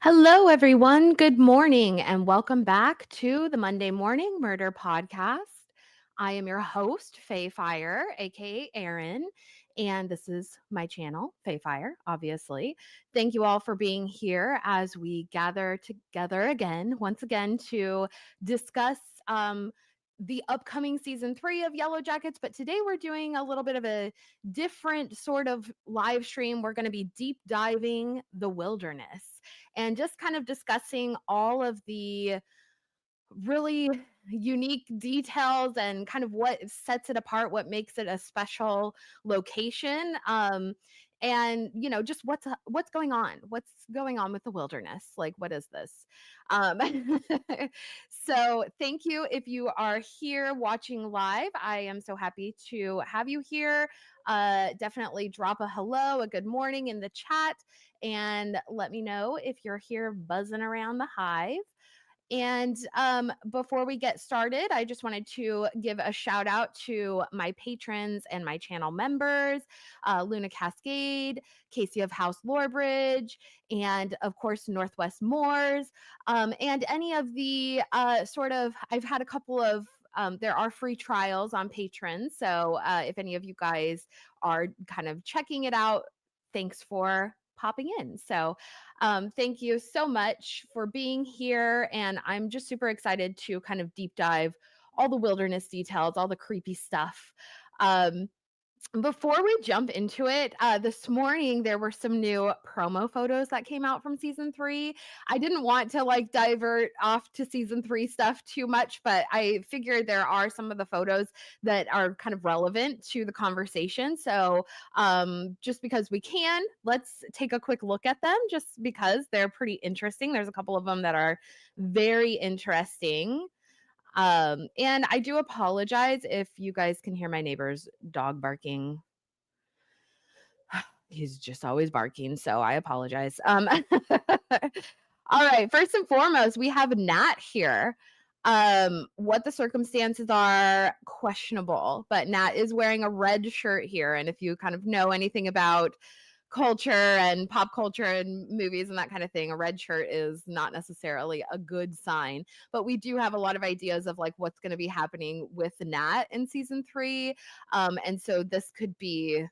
Hello, everyone. Good morning, and welcome back to the Monday Morning Murder Podcast. I am your host, Faye Fire, aka Erin, and this is my channel, Faye Fire, obviously. Thank you all for being here as we gather together again, once again, to discuss the upcoming season 3 of Yellowjackets. But today we're doing a little bit of a different sort of live stream. We're going to be deep diving the wilderness and just kind of discussing all of the really unique details and kind of what sets it apart, what makes it a special location. And just what's going on, with the wilderness, like what is this. um so thank you if you are here watching live. I am so happy to have you here. Definitely drop a hello, a good morning in the chat, and let me know if you're here buzzing around the hive. And before we get started, I just wanted to give a shout out to my patrons and my channel members, Luna Cascade, Casey of House Lorebridge, and of course, Northwest Moors, and any of the I've had a couple of there are free trials on Patreon. So if any of you guys are kind of checking it out, thanks for popping in. So thank you so much for being here. And I'm just super excited to kind of deep dive all the wilderness details, all the creepy stuff. Um, Before we jump into it, this morning there were some new promo photos that came out from season 3. I didn't want to like divert off to season 3 stuff too much, but I figured there are some of the photos that are kind of relevant to the conversation. So, just because we can, let's take a quick look at them just because they're pretty interesting. There's a couple of them that are very interesting. And I do apologize if you guys can hear my neighbor's dog barking. He's just always barking, so I apologize. All right, first and foremost, we have Nat here. What the circumstances are questionable, but Nat is wearing a red shirt here, and if you kind of know anything about culture and pop culture and movies and that kind of thing, a red shirt is not necessarily a good sign. But we do have a lot of ideas of like what's going to be happening with Nat in season 3. And so this could be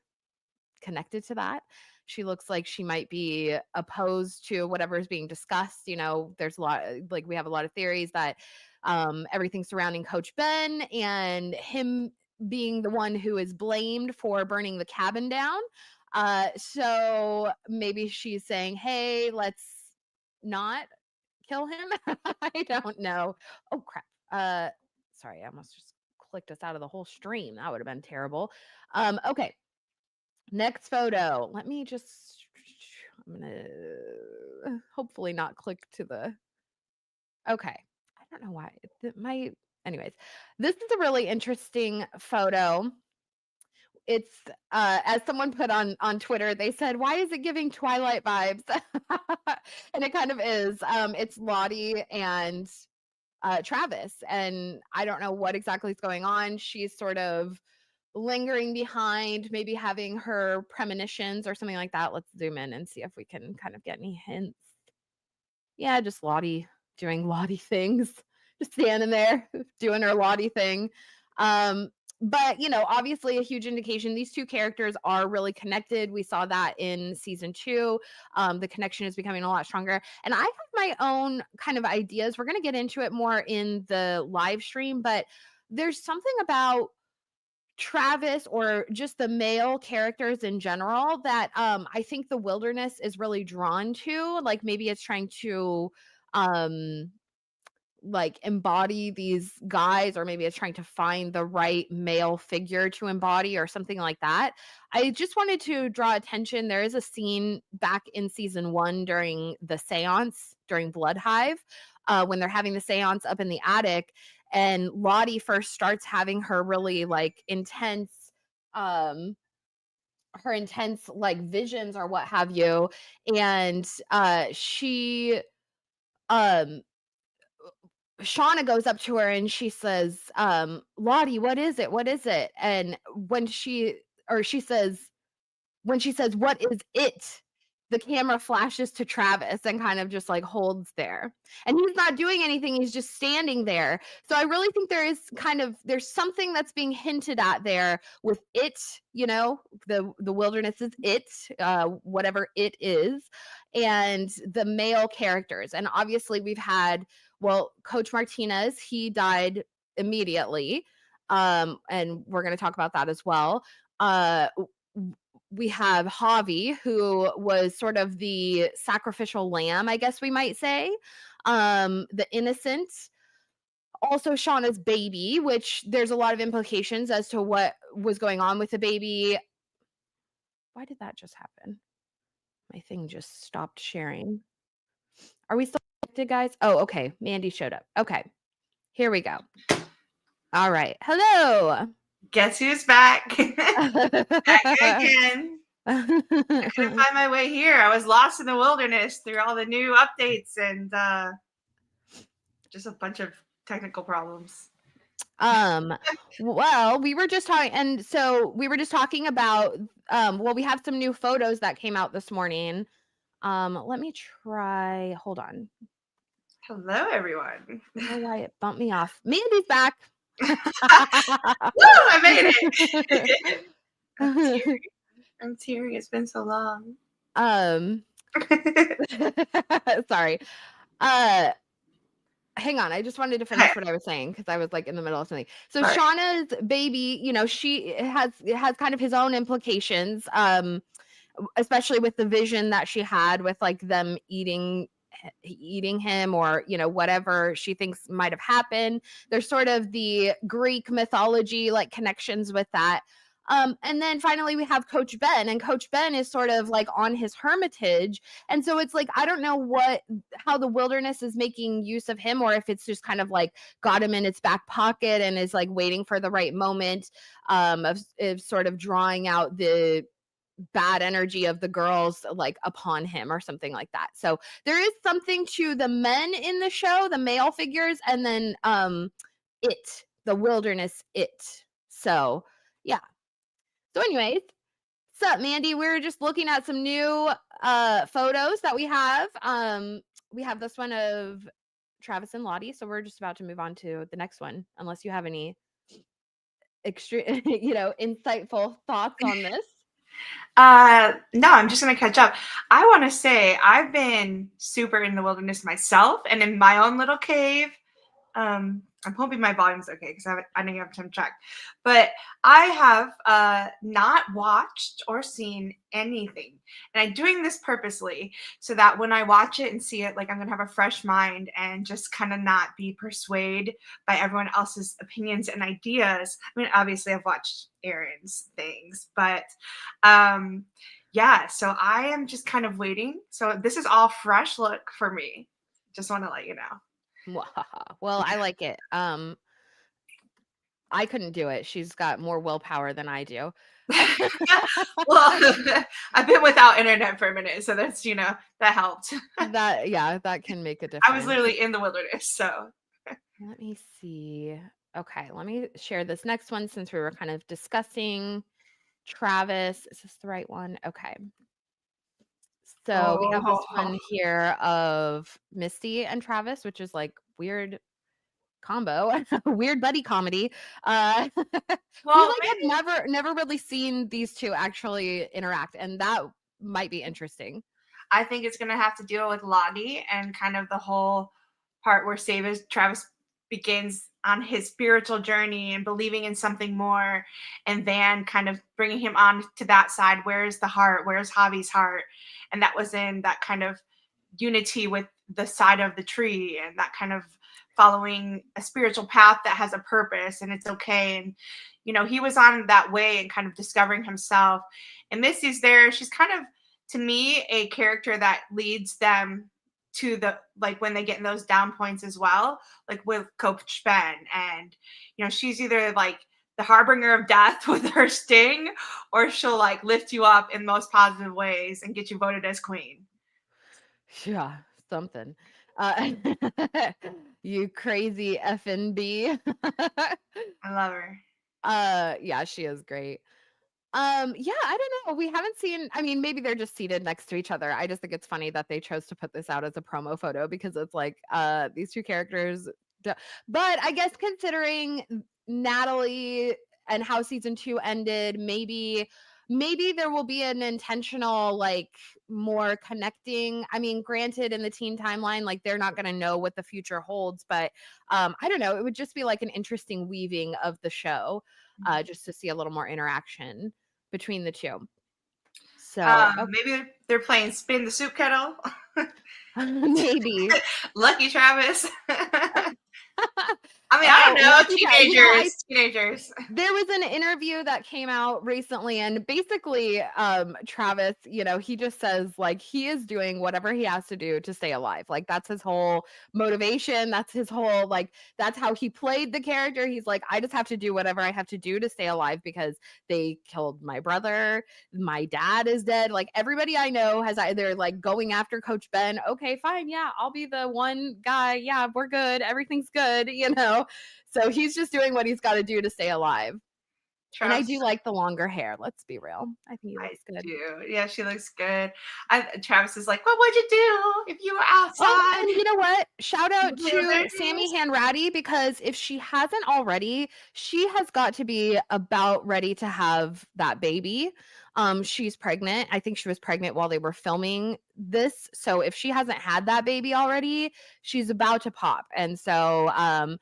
connected to that. She looks like she might be opposed to whatever is being discussed. There's a lot, like, we have a lot of theories that everything surrounding Coach Ben and him being the one who is blamed for burning the cabin down. So maybe she's saying, hey, let's not kill him. I don't know. Oh, crap. Sorry, I almost just clicked us out of the whole stream. That would have been terrible. Okay. Next photo. Let me just, I'm gonna hopefully not click to the, okay. I don't know why. Anyways, this is a really interesting photo. It's as someone put on Twitter, they said, why is it giving Twilight vibes? And it kind of is. It's Lottie and Travis, and I don't know what exactly is going on. She's sort of lingering behind, maybe having her premonitions or something like that. Let's zoom in and see if we can kind of get any hints. Yeah, just Lottie doing Lottie things, just standing there doing her Lottie thing. But obviously a huge indication these two characters are really connected. We saw that in season 2. The connection is becoming a lot stronger, and I have my own kind of ideas. We're going to get into it more in the live stream, but there's something about Travis or just the male characters in general that I think the wilderness is really drawn to. Like maybe it's trying to um like embody these guys, or maybe it's trying to find the right male figure to embody or something like that. I just wanted to draw attention. There is a scene back in season 1 during the seance, during Blood Hive, when they're having the seance up in the attic, and Lottie first starts having her really like intense like visions or what have you. And she um Shauna goes up to her and she says, Lottie, what is it? What is it? And when she says, what is it? the camera flashes to Travis and kind of just like holds there. And he's not doing anything, he's just standing there. So I really think there's something that's being hinted at there with it, the wilderness is it, whatever it is, and the male characters. And obviously we've had, well, Coach Martinez, he died immediately. And we're going to talk about that as well. We have Javi, who was sort of the sacrificial lamb, I guess we might say, the innocent. Also, Shauna's baby, which there's a lot of implications as to what was going on with the baby. Why did that just happen? My thing just stopped sharing. Are we still connected, guys? Oh, okay. Mandy showed up. Okay. Here we go. All right. Hello. Guess who's back? Back again. I couldn't find my way here. I was lost in the wilderness through all the new updates and just a bunch of technical problems. Well, we were just talking, and so we were just talking about well, we have some new photos that came out this morning. Let me try, hold on. Hello, everyone. I don't know why it bumped me off. Mandy's back. Woo, I made it. I'm tearing. It's been so long. Sorry. Hang on, I just wanted to finish what I was saying because I was like in the middle of something. So Shauna's baby, she has kind of his own implications, especially with the vision that she had with like them eating him, or whatever she thinks might have happened. There's sort of the Greek mythology like connections with that. And then finally we have Coach Ben, and Coach Ben is sort of like on his hermitage. And so it's like, I don't know how the wilderness is making use of him, or if it's just kind of like got him in its back pocket and is like waiting for the right moment, of sort of drawing out the bad energy of the girls like upon him or something like that. So there is something to the men in the show, the male figures, and then the wilderness So yeah. So anyways, what's up, Mandy? We're just looking at some new photos that we have. We have this one of Travis and Lottie, so we're just about to move on to the next one, unless you have any extreme, insightful thoughts on this. No, I'm just gonna catch up. I want to say I've been super in the wilderness myself and in my own little cave. I'm hoping my volume's okay because I didn't have time to check. But I have not watched or seen anything. And I'm doing this purposely so that when I watch it and see it, like I'm going to have a fresh mind and just kind of not be persuaded by everyone else's opinions and ideas. I mean, obviously I've watched Aaron's things, but yeah, so I am just kind of waiting. So this is all fresh look for me. Just want to let you know. Well, I like it. I couldn't do it. She's got more willpower than I do. Well, I've been without internet for a minute, so that's that helped. That can make a difference. I was literally in the wilderness, so let me see. Okay, let me share this next one since we were kind of discussing Travis. Is this the right one? Okay. So we have this one here of Misty and Travis, which is like weird combo, weird buddy comedy. Well, we like have never really seen these two actually interact, and that might be interesting. I think it's gonna have to deal with Lottie and kind of the whole part where Travis begins on his spiritual journey and believing in something more, and Van kind of bringing him on to that side. Where's the heart? Where's Javi's heart? And that was in that kind of unity with the side of the tree, and that kind of following a spiritual path that has a purpose, and it's okay. And he was on that way and kind of discovering himself. And Missy's there. She's kind of, to me, a character that leads them to the, like, when they get in those down points as well, like with Coach Ben. And she's either like the harbinger of death with her sting, or she'll like lift you up in most positive ways and get you voted as queen. Yeah, something. You crazy FNB. I love her. Yeah, she is great. Yeah, I don't know. We haven't seen, I mean, maybe they're just seated next to each other. I just think it's funny that they chose to put this out as a promo photo because it's like these two characters but I guess considering Natalie and how season 2 ended, maybe there will be an intentional like more connecting. I mean, granted in the teen timeline like they're not going to know what the future holds, but I don't know, it would just be like an interesting weaving of the show just to see a little more interaction between the two. So, Maybe they're playing spin the soup kettle. maybe. Lucky Travis. I mean, I don't Oh, know. lucky guy. You know, Teenagers. there was an interview that came out recently and basically Travis, you know, he just says like he is doing whatever he has to do to stay alive. Like that's his whole motivation, that's his whole like that's how he played the character. He's like I just have to do whatever I have to do to stay alive because they killed my brother, my dad is dead. Like everybody I know has either like going after Coach Ben, okay, fine, yeah, I'll be the one guy. Yeah, we're good. Everything's good, you know. So he's just doing what he's got to do to stay alive. And I do Travis, like the longer hair. Let's be real. I think he I looks good. do. Yeah, she looks good. Travis is like, what would you do if you were Oh, outside? and you know what? Shout out to Sammy Wilderness? Hanratty because if she hasn't already, she has got to be about ready to have that baby. She's pregnant. I think she was pregnant while they were filming this. So if she hasn't had that baby already, she's about to pop. And so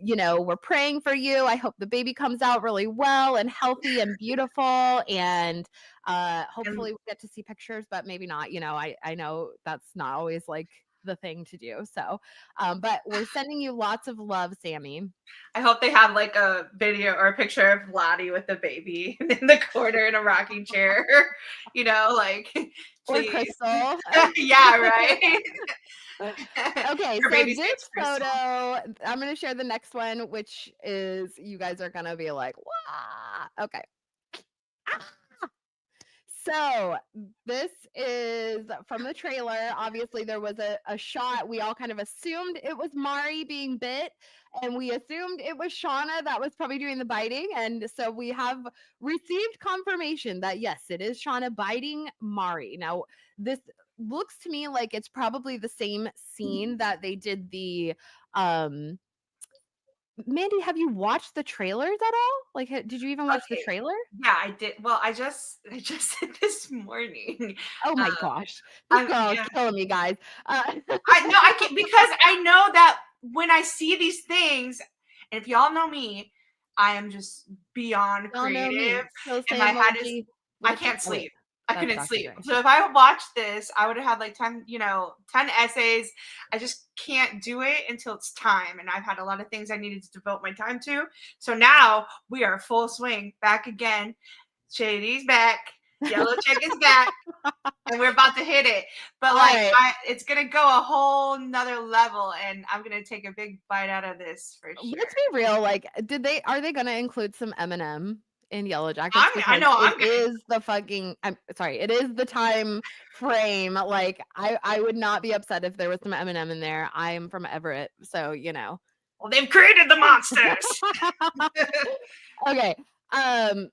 you know, we're praying for you. I hope the baby comes out really well and healthy and beautiful and And hopefully we get to see pictures, but maybe not. You know, I know that's not always like the thing to do. So, but we're sending you lots of love, Sammy. I hope they have like a video or a picture of Lottie with the baby in the corner in a rocking chair. You know, like, Or please. Crystal. Yeah, right. Okay, Her so baby's this name's photo, Crystal. I'm going to share the next one, which is you guys are going to be like, wow. Okay. So this is from the trailer. Obviously, there was a shot. We all kind of assumed it was Mari being bit, and we assumed it was Shauna that was probably doing the biting. And so we have received confirmation that yes, it is Shauna biting Mari. Now, this looks to me like it's probably the same scene that they did the Mandy, have you watched the trailers at all? Like, did you even watch the Okay. trailer? Yeah, I did. Well, I just did this morning. Oh my Um, gosh. This girl is yeah. killing me, guys. I know I can because I know that when I see these things, and if y'all know me, I am just beyond Y'all know creative, me. Still and say my head is emoji I with can't oh wait, sleep. I that's couldn't Dr. sleep. Dre. So if I watched this, I would have had like 10, 10 essays. I just can't do it until it's time. And I've had a lot of things I needed to devote my time to. So now we are full swing back again. Shady's back. Yellow check is back. And we're about to hit it. But All like right. it's gonna go a whole nother level and I'm gonna take a big bite out of this for Let's sure. be real. Like, are they gonna include some Eminem in Yellowjackets? I Because know it I'm gonna is the fucking I'm sorry, it is the time frame. Like, I would not be upset if there was some Eminem in there. I'm from Everett, so you know. well, they've created the monsters. Okay. Um,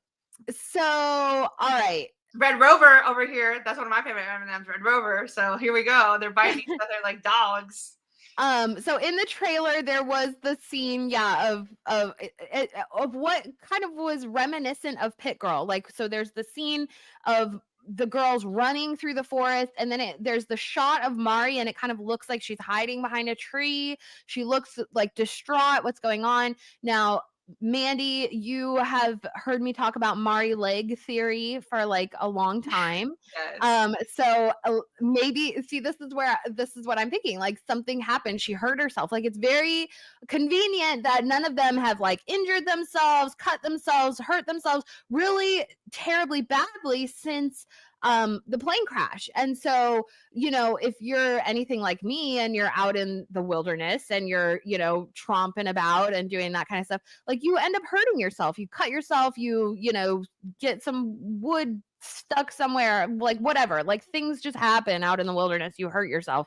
so all right. Red Rover over here. That's one of my favorite M&Ms, Red Rover. So here we go. They're biting each other like dogs. So in the trailer there was the scene, yeah, of what kind of was reminiscent of Pit Girl. Like, so there's the scene of the girls running through the forest, and then there's the shot of Mari, and it kind of looks like she's hiding behind a tree. She looks like distraught. What's going on now? Mandy, you have heard me talk about Mari leg theory for like a long time. Yes. So maybe see this is what I'm thinking. Like something happened, she hurt herself. Like it's very convenient that none of them have like injured themselves, cut themselves, hurt themselves really terribly badly since the plane crash. And so, you know, if you're anything like me and you're out in the wilderness and you're, you know, tromping about and doing that kind of stuff, like you end up hurting yourself. You cut yourself, you know, get some wood stuck somewhere, like whatever, like things just happen out in the wilderness. You hurt yourself,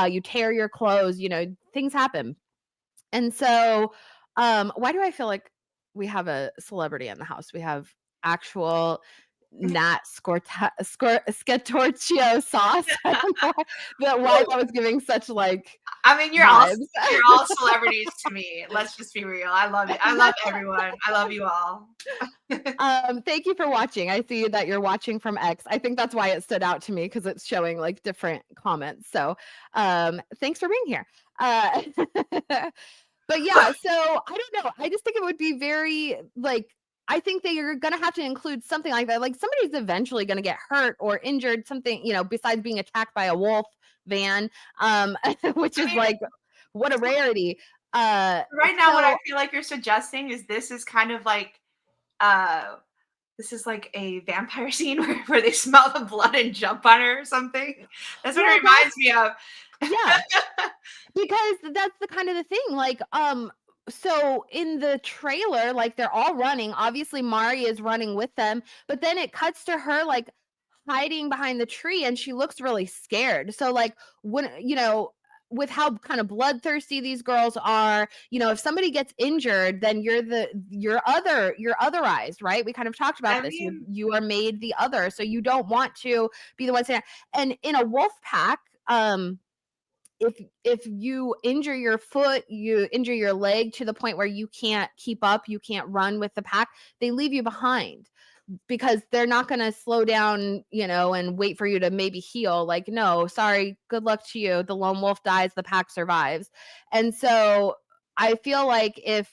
you tear your clothes, you know, things happen. And so why do I feel like we have a celebrity in the house? We have actual Nat Scatorchio sauce. I don't know why that was giving such like I mean, vibes. you're all celebrities to me. Let's just be real. I love you. I love everyone. I love you all. Thank you for watching. I see that you're watching from X. I think that's why it stood out to me because it's showing like different comments. So thanks for being here. But yeah, so I don't know. I just think it would be very like I think that you're gonna have to include something like that. Like somebody's eventually gonna get hurt or injured, something, besides being attacked by a wolf van, which is mean, like what a rarity. Right now, what I So feel like you're suggesting is this is kind of like uh this is like a vampire scene where they smell the blood and jump on her or something. That's what well it reminds me of. yeah, because that's the kind of the thing, like, so in the trailer, like, they're all running, obviously, Mari is running with them, but then it cuts to her, like, hiding behind the tree, and she looks really scared, so, like, when with how kind of bloodthirsty these girls are, if somebody gets injured, then you're otherized, right? We kind of talked about I this. You mean, you are made the other, so you don't want to be the one saying, and in a wolf pack, if you injure your foot, you injure your leg to the point where you can't keep up, you can't run with the pack, they leave you behind because they're not going to slow down, and wait for you to maybe heal. Like, no, sorry, good luck to you. The lone wolf dies, the pack survives. And so I feel like if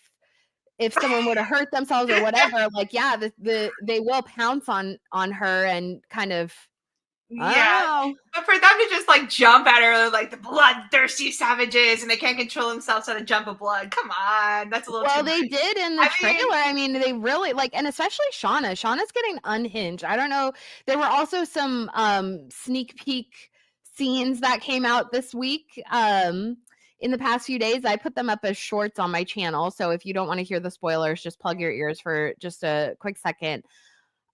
someone were to hurt themselves or whatever, like, yeah, they will pounce on her and kind of, I yeah. don't know. But for them to just like jump at her like the bloodthirsty savages and they can't control themselves at a jump of blood. Come on. That's a little too Well, they much. did in the I trailer. mean, I mean, they really like, and especially Shauna. Shauna's getting unhinged. I don't know. There were also some sneak peek scenes that came out this week. In the past few days, I put them up as shorts on my channel. So if you don't want to hear the spoilers, just plug your ears for just a quick second.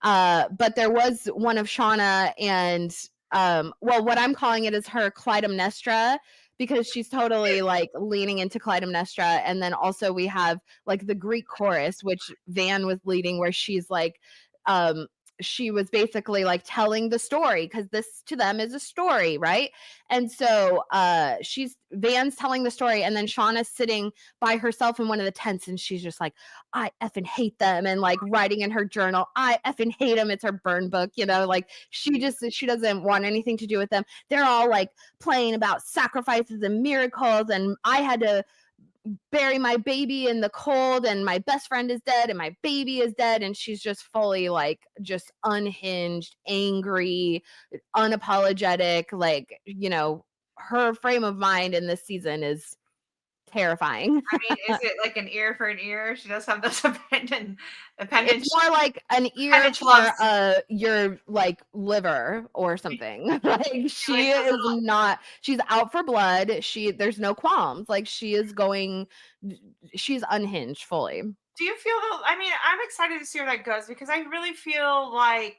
But there was one of Shauna and well, what I'm calling it is her Clytemnestra, because she's totally like leaning into Clytemnestra. And then also we have like the Greek chorus, which Van was leading, where she's like, um, she was basically like telling the story because this to them is a story, right? And so she's Van's telling the story, and then Shauna's sitting by herself in one of the tents, and she's just like, I effing hate them, and like writing in her journal, I effing hate them. It's her burn book, like she doesn't want anything to do with them. They're all like playing about sacrifices and miracles, and I had to bury my baby in the cold, and my best friend is dead, and my baby is dead, and she's just fully like just unhinged, angry, unapologetic, like, her frame of mind in this season is terrifying. I mean, is it like an ear for an ear? She does have those It's appendage more like an ear appendage loves. for your like liver or something. Like She likes she those is little. not she's out for blood. There's no qualms. Like she's unhinged fully. Do you feel though? I mean, I'm excited to see where that goes because I really feel like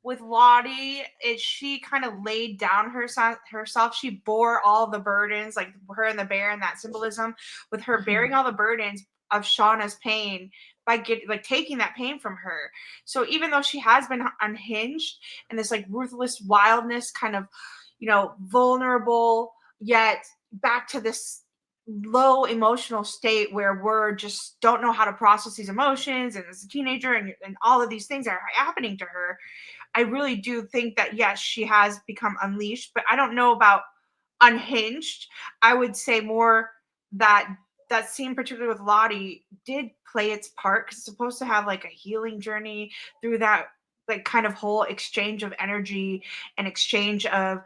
with Lottie, she kind of laid down herself. She bore all the burdens, like her and the bear and that symbolism, with her bearing all the burdens of Shauna's pain by taking that pain from her. So even though she has been unhinged and this like ruthless wildness, kind of, vulnerable, yet back to this low emotional state where we're just don't know how to process these emotions, and as a teenager and all of these things are happening to her. I really do think that yes, she has become unleashed, but I don't know about unhinged. I would say more that that scene, particularly with Lottie, did play its part because it's supposed to have like a healing journey through that like kind of whole exchange of energy and exchange of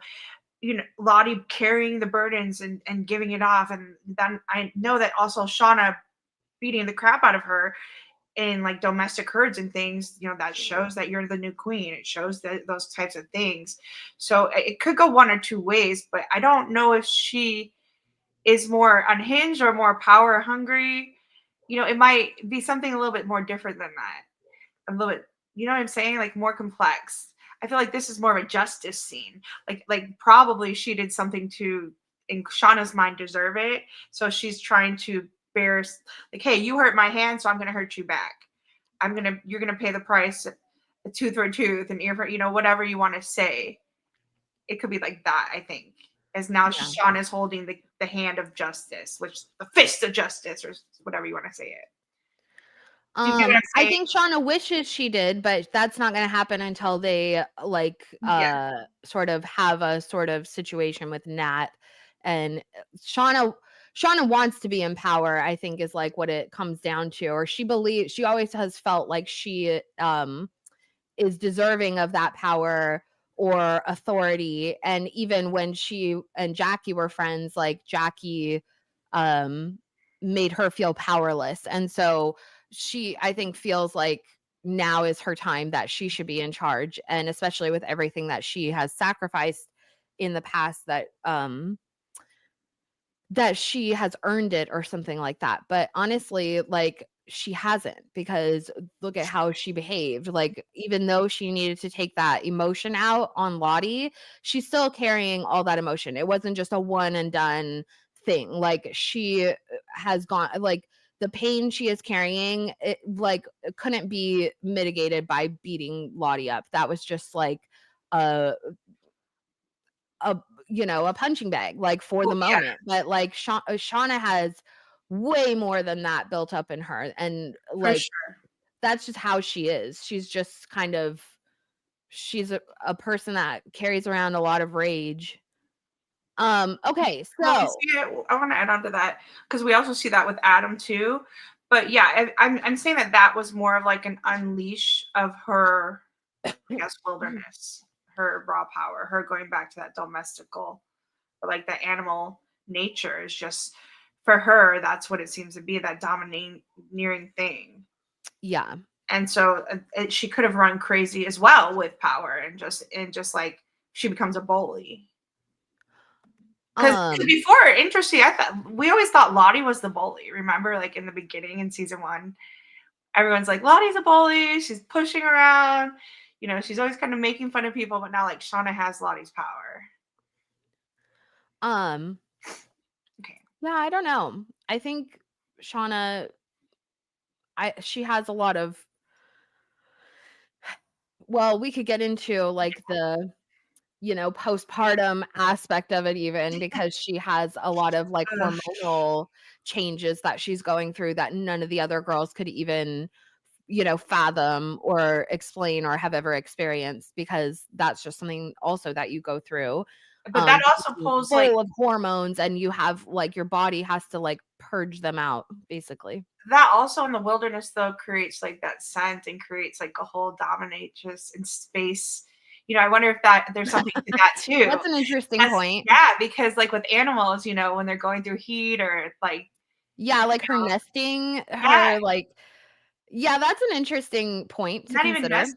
Lottie carrying the burdens and giving it off. And then I know that also Shauna beating the crap out of her in like domestic herds and things, that shows that you're the new queen. It shows that those types of things. So it could go one or two ways, but I don't know if she is more unhinged or more power hungry. It might be something a little bit more different than that. A little bit, you know what I'm saying? Like more complex. I feel like this is more of a justice scene. Like probably she did something to, in Shauna's mind, deserve it. So she's trying to bear like, hey, you hurt my hand, so I'm gonna hurt you back. You're gonna pay the price a tooth for a tooth, an ear for, whatever you want to say. It could be like that, I think. As now Yeah. Sean is holding the hand of justice, which the fist of justice, or whatever you want to say it. Do you get what I'm I saying? think Shauna wishes she did, but that's not gonna happen until they, like, Yeah. sort of have a sort of situation with Nat, and, Shauna wants to be in power, I think is, like, what it comes down to, or she always has felt like she, is deserving of that power or authority, and even when she and Jackie were friends, like, Jackie, um, made her feel powerless, and so she, I think, feels like now is her time that she should be in charge, and especially with everything that she has sacrificed in the past, that she has earned it or something like that. But honestly, like, she hasn't, because look at how she behaved. Like, even though she needed to take that emotion out on Lottie, she's still carrying all that emotion. It wasn't just a one and done thing. Like, she has gone, like, the pain she is carrying, it, like, it couldn't be mitigated by beating Lottie up. That was just like a a a punching bag, like, for the Well, yeah, moment, but, like, Shauna has way more than that built up in her, and, for like, sure. that's just how she is. She's just kind of she's a person that carries around a lot of rage. Okay, Well, we so see it. I want to add on to that because we also see that with Adam too. But yeah, I'm saying that was more of like an unleash of her, I guess, wilderness, her raw power, her going back to that domestical, or like the animal nature is just for her. That's what it seems to be, that domineering thing. yeah, And so she could have run crazy as well with power, and just like she becomes a bully. Because um, before, interesting, I thought we always thought Lottie was the bully. Remember, like in the beginning in season one, everyone's like, Lottie's a bully. She's pushing around. She's always kind of making fun of people. But now, like, Shauna has Lottie's power. um, Okay. yeah, I don't know. I think Shauna, she has a lot of, well, we could get into, like, the postpartum aspect of it, even because she has a lot of, like, Ugh. hormonal changes that she's going through that none of the other girls could even, fathom or explain or have ever experienced, because that's just something also that you go through. But that Because also you're pulls like full of hormones and you have, like, your body has to, like, purge them out, basically. that also in the wilderness though creates like that scent and creates like a whole dominatrix in space. I wonder if that there's something to that too. That's an interesting As, point. yeah, because like with animals, when they're going through heat or like, Yeah, like her know, nesting, yeah, her, like, yeah, that's an interesting point to not even consider.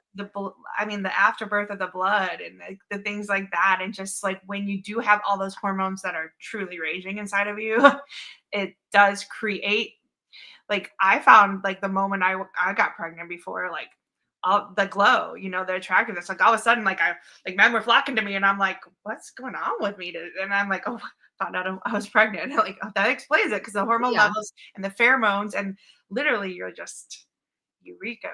I mean the afterbirth of the blood and like the things like that, and just like when you do have all those hormones that are truly raging inside of you, it does create, like, I found like the moment I got pregnant before, like all the glow, the attractiveness, like all of a sudden, like like men were flocking to me, and I'm like, what's going on with me? And I'm like, oh, found out I was pregnant. Like, oh, that explains it, because the hormone Yeah. levels and the pheromones, and literally you're just eureka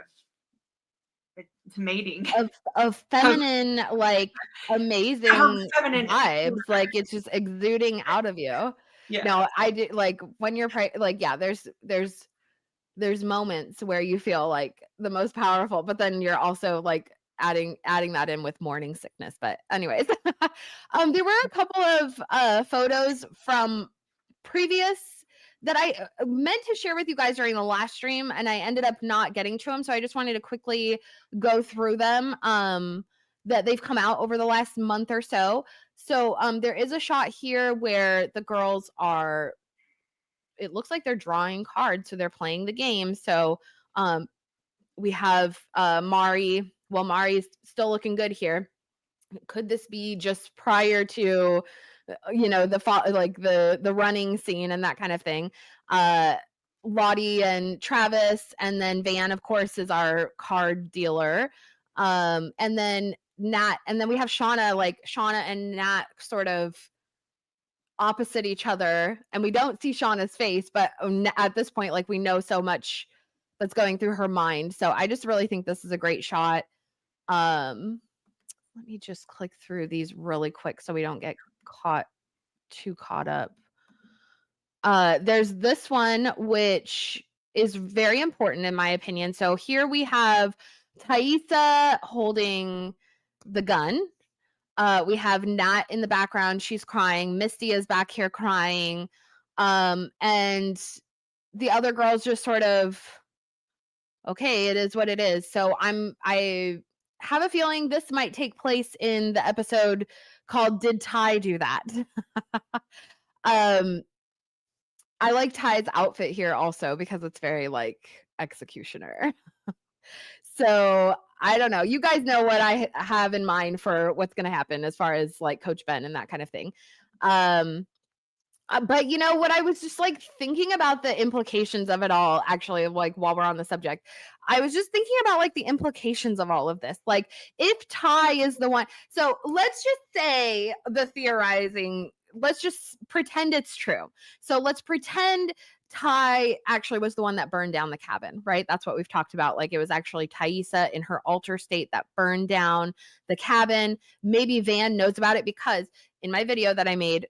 of mating. Of Of feminine, like, how amazing feminine. vibes, like, it's just exuding out of you. Yeah. No, I did, like, when you're like, yeah, there's moments where you feel like the most powerful, but then you're also, like, adding that in with morning sickness, but anyways. There were a couple of, photos from previous that I, meant to share with you guys during the last stream, and I ended up not getting to them, so I just wanted to quickly go through them, that they've come out over the last month or so. So, there is a shot here where the girls are, it looks like they're drawing cards, so they're playing the game. So, um, we have, Mari. Well, Mari's still looking good here. Could this be just prior to, like, the running scene and that kind of thing? Uh, Lottie and Travis, and then Van, of course, is our card dealer. And then Nat, and then we have Shauna, like Shauna and Nat sort of opposite each other, and we don't see Shauna's face, but at this point, like, we know so much that's going through her mind. So I just really think this is a great shot. Let me just click through these really quick so we don't get too caught up. There's this one which is very important in my opinion. So here we have Thaisa holding the gun. We have Nat in the background. She's crying. Misty is back here crying. And the other girls just sort of, okay, it is what it is. So I have a feeling this might take place in the episode called Did Ty Do That? um I like Ty's outfit here also because it's very like executioner. So I don't know. You guys know what I have in mind for what's going to happen as far as like Coach Ben and that kind of thing. Um, but you know what? I was just like thinking about the implications of it all, actually, like while we're on the subject. I was just thinking about like the implications of all of this. Like, if Ty is the one, so let's just say the theorizing, let's just pretend it's true. So let's pretend Ty actually was the one that burned down the cabin, right? That's what we've talked about. Like, it was actually Thaisa in her alter state that burned down the cabin. Maybe Van knows about it because in my video that I made,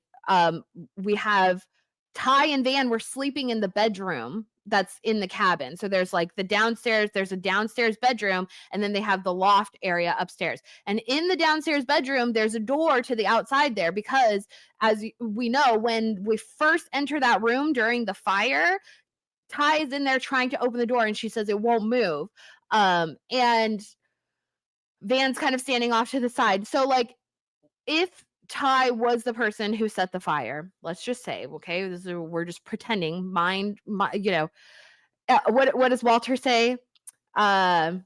we have Ty and Van were sleeping in the bedroom that's in the cabin. So there's like the downstairs, there's a downstairs bedroom, and then they have the loft area upstairs. And in the downstairs bedroom, there's a door to the outside there because, as we know, when we first enter that room during the fire, Ty is in there trying to open the door and she says it won't move. And Van's kind of standing off to the side. So, like, if Ty was the person who set the fire, let's just say, okay, we're just pretending, what does Walter say? Try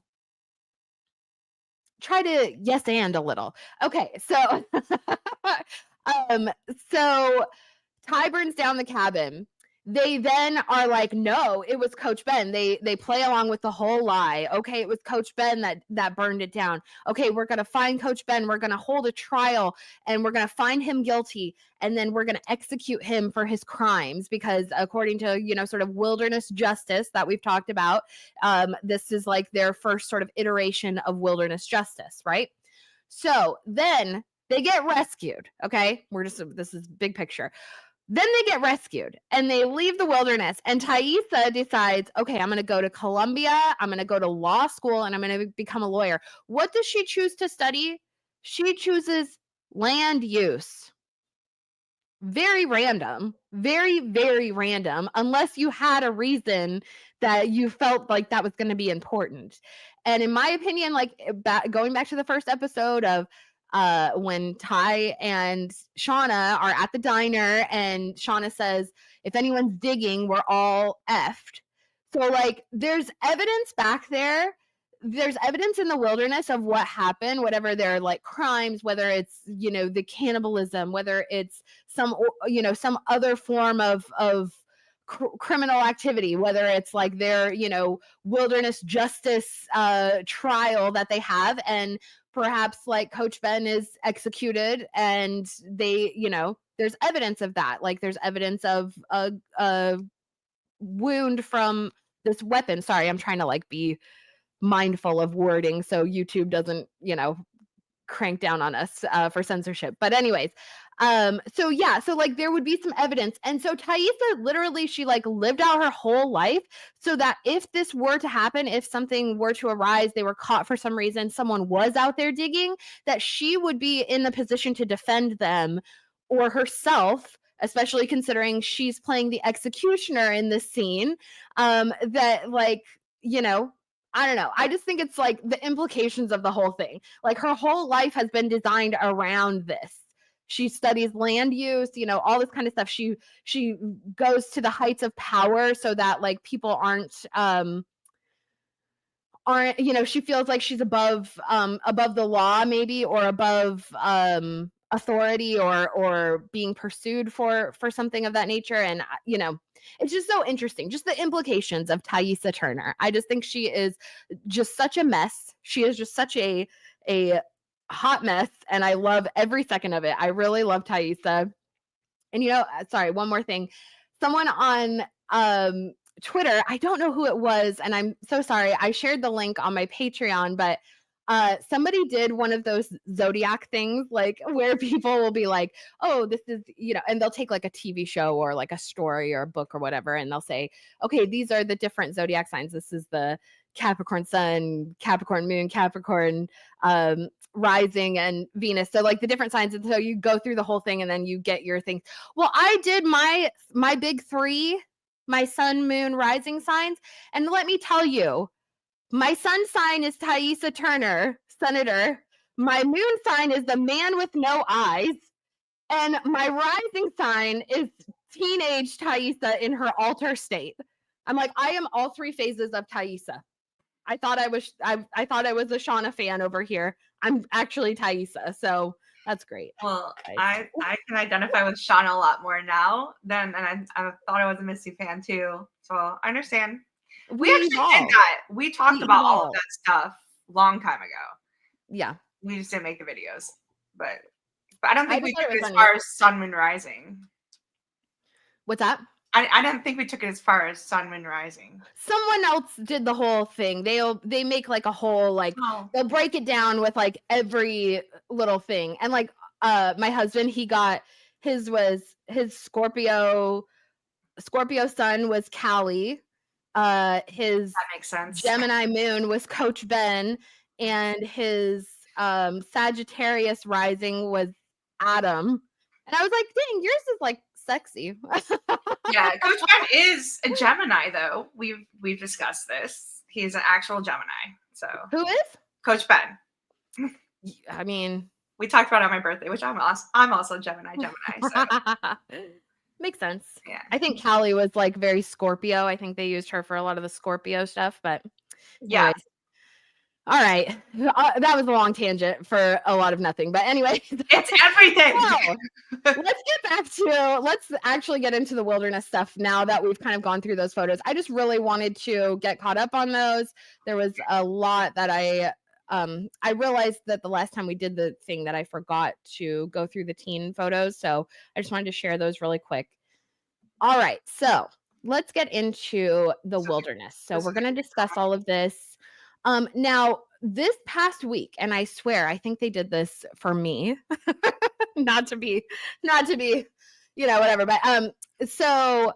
to yes and a little. Okay, so um, so Ty burns down the cabin. They then are like, no, it was Coach Ben. They play along with the whole lie. Okay, it was Coach Ben that burned it down. Okay, we're gonna find Coach Ben. We're gonna hold a trial and we're gonna find him guilty, and then we're gonna execute him for his crimes because according to sort of wilderness justice that we've talked about, this is like their first sort of iteration of wilderness justice, right? So then they get rescued. Okay, this is big picture. Then they get rescued and they leave the wilderness. And Thaisa decides, okay, I'm going to go to Columbia. I'm going to go to law school and I'm going to become a lawyer. What does she choose to study? She chooses land use. Very random, very, very random, unless you had a reason that you felt like that was going to be important. And in my opinion, like going back to the first episode of when Ty and Shauna are at the diner and Shauna says, if anyone's digging, we're all effed. So like there's evidence back there. There's evidence in the wilderness of what happened, whatever their like crimes, whether it's, the cannibalism, whether it's some other form of criminal activity, whether it's like their, wilderness justice trial that they have. And perhaps like Coach Ben is executed and they, there's evidence of that. Like there's evidence of a wound from this weapon. Sorry, I'm trying to like be mindful of wording so YouTube doesn't, crank down on us for censorship. But anyways, so yeah, so like there would be some evidence. And so Thaisa literally, she like lived out her whole life so that if this were to happen, if something were to arise, they were caught for some reason, someone was out there digging, that she would be in the position to defend them or herself, especially considering she's playing the executioner in this scene. That like, I don't know. I just think it's like the implications of the whole thing. Like her whole life has been designed around this. She studies land use, all this kind of stuff. She goes to the heights of power so that like people aren't she feels like she's above the law maybe, or above authority or being pursued for something of that nature. And it's just so interesting, just the implications of Thaisa Turner. I just think she is just such a mess. She is just such a hot mess, and I love every second of it. I really love Thaisa. And sorry, one more thing. Someone on Twitter, I don't know who it was, and I'm so sorry. I shared the link on my Patreon, but somebody did one of those zodiac things, like where people will be like, oh, this is, and they'll take like a TV show or like a story or a book or whatever, and they'll say, okay, these are the different zodiac signs. This is the Capricorn sun, Capricorn moon, Capricorn rising, and Venus. So like the different signs. And so you go through the whole thing and then you get your things. Well, I did my big three, my sun, moon, rising signs. And let me tell you, my sun sign is Thaisa Turner, Senator. My moon sign is the man with no eyes. And my rising sign is teenage Thaisa in her alter state. I'm like, I am all three phases of Thaisa. I thought I was a Shauna fan over here. I'm actually Thaisa, so that's great. Well, I can identify with Shauna a lot more now and I thought I was a Misty fan too. So I understand. We actually did that. We talked about all of that stuff long time ago. Yeah. We just didn't make the videos. But I don't think we took it as far as Sun, Moon, Rising. What's that? I don't think we took it as far as Sun, Moon, Rising. Someone else did the whole thing. They make like a whole, like, they'll break it down with like every little thing. And like my husband, he got his Scorpio sun was Callie. His that makes sense. Gemini moon was Coach Ben, and his Sagittarius rising was Adam. And I was like, dang, yours is like sexy. Yeah, Coach Ben is a Gemini though. We've discussed this. He's an actual Gemini. So who is? Coach Ben. I mean, we talked about it on my birthday, which I'm also Gemini. So. Makes sense. Yeah. I think Callie was like very Scorpio. I think they used her for a lot of the Scorpio stuff, but yeah. Anyways. All right. That was a long tangent for a lot of nothing, but anyway. It's everything. So, let's actually get into the wilderness stuff now that we've kind of gone through those photos. I just really wanted to get caught up on those. There was a lot that I realized that the last time we did the thing that I forgot to go through the teen photos. So I just wanted to share those really quick. All right. So let's get into the wilderness. So we're going to discuss all of this. Now this past week, and I swear, I think they did this for me, not to be, whatever. But, so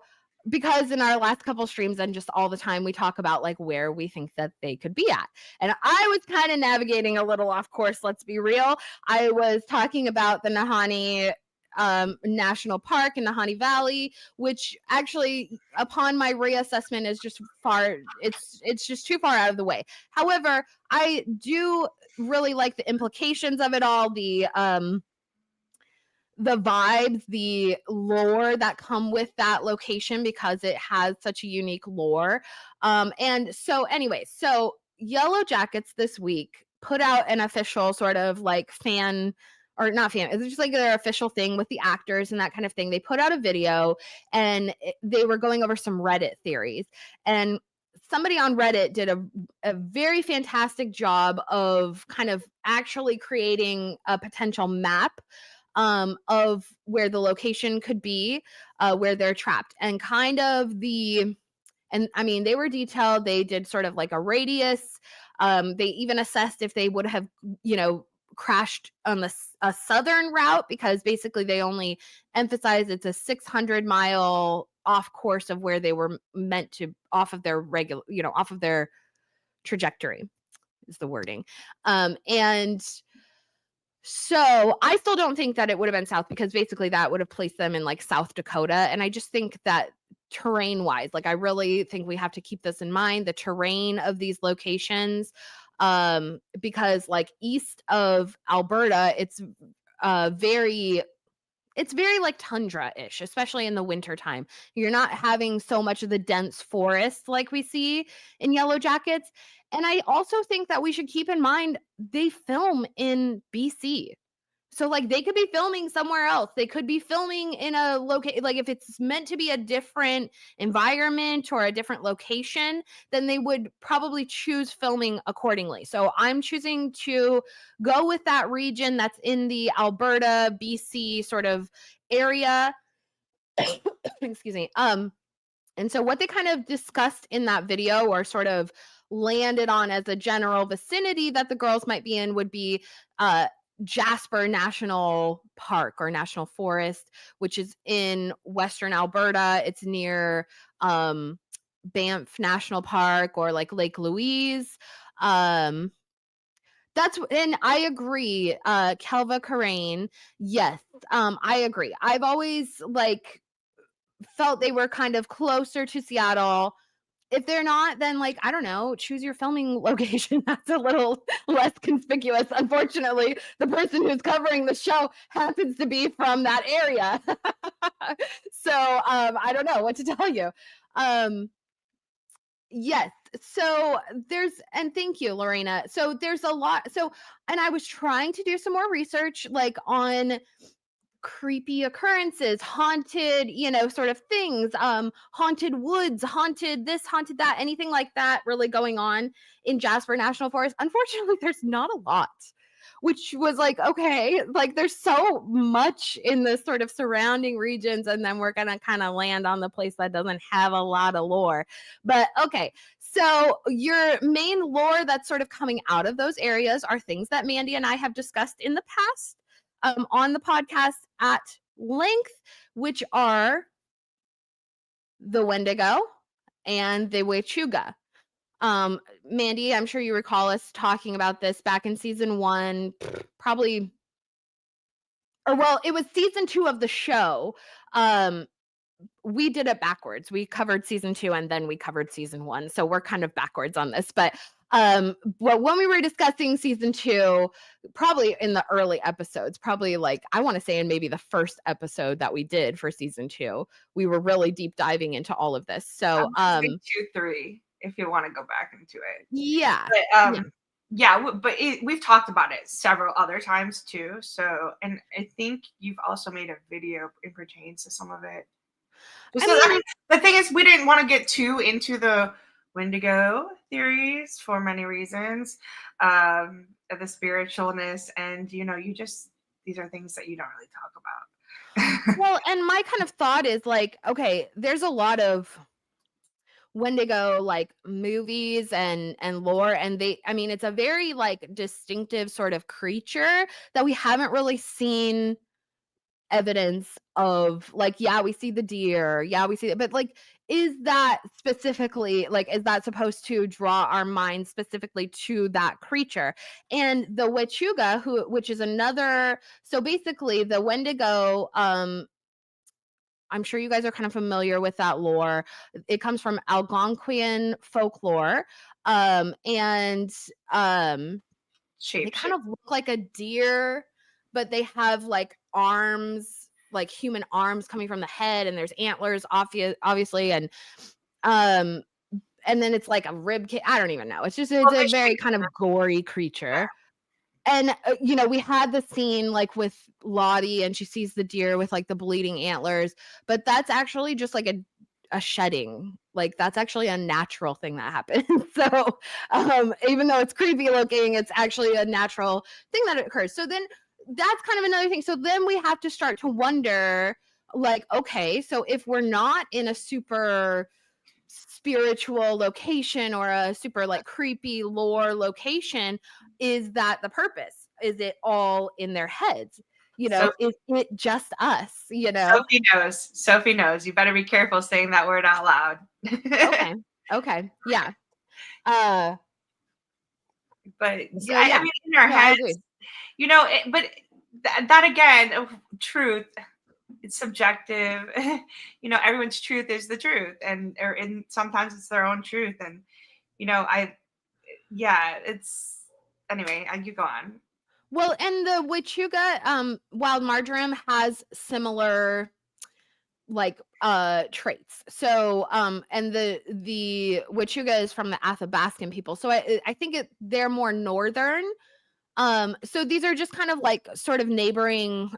because in our last couple streams and just all the time, we talk about like where we think that they could be at. And I was kind of navigating a little off course. Let's be real. I was talking about the Nahanni National Park in Nahanni Valley, which actually upon my reassessment is just it's just too far out of the way. However, I do really like the implications of it all, the vibes, the lore that come with that location because it has such a unique lore. And so anyway, so Yellowjackets this week put out an official sort of like or not fan, it's just like their official thing with the actors and that kind of thing. They put out a video and they were going over some Reddit theories. And somebody on Reddit did a very fantastic job of kind of actually creating a potential map of where the location could be, where they're trapped. And kind of and I mean, they were detailed. They did sort of like a radius. They even assessed if they would have, crashed on a southern route, because basically they only emphasize it's a 600-mile off course of where they were meant to, off of their regular, off of their trajectory is the wording. And so I still don't think that it would have been south, because basically that would have placed them in like South Dakota. And I just think that terrain wise, like I really think we have to keep this in mind, the terrain of these locations, because like east of Alberta, it's very like tundra-ish, especially in the wintertime. You're not having so much of the dense forest like we see in Yellowjackets. And I also think that we should keep in mind they film in BC. So like they could be filming somewhere else. They could be filming in a location, like if it's meant to be a different environment or a different location, then they would probably choose filming accordingly. So I'm choosing to go with that region that's in the Alberta, BC sort of area. Excuse me. And so what they kind of discussed in that video, or sort of landed on as a general vicinity that the girls might be in would be uh, Jasper National Park or National Forest, which is in Western Alberta. It's near Banff National Park or like Lake Louise. Um, and I agree, Kelva Karain, yes, I agree. I've always, like, felt they were kind of closer to Seattle. If they're not, then, like, I don't know, choose your filming location that's a little less conspicuous. Unfortunately, the person who's covering the show happens to be from that area. So, I don't know what to tell you. Um Yes. So and thank you, Lorena. So there's a lot. And I was trying to do some more research, like on creepy occurrences, haunted, sort of things, haunted woods, haunted this, haunted that, anything like that really going on in Jasper National Forest. Unfortunately, there's not a lot, which was like, okay, like there's so much in the sort of surrounding regions, and then we're gonna kind of land on the place that doesn't have a lot of lore. But okay, so your main lore that's sort of coming out of those areas are things that Mandy and I have discussed in the past on the podcast at length, which are the Wendigo and the Wechuga. Mandy, I'm sure you recall us talking about this back in season 1, probably, or well, it was season 2 of the show. We did it backwards. We covered season 2 and then we covered season 1. So we're kind of backwards on this. But when we were discussing season 2, probably in the early episodes, probably like I want to say in maybe the first episode that we did for season 2, we were really deep diving into all of this. So I'm 2-3 if you want to go back into it. yeah. But Yeah. yeah, but we've talked about it several other times too. So, and I think you've also made a video in pertains to some of it. I I mean, mean, the thing is, we didn't want to get too into the Wendigo theories for many reasons, of the spiritualness, and these are things that you don't really talk about. well, and my kind of thought is like, okay, there's a lot of Wendigo like movies and lore, and I mean it's a very like distinctive sort of creature that we haven't really seen evidence of. Like, yeah, we see the deer, yeah, we see it, but like is that specifically, like, is that supposed to draw our mind specifically to that creature? And the Wechuga, which is another, so basically the Wendigo, I'm sure you guys are kind of familiar with that lore. It comes from Algonquian folklore. And they Shape. kind of look like a deer, but they have like arms, like human arms coming from the head, and there's antlers, obviously, um, and then it's like a rib cage. I don't even know. It's Well, a the very shape. kind of gory creature. And, we had the scene, like, with Lottie, and she sees the deer with, like, the bleeding antlers, but that's actually just, like, a shedding. Like, that's actually a natural thing that happens. So, even though it's creepy looking, it's actually a natural thing that occurs. So then that's kind of another thing. So then we have to start to wonder, like, okay, so if we're not in a super spiritual location or a super like creepy lore location, is that the purpose? Is it all in their heads? So Is it just us? Sophie knows. Sophie knows. You better be careful saying that word out loud. Okay. Okay. Yeah. Uh But so I yeah. mean, in our No, I heads, agree. but that again, truth, it's subjective. Everyone's truth is the truth, and sometimes it's their own truth, and it's anyway. You go on. Well, and the Wichuga, while Marjoram has similar like traits. So and the Wichuga is from the Athabascan people. So I think they're more northern. So these are just kind of like sort of neighboring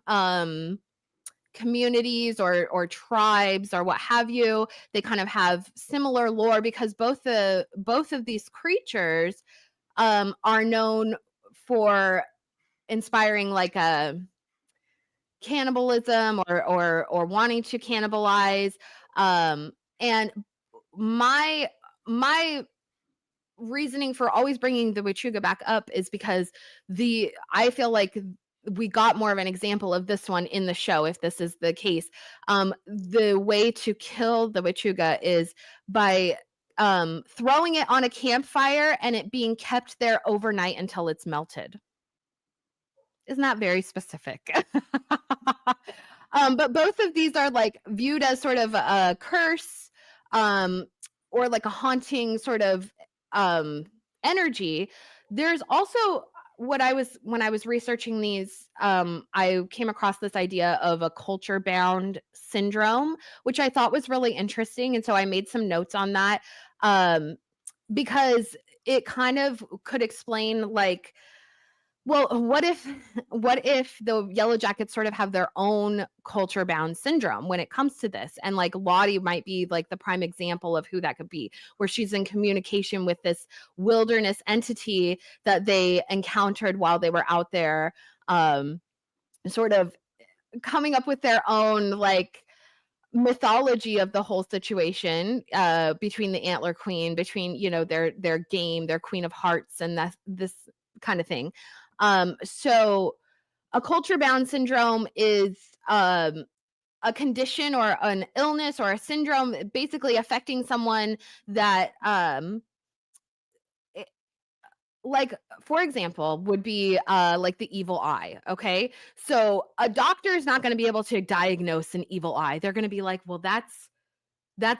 communities or tribes or what have you. They kind of have similar lore because both of these creatures are known for inspiring like a cannibalism or wanting to cannibalize. And my reasoning for always bringing the Witchuga back up is because I feel like we got more of an example of this one in the show, if this is the case. The way to kill the Witchuga is by throwing it on a campfire and it being kept there overnight until it's melted. Isn't that very specific? But both of these are like viewed as sort of a curse, or like a haunting sort of energy. There's also when I was researching these, I came across this idea of a culture bound syndrome, which I thought was really interesting, and so I made some notes on that, because it kind of could explain like, well, what if the Yellowjackets sort of have their own culture bound syndrome when it comes to this? And like Lottie might be like the prime example of who that could be, where she's in communication with this wilderness entity that they encountered while they were out there, sort of coming up with their own like mythology of the whole situation, between the antler queen, between, you know, their game, their queen of hearts, and this kind of thing. So a culture bound syndrome is a condition or an illness or a syndrome basically affecting someone that like, for example, would be like the evil eye. Okay, so a doctor is not going to be able to diagnose an evil eye. They're going to be like, well, that's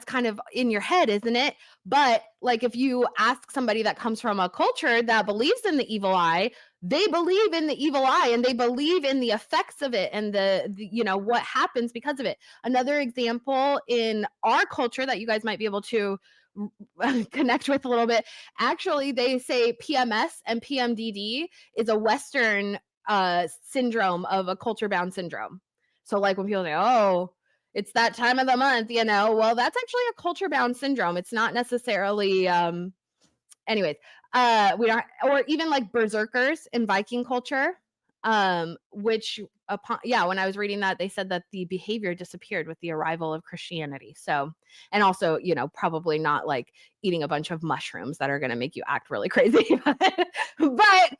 kind of in your head, isn't it? But like if you ask somebody that comes from a culture that believes in the evil eye, they believe in the evil eye and they believe in the effects of it and the you know what happens because of it. Another example in our culture that you guys might be able to connect with a little bit, actually they say PMS and PMDD is a Western syndrome of a culture bound syndrome. So like when people say, oh, it's that time of the month, you know, well, that's actually a culture bound syndrome. It's not necessarily, anyways, we don't, or even like berserkers in Viking culture, which upon, yeah, when I was reading that, they said that the behavior disappeared with the arrival of Christianity. So, and also, you know, probably not like eating a bunch of mushrooms that are going to make you act really crazy, but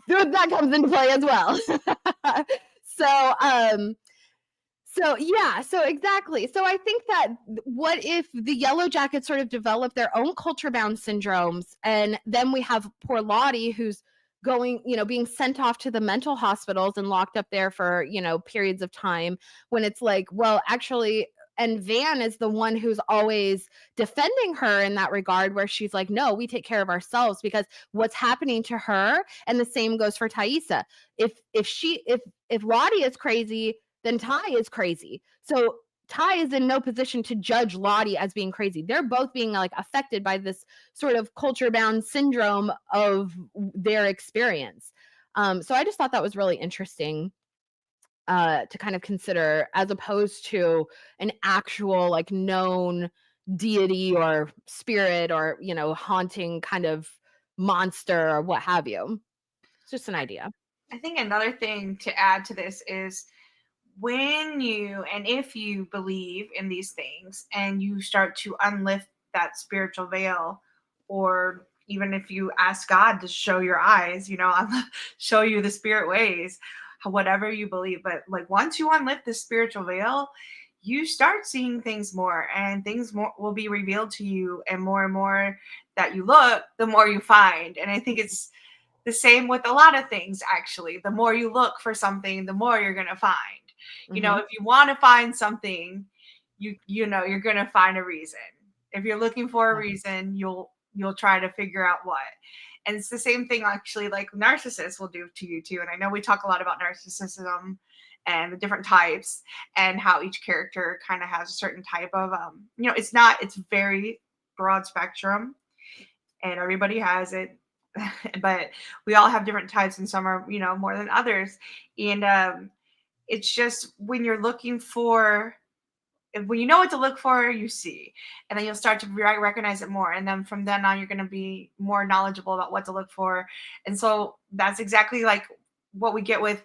that comes into play as well. So, yeah, so exactly. So I think that what if the Yellowjackets sort of develop their own culture bound syndromes, and then we have poor Lottie who's going, you know, being sent off to the mental hospitals and locked up there for, you know, periods of time, when it's like, well, actually, and Van is the one who's always defending her in that regard, where she's like, no, we take care of ourselves because what's happening to her, and the same goes for Thaisa. If Lottie is crazy, then Ty is crazy. So Ty is in no position to judge Lottie as being crazy. They're both being like affected by this sort of culture bound syndrome of their experience. So I just thought that was really interesting to kind of consider, as opposed to an actual like known deity or spirit or, you know, haunting kind of monster or what have you. It's just an idea. I think another thing to add to this is when you and if you believe in these things and you start to unlift that spiritual veil, or even if you ask God to show your eyes, you know, show you the spirit ways, whatever you believe, but like once you unlift the spiritual veil, you start seeing things more, and things more will be revealed to you, and more that you look, the more you find. And I think it's the same with a lot of things, actually. The more you look for something, the more you're going to find. You know, if you want to find something, you know you're going to find a reason. If you're looking for a reason, you'll try to figure out what. And it's the same thing actually like narcissists will do to you too. And I know we talk a lot about narcissism and the different types and how each character kind of has a certain type of you know, it's very broad spectrum and everybody has it. But we all have different types, and some are, you know, more than others. And it's just when you're looking for, when you know what to look for, you see, and then you'll start to recognize it more. And then from then on, you're going to be more knowledgeable about what to look for. And so that's exactly like what we get with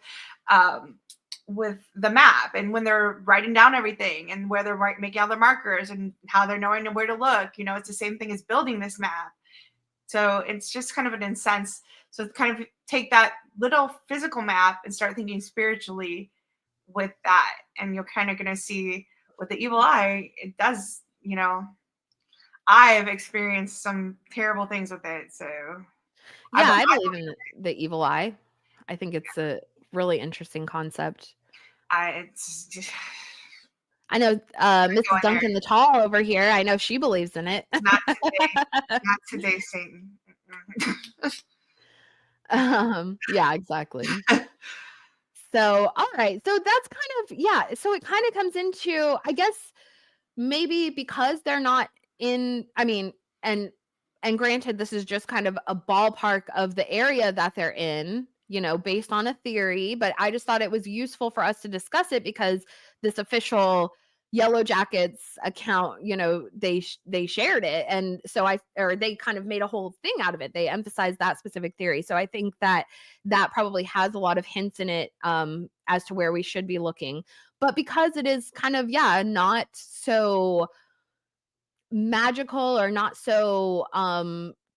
the map, and when they're writing down everything and where they're making all their markers and how they're knowing where to look. You know, it's the same thing as building this map. So it's just kind of an incense. So kind of take that little physical map and start thinking spiritually with that. And you're kind of going to see with the evil eye, it does, I've experienced some terrible things with it. So I, Yeah, I believe in the evil eye. I think it's a really interesting concept. it's just I know Mrs. going there. Duncan the Tall over here, I know she believes in it. Not today. Not today, Satan. Yeah, exactly. So, all right. So that's kind of, yeah. So it kind of comes into, I guess, maybe because they're not in, I mean, and and granted, this is just kind of a ballpark of the area that they're in, based on a theory, but I just thought it was useful for us to discuss it because this official Yellowjackets account, they shared it, and so they kind of made a whole thing out of it. They emphasized that specific theory. So I think that probably has a lot of hints in it as to where we should be looking. But because it is kind of, yeah, not so magical or not so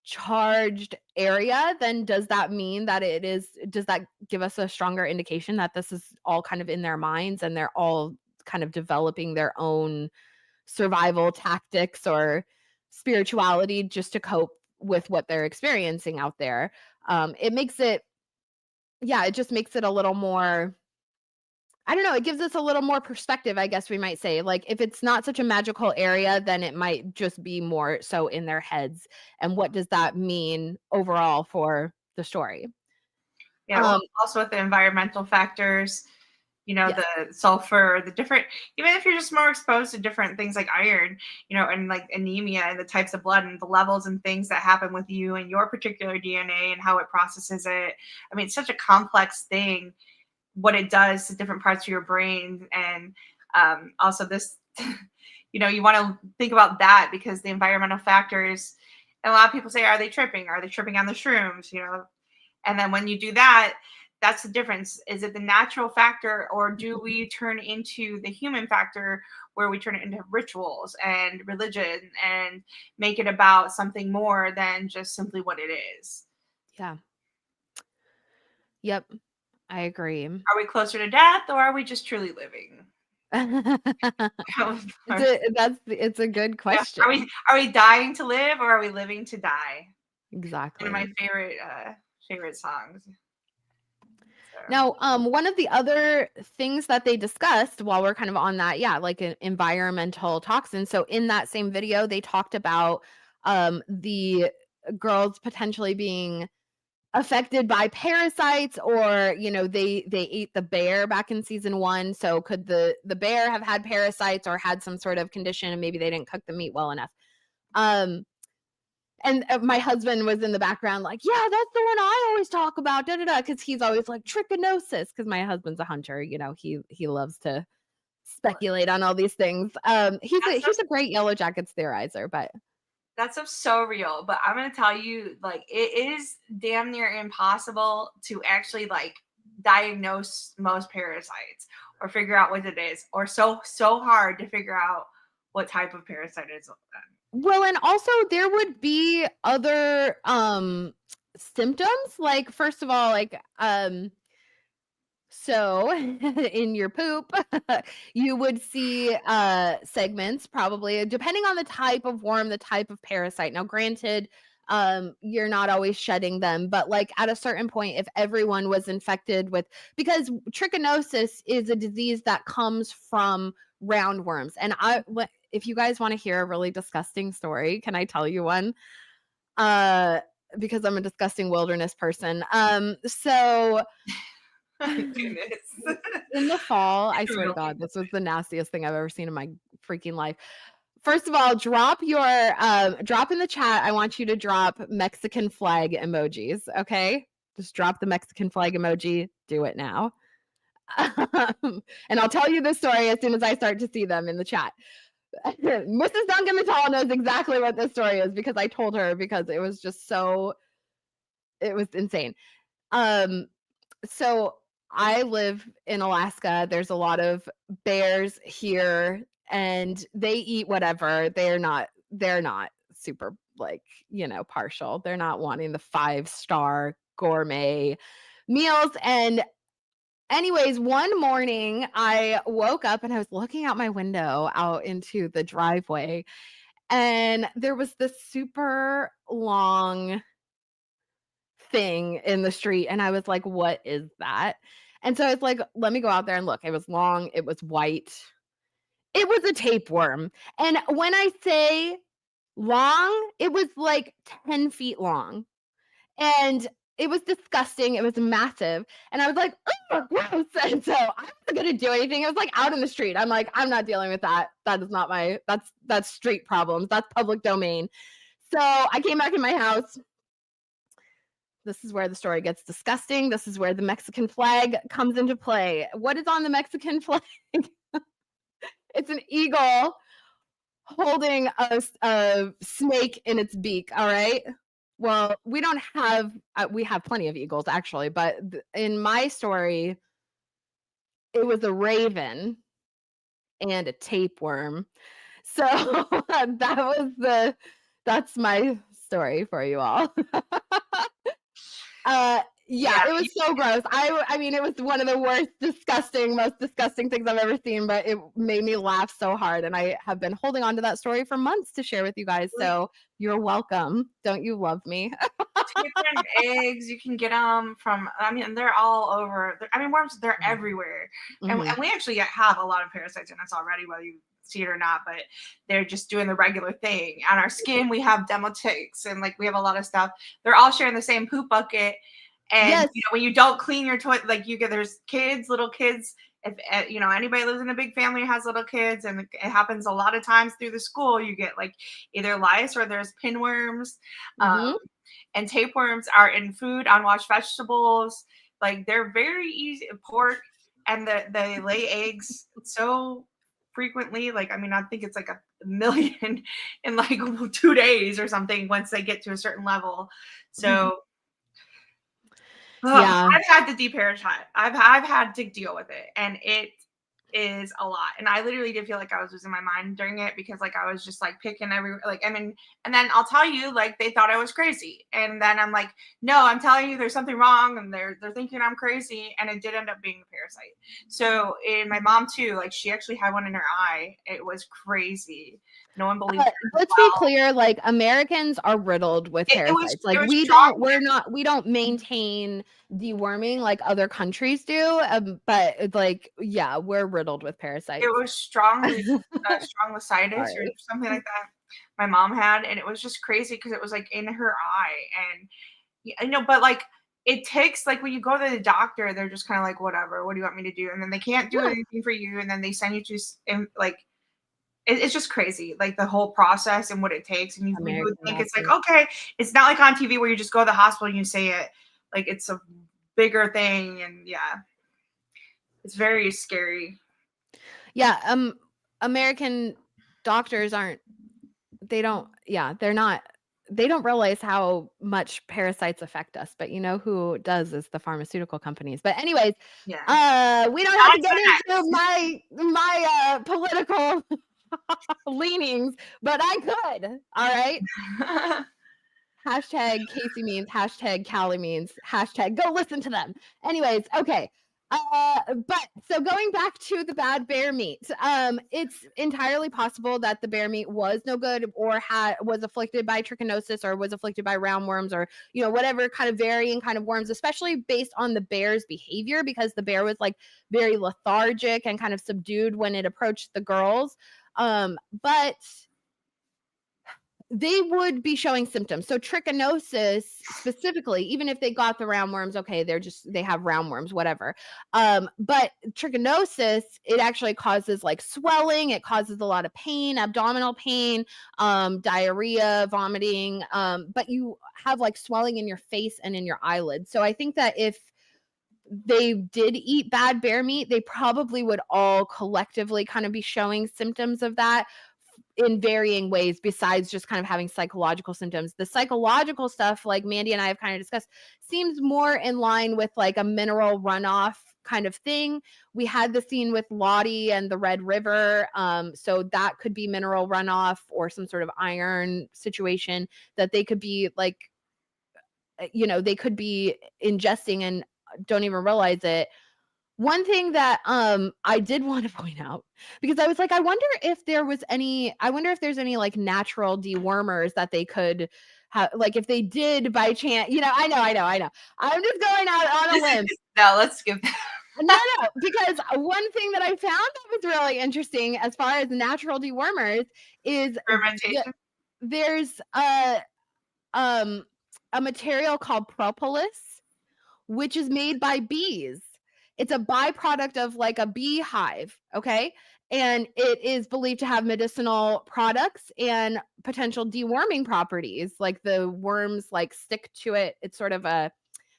charged area, then does that mean that does that give us a stronger indication that this is all kind of in their minds and they're all kind of developing their own survival tactics or spirituality just to cope with what they're experiencing out there? It makes it, yeah, it just makes it a little more, I don't know, it gives us a little more perspective, I guess we might say. Like, if it's not such a magical area, then it might just be more so in their heads. And what does that mean overall for the story? Yeah, well, also with the environmental factors, Yes. the sulfur, the different, even if you're just more exposed to different things like iron, and like anemia and the types of blood and the levels and things that happen with you and your particular DNA and how it processes it. I mean, it's such a complex thing, what it does to different parts of your brain. And also this, you want to think about that because the environmental factors, and a lot of people say, are they tripping? Are they tripping on the shrooms? And then when you do that, that's the difference. Is it the natural factor, or do we turn into the human factor where we turn it into rituals and religion and make it about something more than just simply what it is? Yeah. Yep. I agree. Are we closer to death, or are we just truly living? It's a good Yeah. question. Are we dying to live, or are we living to die? One of my Exactly. favorite songs. So. Now, one of the other things that they discussed while we're kind of on that, yeah, like an environmental toxins. So in that same video, they talked about the girls potentially being affected by parasites, or they ate the bear back in season 1. So could the bear have had parasites or had some sort of condition, and maybe they didn't cook the meat well enough? And my husband was in the background like, yeah, that's the one I always talk about, da da da, because he's always like trichinosis, because my husband's a hunter. He loves to speculate on all these things. He's a great Yellowjackets theorizer, but That stuff's so real, but I'm gonna tell you, like, it is damn near impossible to actually like diagnose most parasites or figure out what it is, or so hard to figure out what type of parasite it is. well, and also there would be other symptoms, like first of all, like so in your poop, you would see segments, probably depending on the type of worm, the type of parasite. Now, granted, you're not always shedding them, but like at a certain point, if everyone was infected with, because trichinosis is a disease that comes from roundworms. And if you guys want to hear a really disgusting story, can I tell you one? Because I'm a disgusting wilderness person. So Goodness. in the fall, I swear to God, this was the nastiest thing I've ever seen in my freaking life. First of all, drop in the chat. I want you to drop Mexican flag emojis, okay? Just drop the Mexican flag emoji. Do it now. And I'll tell you the story as soon as I start to see them in the chat. Mrs. Duncan the Tall knows exactly what this story is because I told her, because it was just it was insane. So I live in Alaska. There's a lot of bears here, and they eat whatever. They're not super like, partial. They're not wanting the 5-star gourmet meals. And anyways, one morning I woke up and I was looking out my window out into the driveway, and there was this super long thing in the street, and I was like, "What is that?" And so I was like, "Let me go out there and look." It was long, it was white. It was a tapeworm. And when I say long, it was like 10 feet long. And it was disgusting. It was massive. And I was like, "Oh, gross." And so I wasn't gonna do anything. It was like out in the street. I'm like, I'm not dealing with that. That is not that's street problems. That's public domain. So I came back in my house. This is where the story gets disgusting. This is where the Mexican flag comes into play. What is on the Mexican flag? It's an eagle holding a snake in its beak. All right. Well, we don't have, we have plenty of eagles actually, but in my story, it was a raven and a tapeworm. So that's my story for you all. Yeah, Yeah, it was so gross. I mean, it was one of the most disgusting things I've ever seen, but it made me laugh so hard, and I have been holding on to that story for months to share with you guys, so you're welcome. Don't you love me? tapeworm eggs, you can get them from, I mean, they're all over. I mean, worms, they're everywhere. And Mhm. we actually have a lot of parasites in us already, whether you see it or not, but they're just doing the regular thing. On our skin, we have demotics and like we have a lot of stuff. They're all sharing the same poop bucket. And Yes. when you don't clean your toilet, like there's kids, little kids. If anybody lives in a big family has little kids, and it happens a lot of times through the school, you get like either lice or there's pinworms. Mhm. And tapeworms are in food, unwashed vegetables. Like they're very easy. Pork, and they lay eggs so frequently. Like I mean, I think it's like a million in like 2 days or something once they get to a certain level. So Yeah. I've had to deparasite. I've had to deal with it, and it is a lot. And I literally did feel like I was losing my mind during it because like I was just like picking every like I mean, and then I'll tell you like they thought I was crazy, and then I'm like, no, I'm telling you there's something wrong, and they're thinking I'm crazy, and it did end up being a parasite. So and my mom too, like she actually had one in her eye. It was crazy. No one believed her. Let's be clear, like Americans are riddled with parasites. Like It was we don't maintain deworming like other countries do. But it's like, yeah, we're riddled with parasites. It was strongly stronglycitis or Sorry. something like that my mom had, and it was just crazy because it was, like, in her eye, and but, like, it takes like, when you go to the doctor, they're just kinda like, "Whatever, what do you want me to do?" And then they can't do Yeah, anything for you, and then they send you to like, it's just crazy, like, the whole process and what it takes, and you would American think it's like, accent. okay, it's not like on TV where you just go to the hospital and you say it, like, it's a bigger thing, and yeah, it's very scary. Yeah, American doctors aren't they're not they don't realize how much parasites affect us, but you know who does is the pharmaceutical companies. But anyways, Yeah. we don't have to On to get the into next. my political leanings, but I could. All right. Hashtag Casey means, hashtag Callie means, hashtag go listen to them. Anyways, okay. But so going back to the bad bear meat, it's entirely possible that the bear meat was no good or was afflicted by trichinosis or was afflicted by roundworms or whatever kind of varying kind of worms, especially based on the bear's behavior, because the bear was like very lethargic and kind of subdued when it approached the girls. But they would be showing symptoms. So trichinosis specifically, even if they got the roundworms, okay, they have roundworms, whatever. But trichinosis, it actually causes like swelling, it causes a lot of pain, abdominal pain, diarrhea, vomiting, but you have like swelling in your face and in your eyelids. So I think that if they did eat bad bear meat, they probably would all collectively kind of be showing symptoms of that in varying ways besides just kind of having psychological symptoms. The psychological stuff, like Mandy and I have kind of discussed, seems more in line with like a mineral runoff kind of thing. We had the scene with Lottie and the Red River. So that could be mineral runoff or some sort of iron situation that they could be like, they could be ingesting and don't even realize it. One thing that I did want to point out, because I was like, I wonder if there's any like natural dewormers that they could have, like if they did by chance, I know. I'm just going out on a limb. No, let's skip that. No, because one thing that I found that was really interesting as far as natural dewormers is Fermentation. there's a material called propolis, which is made by bees. It's a byproduct of like a beehive, okay? And it is believed to have medicinal products and potential deworming properties. Like the worms like stick to it. It's sort of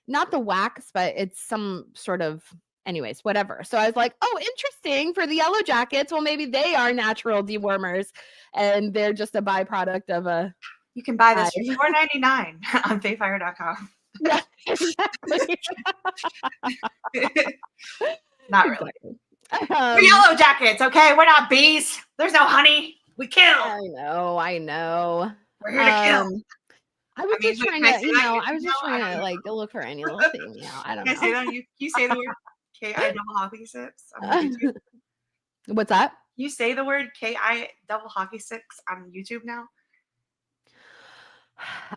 not the wax, but it's some sort of, anyways, whatever. So I was like, oh, interesting for the Yellowjackets. Well, maybe they are natural dewormers and they're just a byproduct of a. You can buy this for $4.99 on fayfire.com. Yeah, exactly. Not really. We're Yellowjackets, okay? We're not bees. There's no honey. We kill. I know. We're here to kill. I was just trying to like look for any little thing. I don't know. Say that? You say the word K-I double hockey sticks on YouTube? What's that? You say the word K-I double hockey sticks on YouTube now?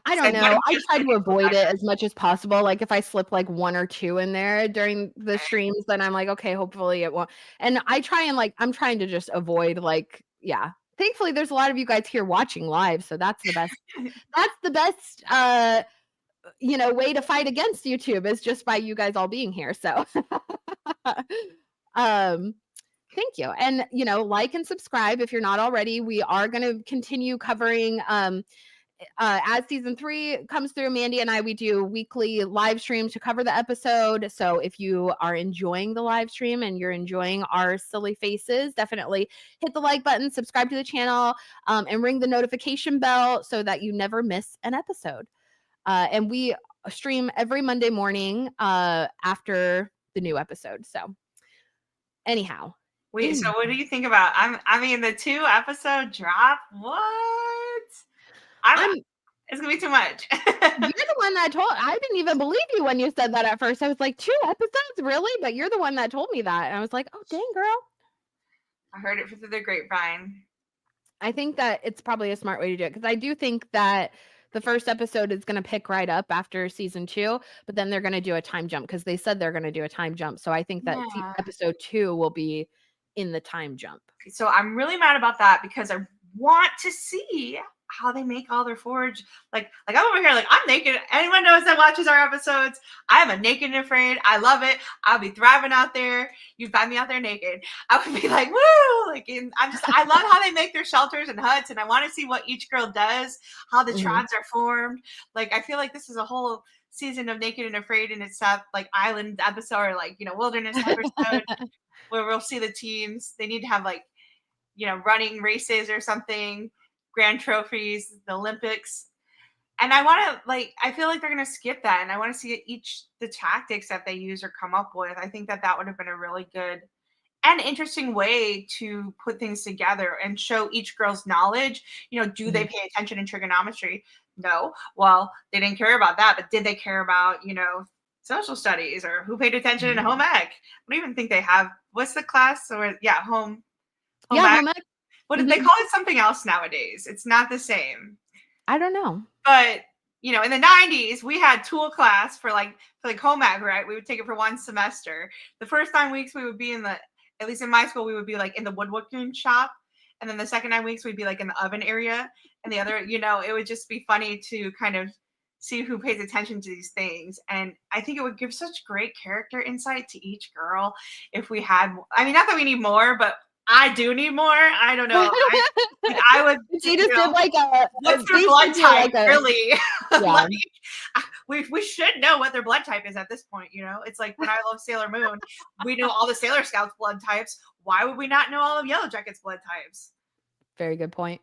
I don't know. I try to avoid it as much as possible. Like if I slip like one or two in there during the streams, then I'm like, okay, hopefully it won't. And I'm trying to just avoid like, yeah. Thankfully, there's a lot of you guys here watching live, so that's the best. That's the best, way to fight against YouTube is just by you guys all being here. So, thank you, and like and subscribe if you're not already. We are going to continue covering. As season 3 comes through, Mandy and I, we do weekly live streams to cover the episode. So if you are enjoying the live stream and you're enjoying our silly faces, definitely hit the like button, subscribe to the channel, and ring the notification bell so that you never miss an episode. And we stream every Monday morning after the new episode. So anyhow. Wait, so what do you think about, the 2 episode drop? What? It's gonna be too much. You're the one that I didn't even believe you when you said that at first. I was like, 2 episodes, really? But you're the one that told me that. And I was like, oh, dang, girl. I heard it through the grapevine. I think that it's probably a smart way to do it, because I do think that the first episode is going to pick right up after season 2, but then they're going to do a time jump because they said they're going to do a time jump. So I think that episode 2 will be in the time jump. So I'm really mad about that because I want to see how they make all their forage. Like I'm over here, like I'm naked. Anyone knows that watches our episodes, I am a naked and afraid. I love it. I'll be thriving out there. You find me out there naked. I would be like, woo! I love how they make their shelters and huts, and I want to see what each girl does, how the tribes are formed. Like I feel like this is a whole season of Naked and Afraid in itself, like island episode or like wilderness episode where we'll see the teams. They need to have like running races or something. Grand trophies, the Olympics. And I feel like they're going to skip that. And I want to see the tactics that they use or come up with. I think that would have been a really good and interesting way to put things together and show each girl's knowledge. Do they pay attention in trigonometry? No. Well, they didn't care about that, but did they care about, social studies or who paid attention in home ec? I don't even think they have, what's the class? Home ec. What did they call it? Something else nowadays. It's not the same. I don't know. But, in the 90s, we had tool class for home ec, right? We would take it for 1 semester. The first 9 weeks we would be at least in my school, we would be like in the woodworking shop. And then the second 9 weeks we'd be like in the oven area. And the other, it would just be funny to kind of see who pays attention to these things. And I think it would give such great character insight to each girl if we had, not that we need more, but I do need more. I don't know. I would. She just did like what's their blood type, really? Yeah. We should know what their blood type is at this point. It's like when I love Sailor Moon, we know all the Sailor Scouts blood types. Why would we not know all of Yellowjackets blood types? Very good point.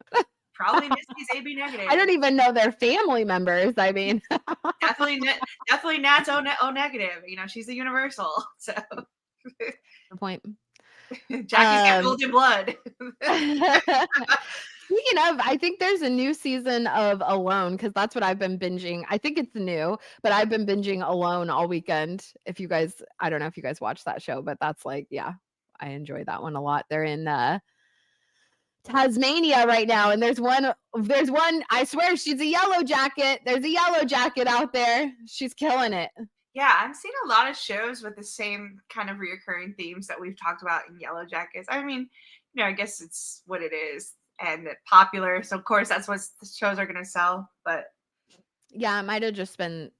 Probably Misty's AB negative. I don't even know their family members. Definitely Nat's O negative. She's a universal. So. The point. Jackie's got Um, golden blood. Speaking of, I think there's a new season of Alone because that's what I've been binging. I think it's new, but I've been binging Alone all weekend. If you guys, I don't know if you guys watch that show, but that's like, yeah, I enjoy that one a lot. They're in Tasmania right now, and there's one. I swear, she's a yellow jacket. There's a yellow jacket out there. She's killing it. Yeah, I'm seeing a lot of shows with the same kind of reoccurring themes that we've talked about in Yellowjackets. I mean, I guess it's what it is and popular. So of course that's what the shows are gonna sell. But yeah, it might have just been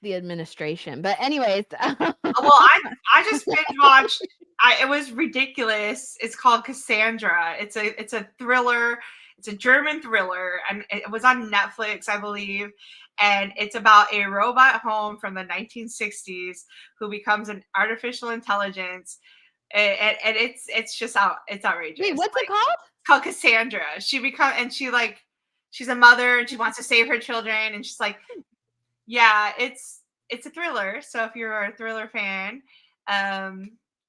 the administration. But anyways, well, I just binge watched. It was ridiculous. It's called Cassandra. It's a thriller. It's a German thriller, and it was on Netflix, I believe. And it's about a robot home from the 1960s who becomes an artificial intelligence, and it's just it's outrageous. Wait, what's it called? It's called Cassandra. She's a mother and she wants to save her children, and she's like, yeah, it's a thriller. So if you're a thriller fan,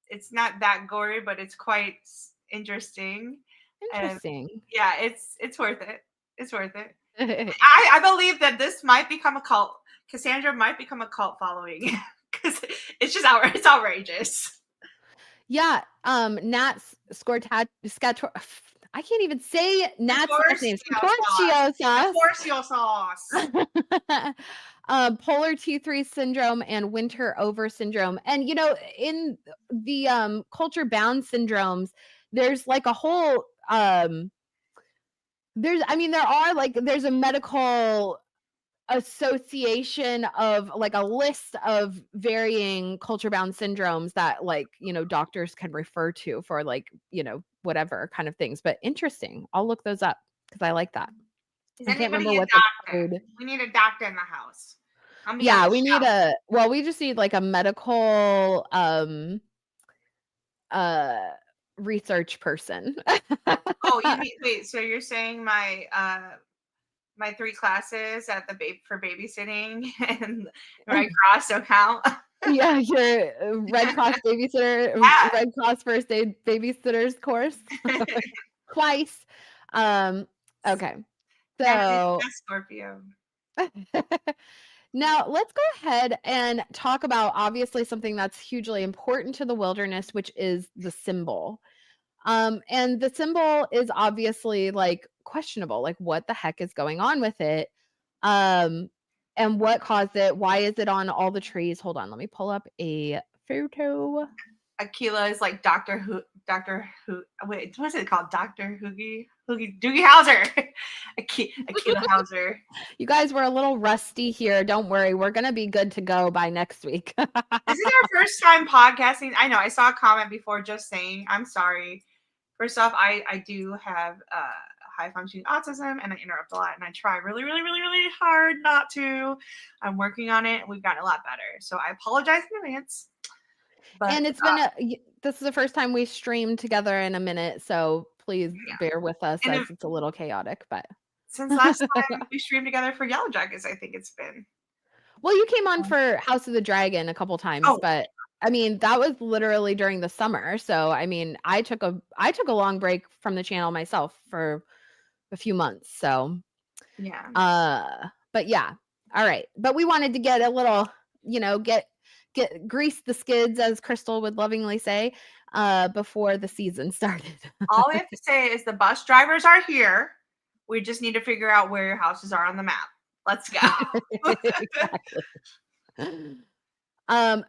it's not that gory, but it's quite interesting. Interesting. Yeah, it's worth it. It's worth it. I believe that this might become a cult. Cassandra might become a cult following because it's just it's outrageous. Yeah, Nat Scortat. I can't even say Nat's last name. Scorpio sauce. Polar T3 syndrome and winter over syndrome. And in the culture bound syndromes, there's like a whole there's a medical association of like a list of varying culture bound syndromes that doctors can refer to for whatever kind of things. But interesting. I'll look those up because I like that. Is anybody a doctor? We need a doctor in the house. Yeah, we just need like a medical research person. Oh, you mean wait, so you're saying my 3 classes at the for babysitting and Red Cross don't count? Yeah, your Red Cross babysitter, Red Cross first aid babysitters course. Twice. Okay. So Scorpio. Now, let's go ahead and talk about obviously something that's hugely important to the wilderness, which is the symbol. And the symbol is obviously like questionable, like what the heck is going on with it? And what caused it? Why is it on all the trees? Hold on, let me pull up a photo. Aquila is like Doctor Who. Wait, what's it called? Dr. Doogie Howser. Aquila Hauser. You guys were a little rusty here. Don't worry, we're gonna be good to go by next week. This is our first time podcasting. I know. I saw a comment before just saying, I'm sorry. First off, I do have high functioning autism and I interrupt a lot, and I try really, really, really, really hard not to. I'm working on it. We've gotten a lot better. So I apologize in advance. But, and it's been this is the first time we streamed together in a minute, so please bear with us as it's a little chaotic. But since last time we streamed together for Yellowjackets, I think it's been. Well, you came on for House of the Dragon a couple times, but I mean that was literally during the summer. So I mean, I took a long break from the channel myself for a few months. So yeah. But yeah, all right. But we wanted to get a little, get grease the skids, as Crystal would lovingly say, before the season started. All we have to say is the bus drivers are here. We just need to figure out where your houses are on the map. Let's go.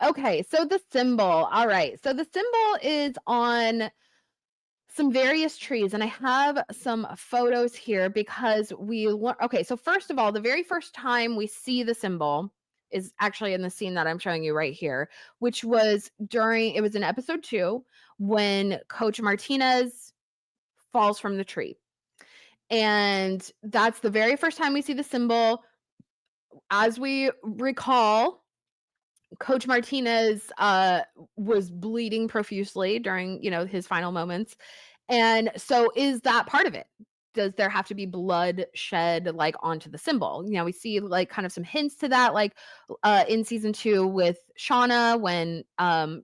Okay, so the symbol. All right. So the symbol is on some various trees, and I have some photos here because okay, so first of all, the very first time we see the symbol is actually in the scene that I'm showing you right here, which was it was in episode 2 when Coach Martinez falls from the tree. And that's the very first time we see the symbol. As we recall, Coach Martinez was bleeding profusely during, his final moments. And so is that part of it? does there have to be blood shed like onto the symbol? You know, we see like kind of some hints to that, like in season 2 with Shauna when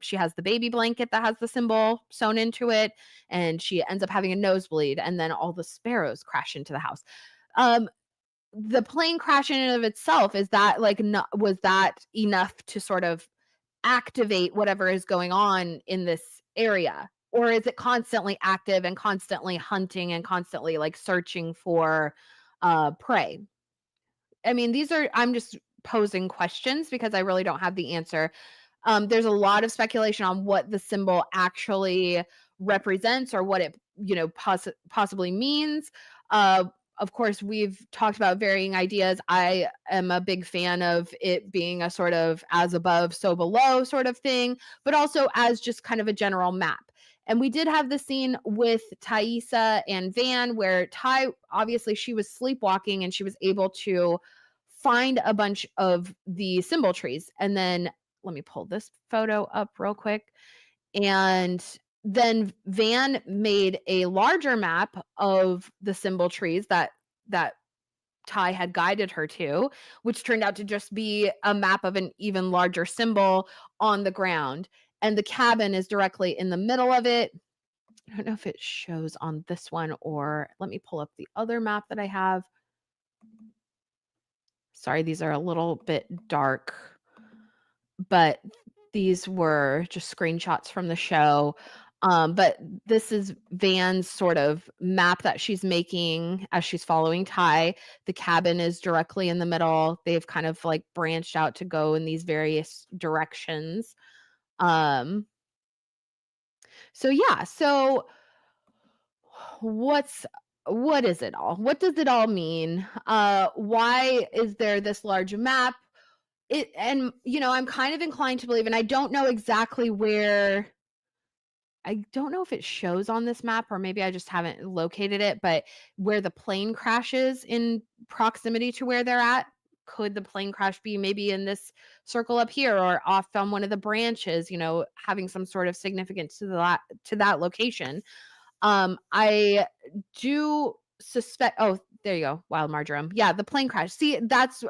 she has the baby blanket that has the symbol sewn into it, and she ends up having a nosebleed, and then all the sparrows crash into the house. The plane crash in and of itself, is that like was that enough to sort of activate whatever is going on in this area? Or is it constantly active and constantly hunting and constantly like searching for prey? I mean, I'm just posing questions because I really don't have the answer. There's a lot of speculation on what the symbol actually represents or what it, you know, possibly means. Of course, we've talked about varying ideas. I am a big fan of it being a sort of as above, so below sort of thing, but also as just kind of a general map. And we did have the scene with Thaisa and Van where Ty, obviously, she was sleepwalking and she was able to find a bunch of the symbol trees. And then let me pull this photo up real quick. And then Van made a larger map of the symbol trees that Ty had guided her to, which turned out to just be a map of an even larger symbol on the ground. And the cabin is directly in the middle of it. I don't know if it shows on this one, or let me pull up the other map that I have. Sorry, these are a little bit dark, but these were just screenshots from the show. But this is Van's sort of map that she's making as she's following Ty. The cabin is directly in the middle. They've kind of like branched out to go in these various directions. So yeah, so what is it all? What does it all mean? Why is there this large map? And you know, I'm kind of inclined to believe, and I don't know exactly where, I don't know if it shows on this map or maybe I just haven't located it, but where the plane crashes in proximity to where they're at, could the plane crash be maybe in this circle up here or off on one of the branches, you know, having some sort of significance to that location? I do suspect, oh, there you go, wild marjoram. Yeah, the plane crash. See,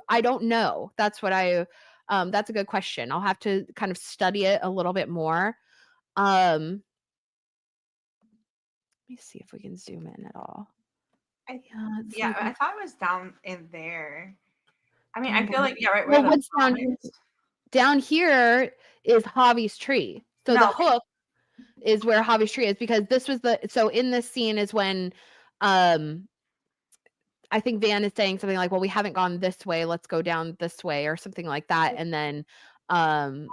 I don't know. That's a good question. I'll have to kind of study it a little bit more. Um, Let me see if we can zoom in at all. Yeah, I thought it was down in there. I mean, I feel down like, yeah, right where well, the what's pond is. down here is Javi's tree. So the No, hook is where Javi's tree is, because so in this scene is when um I think Van is saying something like, "Well, we haven't gone this way. Let's go down this way," or something like that. And then so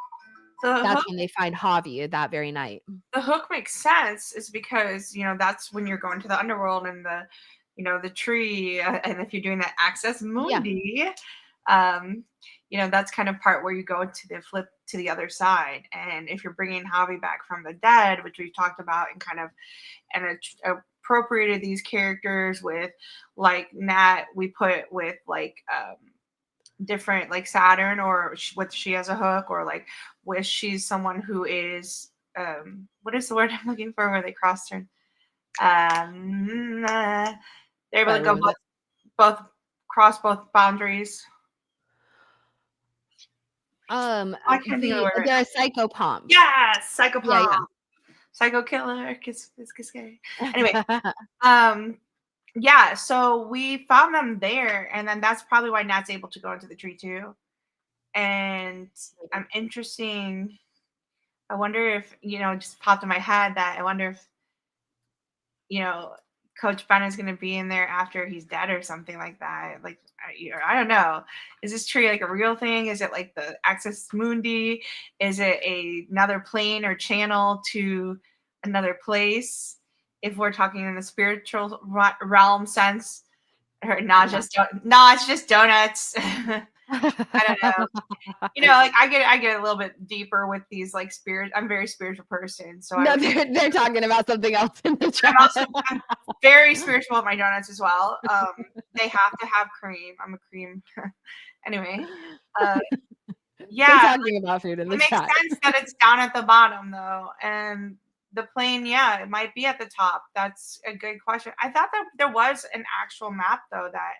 that's when they find Javi that very night. the hook makes sense is because, you know, that's when you're going to the underworld and the, you know, the tree, and if you're doing that access Yeah. mundi, you know, that's kind of part where you go to the flip to the other side. And if you're bringing Javi back from the dead, which we've talked about, and kind of and appropriated these characters with, like Nat, we put with like different, like Saturn, or what she has a hook, or like Wish, she's someone who is what is the word I'm looking for where they cross turn, they're able to go both cross both boundaries. I can't think of the word right They're now. a psychopomp. Yes, psychopomp. Yeah, Psycho killer, kiss scary. Anyway, yeah. yeah, so we found them there, and then that's probably why Nat's able to go into the tree too. And I'm interesting. I wonder if, you know, just popped in my head that I wonder if, you know, Coach Ben is going to be in there after he's dead or something like that. Like, I don't know. Is this tree like a real thing? Is it like the Axis Mundi? Is it another plane or channel to another place? If we're talking in the spiritual realm sense, or not Yeah. just no, it's just donuts. I don't know. You know, like I get a little bit deeper with these, like, spirit. I'm a very spiritual person, so No, they're talking about something else in the chat. I'm very spiritual with my donuts as well. They have to have cream. I'm a cream. Anyway, They're yeah, talking about food in it the makes chat. sense that it's down at the bottom though, and The plane, yeah, it might be at the top. That's a good question. I thought that there was an actual map though that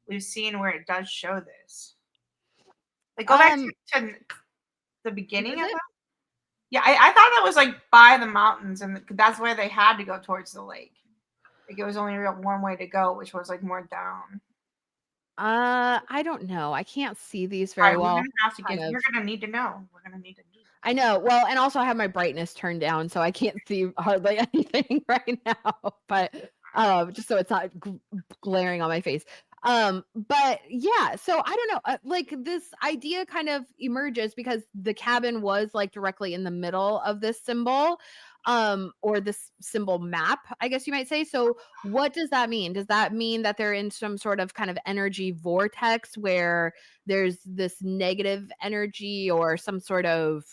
we've seen where it does show this. Like go back Um, to the beginning does of it? that. Yeah, I thought that was like by the mountains, and that's where they had to go towards the lake. Like it was only real one way to go, which was like more down. I don't know. I can't see these All very right, we're well. gonna have to Kind get. of. You're gonna need to know. We're gonna need to do. I know. Well, and also I have my brightness turned down, so I can't see hardly anything right now. But just so it's not glaring on my face. But yeah, so I don't know. Like this idea kind of emerges because the cabin was like directly in the middle of this symbol, or this symbol map, I guess you might say. So what does that mean? Does that mean that they're in some sort of kind of energy vortex where there's this negative energy or some sort of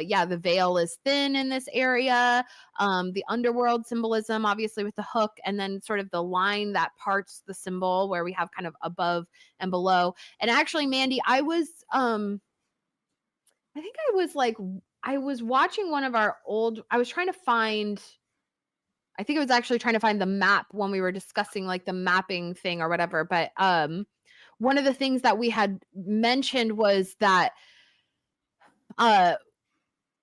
yeah, the veil is thin in this area, the underworld symbolism obviously with the hook, and then sort of the line that parts the symbol where we have kind of above and below. And actually, Mandy, I think I was like I was watching one of our old I was trying to find I think I was actually trying to find the map when we were discussing like the mapping thing or whatever, but one of the things that we had mentioned was that uh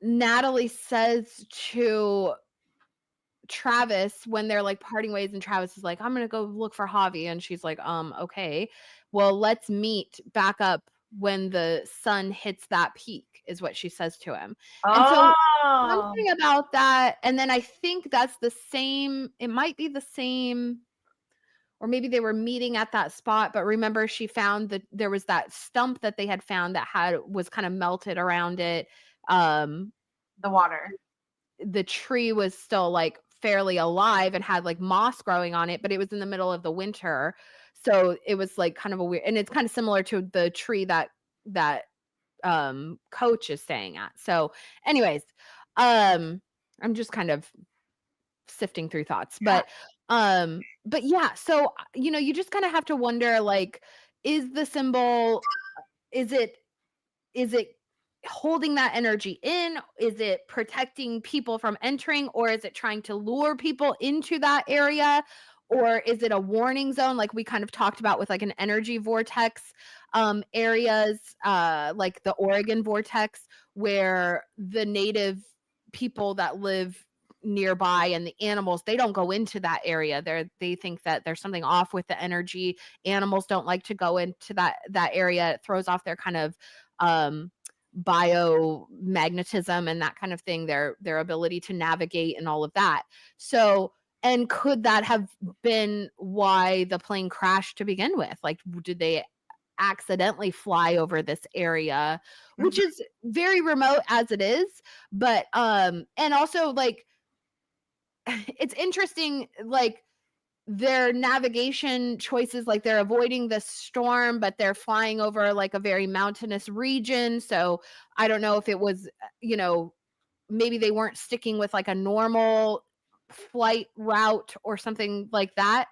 Natalie says to Travis when they're like parting ways and Travis is like, I'm gonna go look for Javi. And she's like, okay. Well, let's meet back up when the sun hits that peak, is what she says to him. And so Oh, something about that, and then I think that's the same, it might be the same, or maybe they were meeting at that spot, but remember she found that there was that stump that they had found that had was kind of melted around it. Um the water. the tree was still like fairly alive and had like moss growing on it, but it was in the middle of the winter. So it was like kind of a weird, and it's kind of similar to the tree that coach is staying at. So anyways, I'm just kind of sifting through thoughts. Yeah. But yeah, so you just kind of have to wonder like, is the symbol, is it is it holding that energy in? Is it protecting people from entering, or is it trying to lure people into that area? Or is it a warning zone like we kind of talked about with like an energy vortex areas, like the Oregon vortex, where the native people that live nearby and the animals, they don't go into that area. They think that there's something off with the energy. Animals don't like to go into that area. It throws off their kind of biomagnetism and that kind of thing, their ability to navigate and all of that. So, and could that have been why the plane crashed to begin with? Like, did they accidentally fly over this area, which Mhm. is very remote as it is, but and also like it's interesting, like their navigation choices, like they're avoiding the storm, but they're flying over like a very mountainous region. So I don't know if it was, maybe they weren't sticking with like a normal flight route or something like that.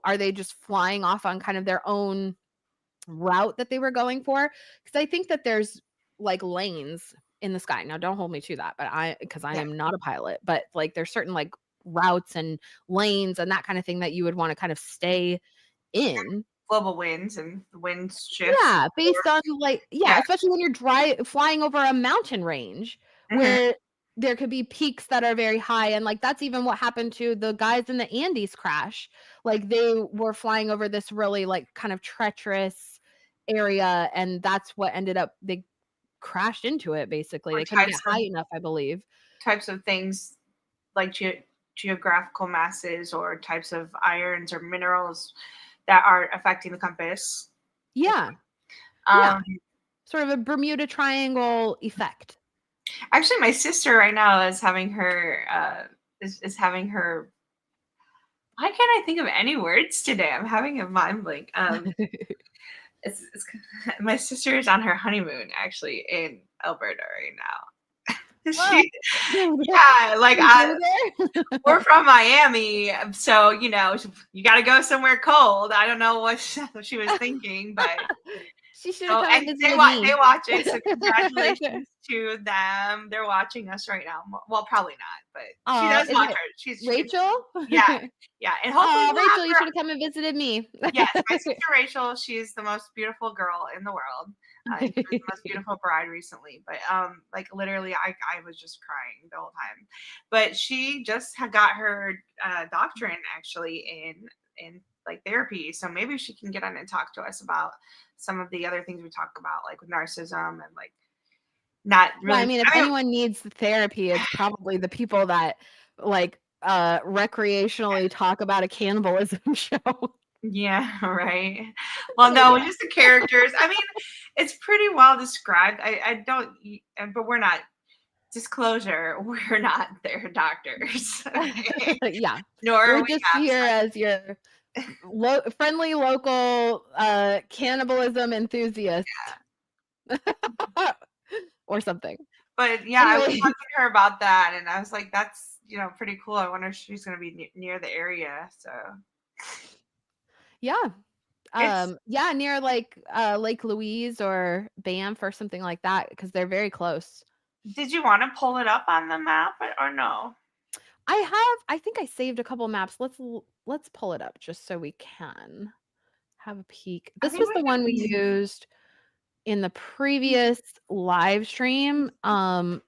Are they just flying off on kind of their own route that they were going for? Because I think that there's like lanes in the sky. Now, don't hold me to that, but because I Yeah. am not a pilot, but like there's certain like routes and lanes and that kind of thing that you would want to kind of stay in. Global winds and the wind shifts. Yeah, based on like, Yeah. yeah, especially when you're flying over a mountain range Hmm. where there could be peaks that are very high, and like that's even what happened to the guys in the Andes crash. Like they were flying over this really like kind of treacherous area, and that's what ended up they crashed into it basically. Or They couldn't get high enough, I believe. types of things like geographical masses or types of irons or minerals that are affecting the compass. Yeah, yeah, Um, sort of a Bermuda Triangle effect. Actually, my sister right now is having her is having her. Why can't I think of any words today? I'm having a mind blank. It's my sister is on her honeymoon actually in Alberta right now. Oh, She, yeah, like you go there? we're from Miami, so you got to go somewhere cold. I don't know what she was thinking, but She should have so come and and visited me. they watch it. So congratulations to them. They're watching us right now. Well, probably not, but she does Is watch it her. She's Rachel? yeah, yeah, and hopefully we'll have Rachel, you her. should have come and visited me. Yes, my sister Rachel. She's the most beautiful girl in the world. She was the most beautiful bride recently, but like literally, I was just crying the whole time. But she just got her doctorate actually in like therapy, so maybe she can get on and talk to us about some of the other things we talk about, like with narcissism and like not Well, I really. mean, if I mean, anyone needs therapy, it's probably the people that like recreationally talk about a cannibalism show. yeah, right. Well, no, Yeah. just the characters. I mean, it's pretty well described. I don't, but we're not. Disclosure: we're not their doctors, okay? Yeah. Nor are We're we just have here as your friendly local cannibalism enthusiast or something. But yeah, I was Anyway, talking to her about that, and I was like, "That's pretty cool. I wonder if she's gonna be near the area." So yeah. it's. Yeah, near like Lake Louise or Banff or something like that because they're very close. Did you want to pull it up on the map or no? I think I saved a couple maps. Let's pull it up just so we can have a peek. I This think was we the one we can. used in the previous live stream. Let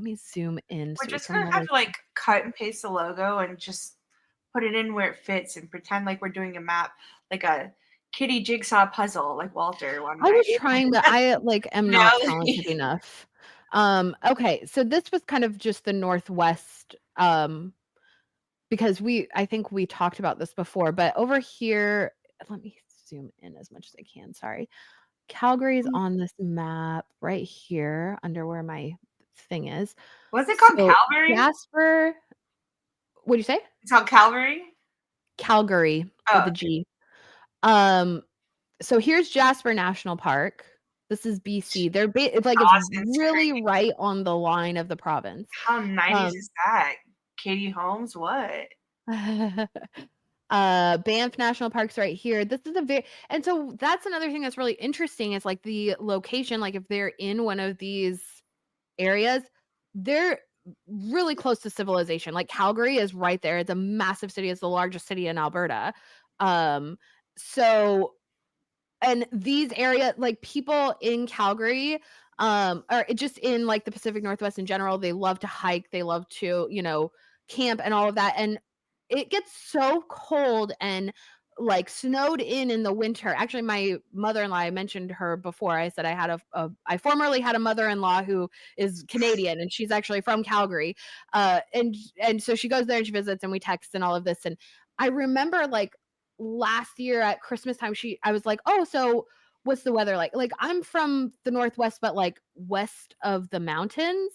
me zoom in We're so we just can gonna have really. to like cut and paste the logo and just put it in where it fits and pretend like we're doing a map, like a kitty jigsaw puzzle, like Walter one I night. was trying, but I like am not No. talented enough. Okay, so this was kind of just the Northwest, because I think we talked about this before, but over here, let me zoom in as much as I can. Sorry. Calgary's on this map right here under where my thing is. Was it called So Calvary? Jasper, what'd you say? It's called Calvary? Calgary with Oh, a G. Um, so here's Jasper National Park. This is BC. It's Austin's really crazy. right on the line of the province. How 90s Um, is that? Katie Holmes, what? Banff National Park's right here. This is a very and so that's another thing that's really interesting is like the location, like if they're in one of these areas, they're really close to civilization. Like Calgary is right there. It's a massive city. It's the largest city in Alberta. Um, so and these area like people in Calgary or just in like the Pacific Northwest in general, they love to hike, they love to, camp and all of that. And it gets so cold and like snowed in the winter. Actually, my mother-in-law, I mentioned her before. I said I formerly had a mother-in-law who is Canadian and she's actually from Calgary. And so she goes there and she visits and we text and all of this. And I remember like last year at Christmas time, I was like, "Oh, so what's the weather like?" Like I'm from the Northwest, but like west of the mountains.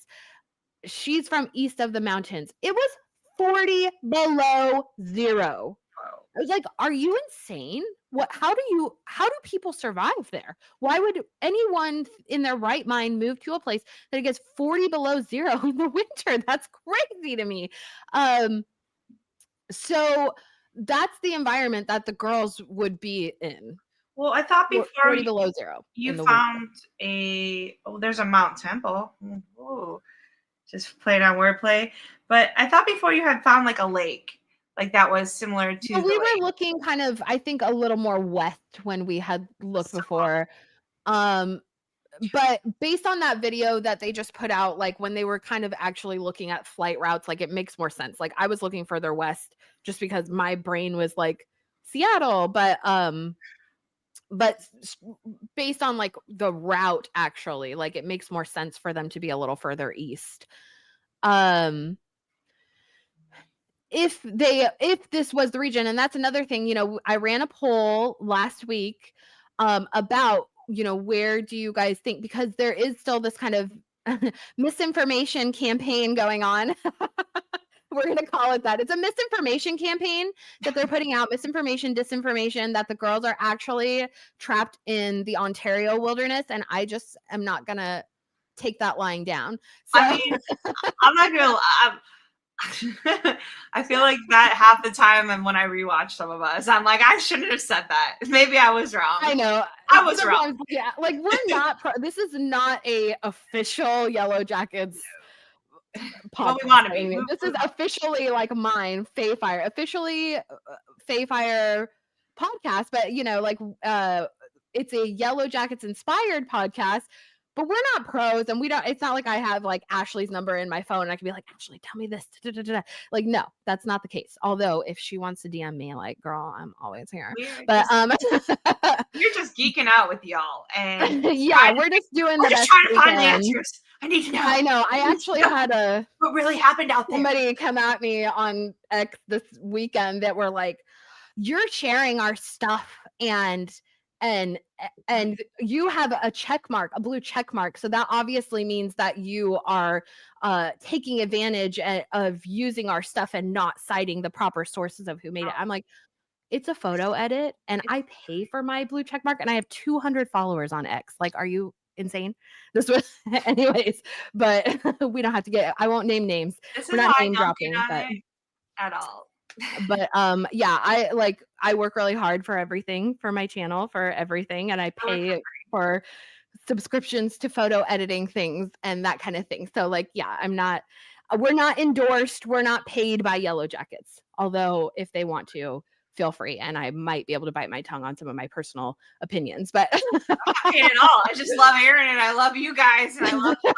She's from east of the mountains. It was 40 below zero. Whoa. I was like, "Are you insane? How do people survive there? Why would anyone in their right mind move to a place that it gets 40 below zero in the winter? That's crazy to me." Um, so that's the environment that the girls would be in. Well, I thought before 40 below 0 you in the winter. found there's a Mount Temple. Ooh, just playing on wordplay. But I thought before you had found like a lake, like that was similar to But the we were lake. looking kind of, I think, a little more west when we had looked before. Um, but based on that video that they just put out, like when they were kind of actually looking at flight routes, like it makes more sense. Like I was looking further west just because my brain was like Seattle, but based on like the route actually, like it makes more sense for them to be a little further east. Um if this was the region, and that's another thing, I ran a poll last week about, where do you guys think, because there is still this kind of misinformation campaign going on. We're going to call it that. It's a misinformation campaign that they're putting out, misinformation, disinformation, that the girls are actually trapped in the Ontario wilderness. And I just am not going to take that lying down. So I mean, I'm not gonna lie. I feel like that half the time, and when I rewatch some of us, I'm like, I shouldn't have said that. Maybe I was wrong. I know. I was wrong. Sometimes, yeah, like we're not. This is not a official Yellowjackets But we podcast want to by any be. means. This is officially like mine, Fayfire, officially Fayfire podcast. But like it's a Yellowjackets inspired podcast. But we're not pros, and we don't. It's not like I have like Ashley's number in my phone, and I can be like, Ashley, tell me this. Da, da, da, da. Like, no, that's not the case. Although, if she wants to DM me, like, girl, I'm always here. But we're just geeking out with y'all, and yeah, we're just doing the best trying to we find the can. answers. I need to know. I know. I actually had what really happened out there. Somebody come at me on X this weekend that were like, "You're sharing our stuff, and you have a check mark, a blue check mark. So that obviously means that you are taking advantage of using our stuff and not citing the proper sources of who made it." I'm like, it's a photo edit, and I pay for my blue check mark, and I have 200 followers on X. Like, are you insane? This was, anyways, but we don't have to get. I won't name names. We're not name dropping, but at all. But yeah, I work really hard for everything, for my channel, for everything, and I pay for subscriptions to photo editing things and that kind of thing. So like, yeah, we're not endorsed, we're not paid by Yellowjackets. Although if they want to, feel free, and I might be able to bite my tongue on some of my personal opinions. But I'm not paid at all. I just love Aaron, and I love you guys, and I love like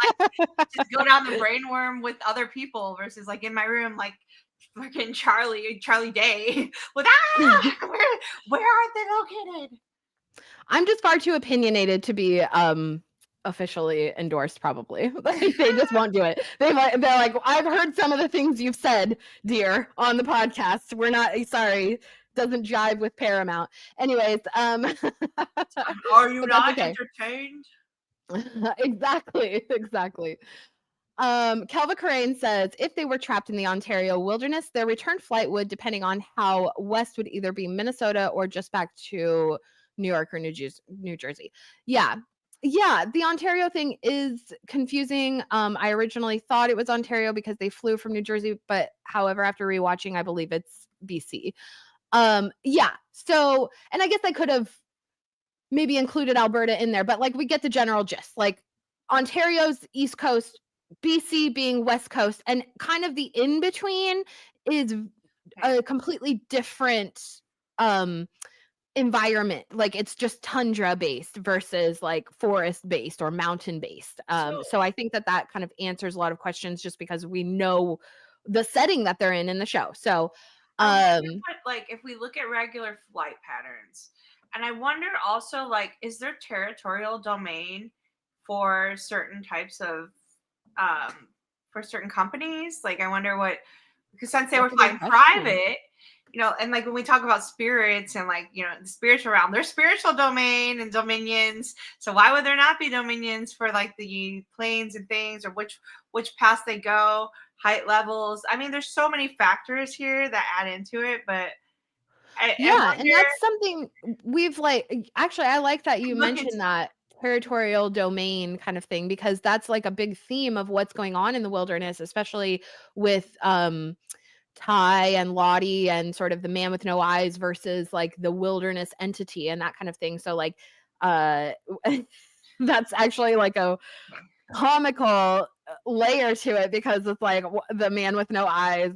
just go down the brainworm with other people versus like in my room, like fucking Charlie Day with where are they located? I'm just far too opinionated to be officially endorsed, probably. They just won't do it. They're like, I've heard some of the things you've said, dear, on the podcast. We're not sorry. Doesn't jive with Paramount. Anyways, are you not entertained? Exactly. Kelva Corain says, if they were trapped in the Ontario wilderness, their return flight would, depending on how west, would either be Minnesota or just back to New York or New Jersey. Yeah, the Ontario thing is confusing. I originally thought it was Ontario because they flew from New Jersey, but however, after rewatching, I believe it's BC. Yeah, so, and I guess I could have maybe included Alberta in there, but like, we get the general gist. Like, Ontario's East Coast, BC being West Coast, and kind of the in between is a completely different environment. Like, it's just tundra based versus like forest based or mountain based. So I think that kind of answers a lot of questions just because we know the setting that they're in the show. So like if we look at regular flight patterns, and I wonder also, like, is there territorial domain for certain types of for certain companies? Like, I wonder what, because since they were flying private, and like when we talk about spirits and like, the spiritual realm, there's spiritual domain and dominions. So why would there not be dominions for like the planes and things, or which paths they go, height levels? I mean, there's so many factors here that add into it, but and that's something we've actually, I like that you mentioned that territorial domain kind of thing, because that's like a big theme of what's going on in the wilderness, especially with Ty and Lottie and sort of the man with no eyes versus like the wilderness entity and that kind of thing. So like that's actually like a comical layer to it, because it's like the man with no eyes,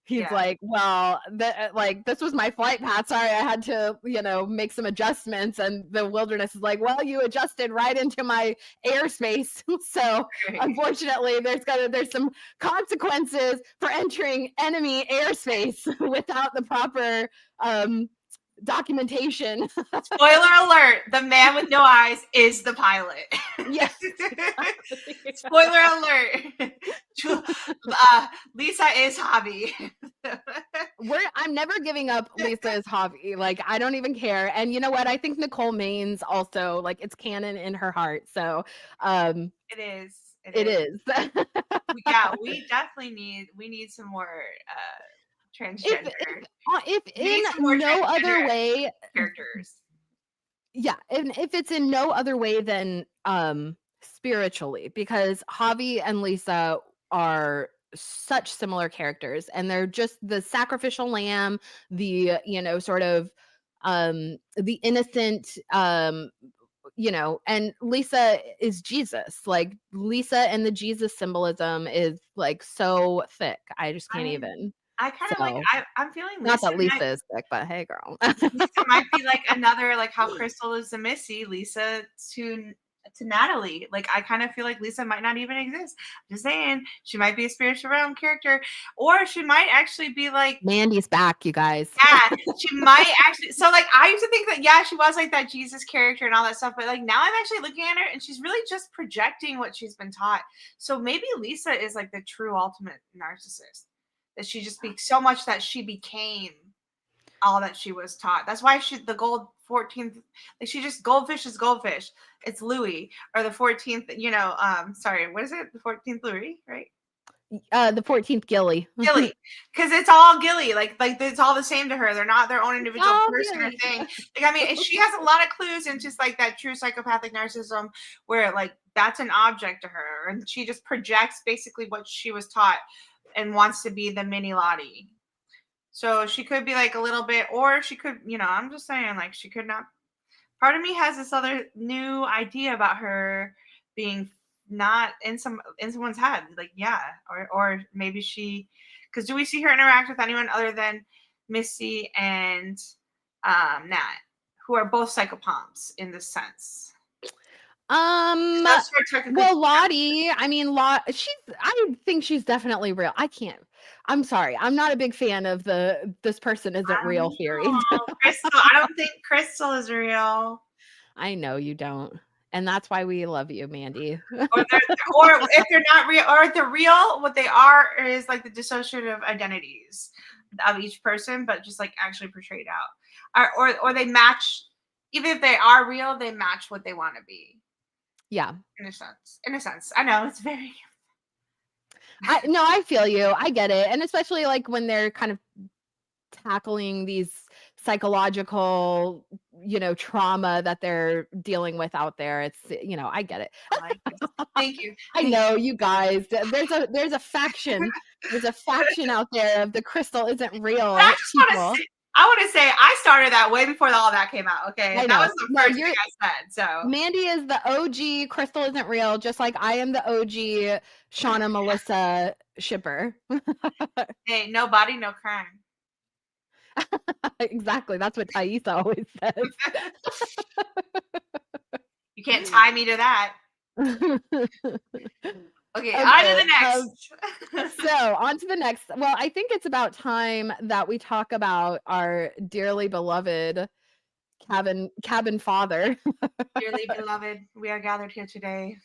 he's like, well, this was my flight path. Sorry, I had to, make some adjustments. And the wilderness is like, well, you adjusted right into my airspace. So unfortunately, there's some consequences for entering enemy airspace without the proper documentation. Spoiler alert, the man with no eyes is the pilot. Yes. Spoiler alert. Lisa is Hobby. I'm never giving up Lisa's Hobby. Like, I don't even care. And you know what? I think Nicole Main's also, like, it's canon in her heart. So it is. It is. Yeah, we definitely need some more transgender. If in no other way characters. Yeah, and if it's in no other way than spiritually, because Javi and Lisa are such similar characters, and they're just the sacrificial lamb, the, sort of the innocent, and Lisa is Jesus. Like, Lisa and the Jesus symbolism is like so thick. I just I can't mean, even. I kind of like So, I'm feeling not that Lisa is thick, but hey girl. Lisa might be like another, like how Crystal is to Missy, Lisa to Natalie. Like I kind of feel like Lisa might not even exist. Just saying, she might be a spiritual realm character, or she might actually be like, Mandy's back, you guys. yeah, she might actually. So like I used to think that yeah, she was like that Jesus character and all that stuff, but like now I'm actually looking at her and she's really just projecting what she's been taught. So maybe Lisa is like the true ultimate narcissist. That she just speaks so much that she became all that she was taught. That's why the gold 14th, like she just, goldfish is goldfish. It's Louis, or the 14th, sorry, what is it? The 14th Louis, right? The 14th Gilly. Gilly, because it's all Gilly. Like it's all the same to her. They're not their own individual person Gilly. or thing. Like I mean, she has a lot of clues into like that true psychopathic narcissism, where like that's an object to her, and she just projects basically what she was taught, and wants to be the mini Lottie. So she could be like a little bit, or she could, I'm just saying, like she could not. Part of me has this other new idea about her being not in someone's head, like yeah, or maybe she, because do we see her interact with anyone other than Misty and Nat, who are both psychopomps in this sense? Well, Lottie, I mean, I think she's definitely real. I'm sorry. I'm not a big fan of this person isn't real theory. Crystal, I don't think Crystal is real. I know you don't. And that's why we love you, Mandy. or if they're not real, or if they're real, what they are is like the dissociative identities of each person, but just like actually portrayed out. Or they match, even if they are real, they match what they want to be. Yeah. In a sense. I know it's very No, I feel you. I get it. And especially like when they're kind of tackling these psychological, trauma that they're dealing with out there. It's, I get it. Thank you. I know, you guys. There's a faction. There's a faction out there of the crystal isn't real people. I want to say I started that way before all that came out. Okay, that was the first thing I said. So Mandy is the OG crystal isn't real, just like I am the OG Shauna Melissa shipper. Hey, no body, no crime. Exactly. That's what Thaisa always says. You can't tie me to that. Okay, on to the next. So on to the next. Well, I think it's about time that we talk about our dearly beloved cabin father. Dearly beloved, we are gathered here today.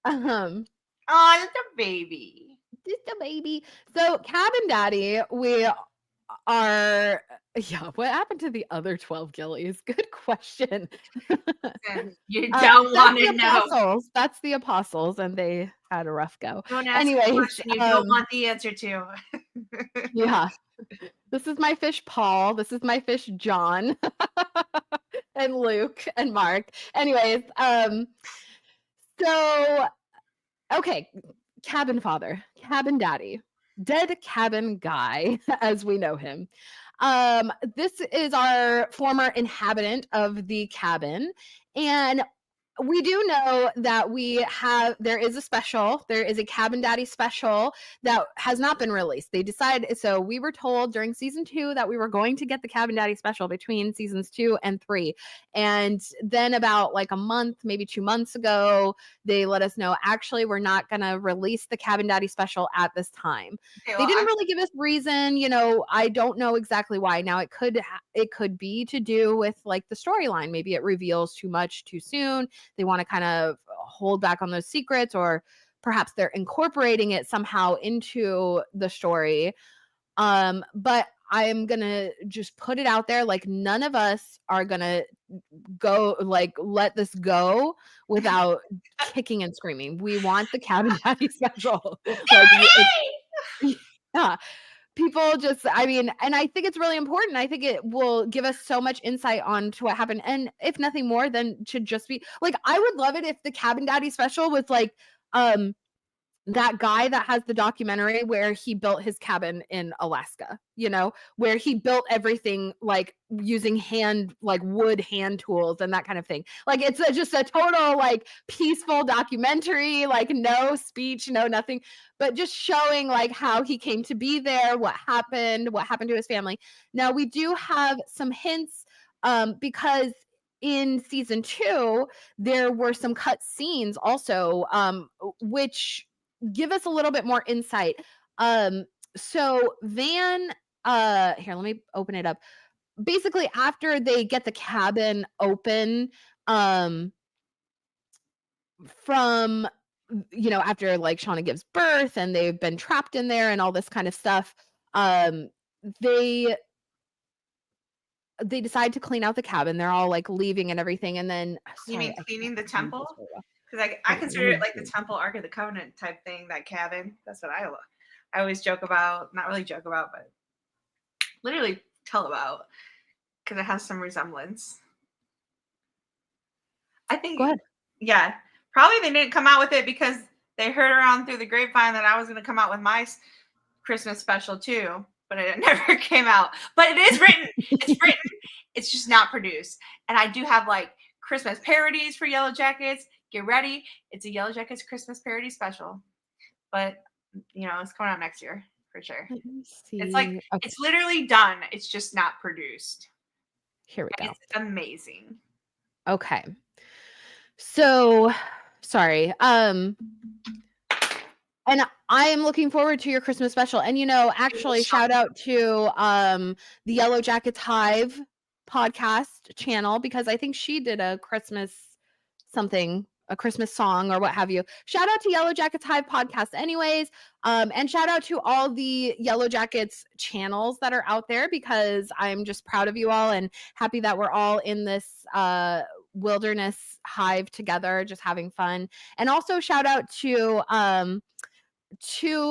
Oh, it's a baby. Just a baby. So cabin daddy, we are. Yeah, what happened to the other 12 gillies? Good question. You don't want to know. That's the apostles, and they had a rough go. Don't ask a question you don't want the answer to. Yeah. This is my fish Paul. This is my fish John. And Luke and Mark. Anyways, so okay, cabin father, cabin daddy, dead cabin guy, as we know him. This is our former inhabitant of the cabin, and we do know that there is a cabin daddy special that has not been released. So we were told during season 2 that we were going to get the cabin daddy special between seasons 2 and 3. And then about like a month, maybe 2 months ago, they let us know, actually, we're not going to release the cabin daddy special at this time. Okay, they didn't really give us reason. I don't know exactly why. Now it could be to do with like the storyline. Maybe it reveals too much too soon. They want to kind of hold back on those secrets, or perhaps they're incorporating it somehow into the story. But I'm gonna just put it out there, like none of us are gonna go like let this go without kicking and screaming. We want the cabin daddy special. Yeah. People just, and I think it's really important. I think it will give us so much insight on to what happened. And if nothing more, then should just be like, I would love it if the cabin daddy special was like, that guy that has the documentary where he built his cabin in Alaska, where he built everything like using wood hand tools and that kind of thing. Like it's just a total like peaceful documentary, like no speech, no nothing, but just showing like how he came to be there, what happened to his family. Now we do have some hints because in season 2 there were some cut scenes also which give us a little bit more insight. So Van, here, let me open it up. Basically, after they get the cabin open, from after like Shauna gives birth and they've been trapped in there and all this kind of stuff, they decide to clean out the cabin. They're all like leaving and everything, and then You sorry, mean I cleaning can't the read temple? this very well. Because I Hold on, let consider it me like the see. temple Ark of the Covenant type thing, that cabin. That's what I always joke about. Not really joke about, but literally tell about, because it has some resemblance. I Go think, ahead. yeah, probably they didn't come out with it because they heard around through the grapevine that I was going to come out with my Christmas special too, but it never came out. But it is written. It's written. It's just not produced. And I do have like Christmas parodies for Yellowjackets. Get ready. It's a Yellowjackets Christmas parody special. But it's coming out next year for sure. Let me It's like see. Okay, it's literally done. It's just not produced. here we And go. it's amazing. Okay. So, sorry. And I am looking forward to your Christmas special. And actually, shout out to the Yellowjackets Hive podcast channel, because I think she did a Christmas song or what have you. Shout out to Yellowjackets Hive podcast anyways. And shout out to all the Yellowjackets channels that are out there, because I'm just proud of you all and happy that we're all in this wilderness hive together, just having fun. And also shout out to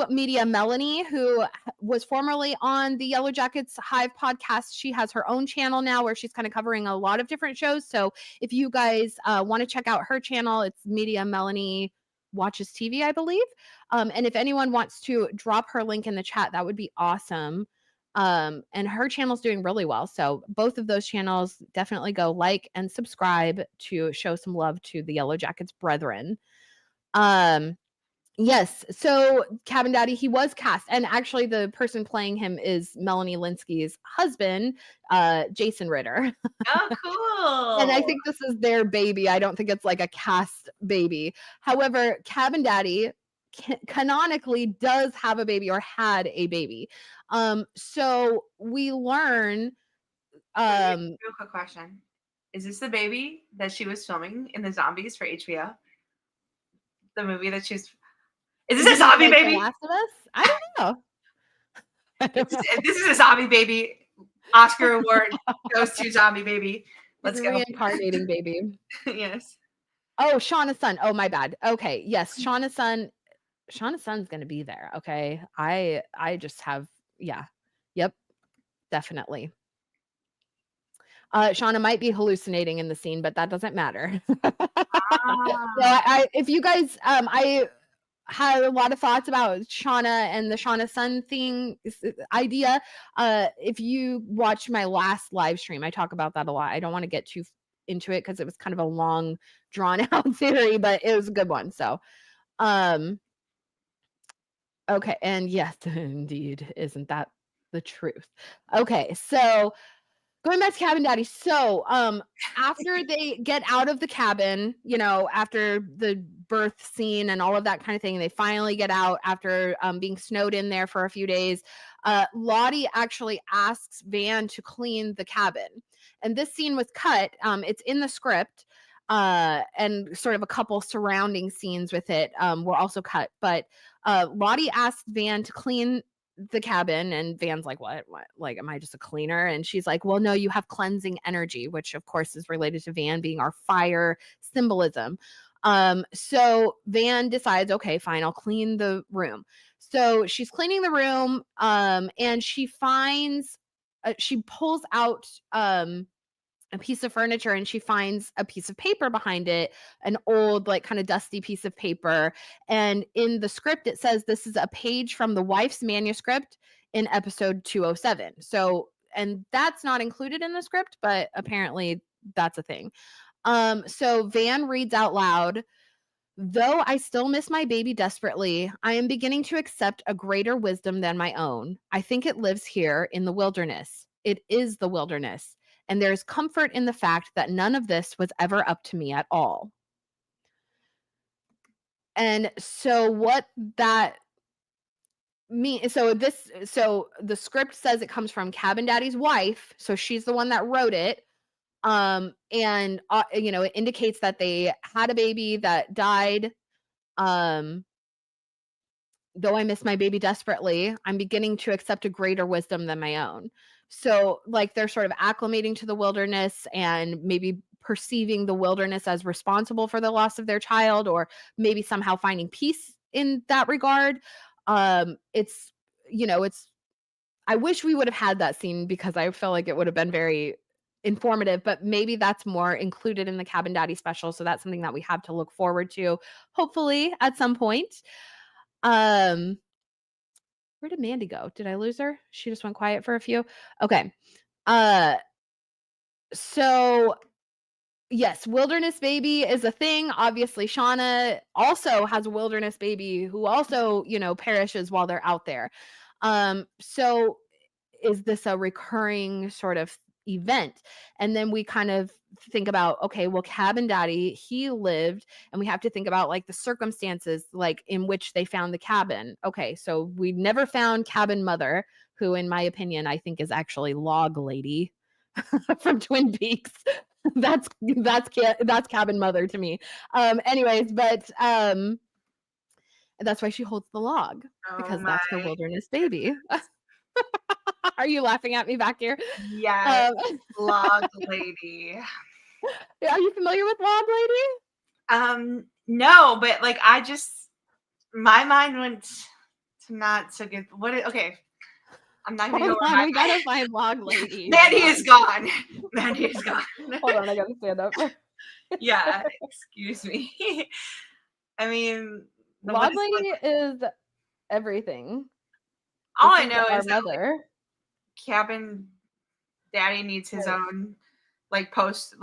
Media Melanie, who was formerly on the Yellowjackets Hive podcast. She has her own channel now where she's kind of covering a lot of different shows. So if you guys want to check out her channel, it's Media Melanie Watches TV, I believe. And if anyone wants to drop her link in the chat, that would be awesome. And her channel's doing really well. So both of those channels, definitely go like and subscribe to show some love to the Yellowjackets brethren. Yes. So Cabin Daddy, he was cast, and actually the person playing him is Melanie Linsky's husband, Jason Ritter. Oh, And I cool. think this is their baby. I don't think it's like a cast baby. However, Cabin Daddy canonically does have a baby or had a baby. So we learn Real quick question. Is this the baby that she was filming in the Zombies for HBO? The movie that she's. Is this a zombie like The baby? Last of Us? I don't know. This is a zombie baby. Oscar award goes to zombie baby. Let's It's a go. reincarnating baby. Yes. Oh, Shauna's son. Oh, my bad. Okay. Yes, Shauna's son's gonna be there. Okay. I just have, yeah. Yep, definitely. Shauna might be hallucinating in the scene, but that doesn't matter. So if you guys, I had a lot of thoughts about Shauna and the Shauna Sun thing idea. If you watch my last live stream, I talk about that a lot. I don't want to get too into it because it was kind of a long, drawn out theory, but it was a good one. So, okay, and yes, indeed, isn't that the truth? Okay, so going back to Cabin Daddy. So, after they get out of the cabin, after the birth scene and all of that kind of thing, they finally get out after being snowed in there for a few days. Lottie actually asks Van to clean the cabin. And this scene was cut. It's in the script, and sort of a couple surrounding scenes with it were also cut. But Lottie asked Van to clean the cabin, and Van's like, what, like, am I just a cleaner? And she's like, well, no, you have cleansing energy, which of course is related to Van being our fire symbolism. So Van decides, okay, fine, I'll clean the room. So she's cleaning the room, and she finds she pulls out a piece of furniture and she finds a piece of paper behind it, an old, like kind of dusty piece of paper. And in the script, it says this is a page from the wife's manuscript in episode 207. So, and that's not included in the script, but apparently that's a thing. So Van reads out loud, though I still miss my baby desperately, I am beginning to accept a greater wisdom than my own. I think it lives here in the wilderness. It is the wilderness. And there is comfort in the fact that none of this was ever up to me at all. And so what that means, so the script says it comes from Cabin Daddy's wife, so she's the one that wrote it. And it indicates that they had a baby that died. Though I miss my baby desperately, I'm beginning to accept a greater wisdom than my own. So, like, they're sort of acclimating to the wilderness and maybe perceiving the wilderness as responsible for the loss of their child, or maybe somehow finding peace in that regard. It's, it's, I wish we would have had that scene because I feel like it would have been very informative, but maybe that's more included in the Cabin Daddy special. So that's something that we have to look forward to, hopefully at some point. Um, where did Mandy go? Did I lose her? She just went quiet for a few. Okay. Uh, so yes, wilderness baby is a thing. Obviously, Shauna also has a wilderness baby who also, perishes while they're out there. So is this a recurring sort of event? And then we kind of think about, okay, well, Cabin Daddy, he lived, and we have to think about like the circumstances like in which they found the cabin. Okay, so we never found Cabin Mother, who in my opinion I think is actually Log Lady from Twin Peaks. that's that's Cabin Mother to me. Anyways, but that's why she holds the log, Oh because my that's her wilderness baby. goodness. Are you laughing at me back here? Yes, log lady. Are you familiar with Log Lady? No, but like my mind went to not so good. Okay. I'm not gonna Hold go on, we gotta find Log Lady. Mandy is gone. Mandy is gone. Hold on, I gotta stand up. Yeah, excuse me. I mean, Log Lady is everything. All This I is know our is that mother. Cabin Daddy needs his Right. own post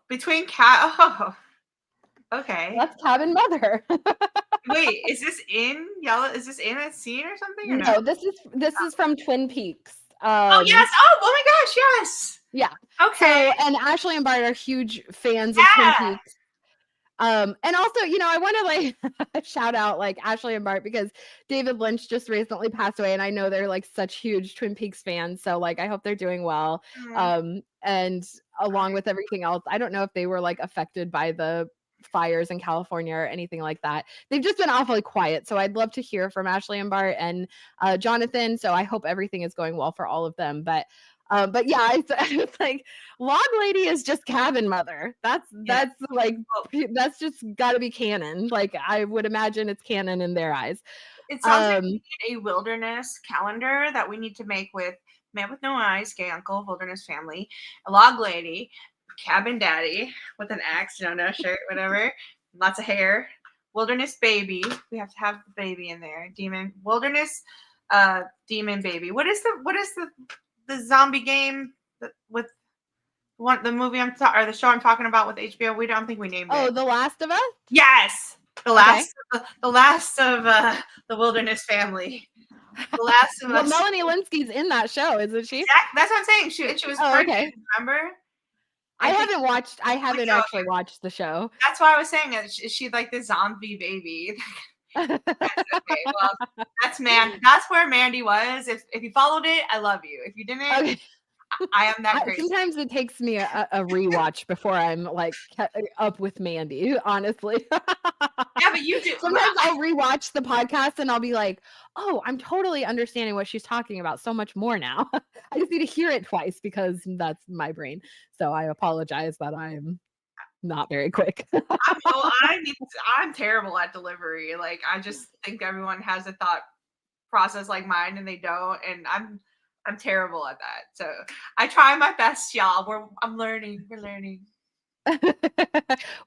between okay. That's Cabin Mother. Wait, is this in Is this in a scene or something or no? No, this is from Twin Peaks. Oh yes! Oh my gosh! Yes. Yeah. Okay. So, and Ashley and Bart are huge fans of Twin Yeah. Peaks. And also, I want to like shout out like Ashley and Bart, because David Lynch just recently passed away, and I know they're like such huge Twin Peaks fans. So like I hope they're doing well. And along with everything else, I don't know if they were like affected by the fires in California or anything like that. They've just been awfully quiet. So I'd love to hear from Ashley and Bart and Jonathan. So I hope everything is going well for all of them. But yeah, it's like Log Lady is just Cabin Mother. That's like that's just got to be canon. Like I would imagine it's canon in their eyes. It sounds like we need a wilderness calendar that we need to make with Man with No Eyes, Gay Uncle, Wilderness Family, a Log Lady, Cabin Daddy with an axe, no shirt, whatever, lots of hair, Wilderness Baby. We have to have the baby in there. Demon Wilderness, Demon Baby. What is the zombie game with the movie or the show I'm talking about with HBO? We don't think we named it. Oh, The Last of Us? Yes. The last of the Wilderness Family. The Last of Us. Well, Melanie Linsky's in that show, isn't she? That's what I'm saying. She was pregnant, okay. remember? I haven't actually watched the show. That's why I was saying is she like the zombie baby. That's okay. Well, that's where Mandy was. If you followed it, I love you. If you didn't, okay. I am that crazy. Sometimes it takes me a rewatch before I'm like up with Mandy, honestly. Yeah, but you do. Sometimes I'll rewatch the podcast and I'll be like, oh, I'm totally understanding what she's talking about so much more now. I just need to hear it twice because that's my brain. So I apologize that I'm not very quick. I'm terrible at delivery. Like I just think everyone has a thought process like mine and they don't. And I'm I'm terrible at that. So I try my best, y'all. I'm learning. We're learning.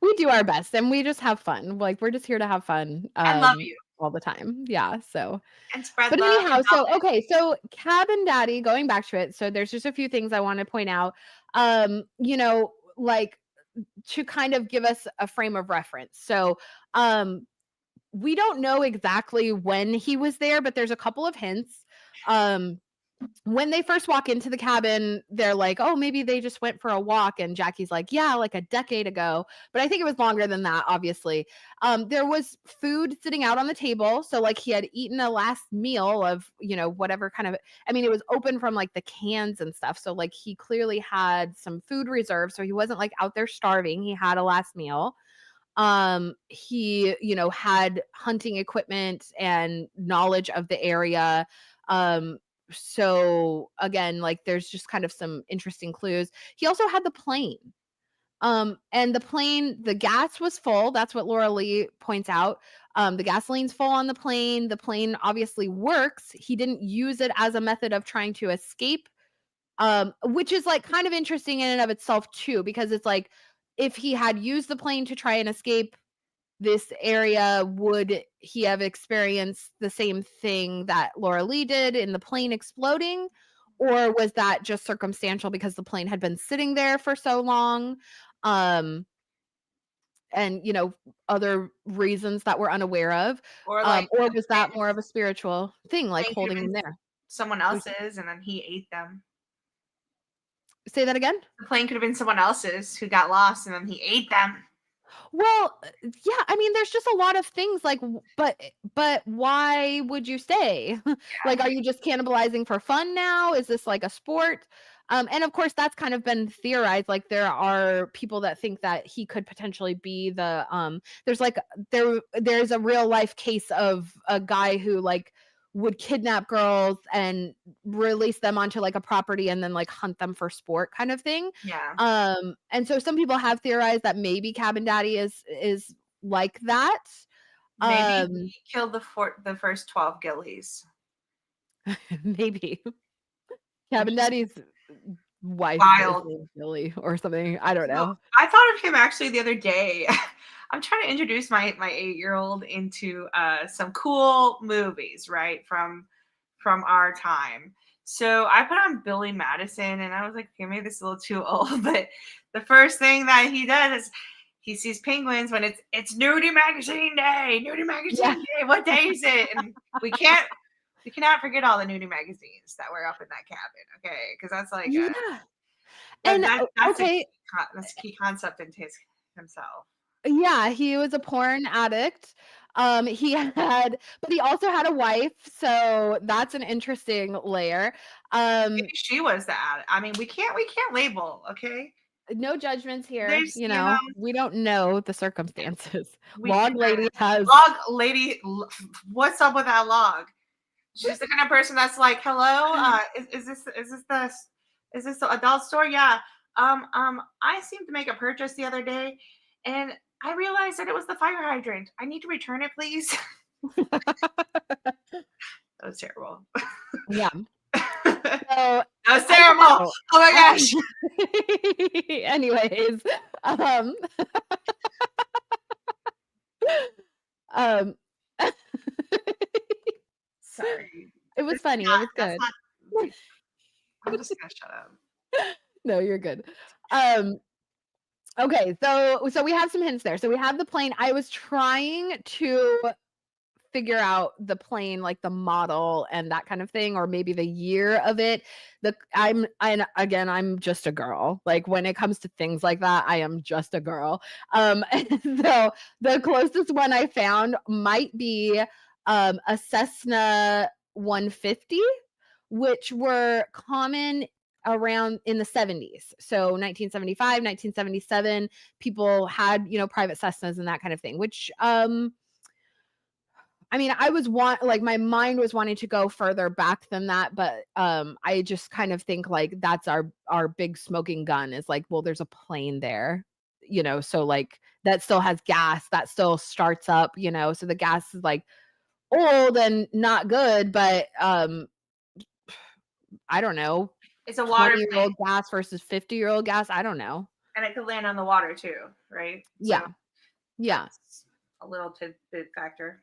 We do our best and we just have fun. Like, we're just here to have fun, And love you. all the time. Yeah, so And spread but love anyhow, and so okay, so Cabin Daddy, going back to it, so there's just a few things I wanna point out. Like, to kind of give us a frame of reference. So, we don't know exactly when he was there, but there's a couple of hints. Um, when they first walk into the cabin, they're like, "Oh, maybe they just went for a walk," and Jackie's like, "Yeah, like a decade ago," but I think it was longer than that, obviously. There was food sitting out on the table, so, like, he had eaten a last meal of, whatever kind of I mean, it was open from, like, the cans and stuff, so, like, he clearly had some food reserved, so he wasn't, like, out there starving, he had a last meal. He, had hunting equipment and knowledge of the area. Um, so again, like there's just kind of some interesting clues. He also had the plane. And the plane, the gas was full. That's what Laura Lee points out. The gasoline's full on the plane. The plane obviously works. He didn't use it as a method of trying to escape, which is like kind of interesting in and of itself too, because it's like if he had used the plane to try and escape this area, would he have experienced the same thing that Laura Lee did in the plane exploding? Or was that just circumstantial because the plane had been sitting there for so long? Um, and other reasons that we're unaware of. Or like Or the was that more of a spiritual thing, like plane could have holding been him there? someone Which- else's, and then he ate them. Say that again? The plane could have been someone else's who got lost, and then he ate them. Well, yeah, I mean, there's just a lot of things like, but why would you stay? Like, are you just cannibalizing for fun now? Is this like a sport? And of course, that's kind of been theorized. Like, there are people that think that he could potentially be there's like there's a real life case of a guy who like would kidnap girls and release them onto like a property and then like hunt them for sport kind of thing. Yeah. And so some people have theorized that maybe Cabin Daddy is like that. Maybe Um, he killed the first 12 ghillies. maybe Which Cabin is Daddy's wife is wild. named Billy or something. I don't So know. I thought of him actually the other day. I'm trying to introduce my 8-year-old into some cool movies, right? From our time. So I put on Billy Madison and I was like, okay, maybe this is a little too old, but the first thing that he does is he sees penguins when it's nudie magazine day, nudie Yeah. magazine day. What day is it? And we cannot forget all the nudie magazines that were up in that cabin, okay? Because that's like Yeah. And okay, that's a key concept in himself. yeah, he was a porn addict. He had but he also had a wife, so that's an interesting layer. Maybe Um, she was the ad. I mean, we can't label, okay? no judgments here, There's, you know, we don't know the circumstances. we Log lady has log lady. What's up with that log? She's the kind of person that's like, hello, is this the adult store? Yeah. I seemed to make a purchase the other day, and I realized that it was the fire hydrant. I need to return it, please. That was terrible. yeah. That So was I don't terrible. know. Oh my gosh. Anyways, um, um, Sorry. it was This is funny. It not. was That's good. not. I'm just gonna shut up. No, you're good. Um, okay, so we have some hints there. So we have the plane. I was trying to figure out the plane, like the model and that kind of thing, or maybe the year of it. And again, I'm just a girl. Like when it comes to things like that, I am just a girl. So the closest one I found might be a Cessna 150, which were common around in the 70s. So 1975, 1977, people had, private Cessnas and that kind of thing, which I mean, like my mind was wanting to go further back than that, but I just kind of think like that's our big smoking gun is like, well, there's a plane there, so like that still has gas, that still starts up, so the gas is like old and not good, but I don't know, It's a water 20-year-old plane, gas versus 50-year-old gas. I don't know. and it could land on the water too, right? So Yeah. Yeah. that's a little tidbit factor.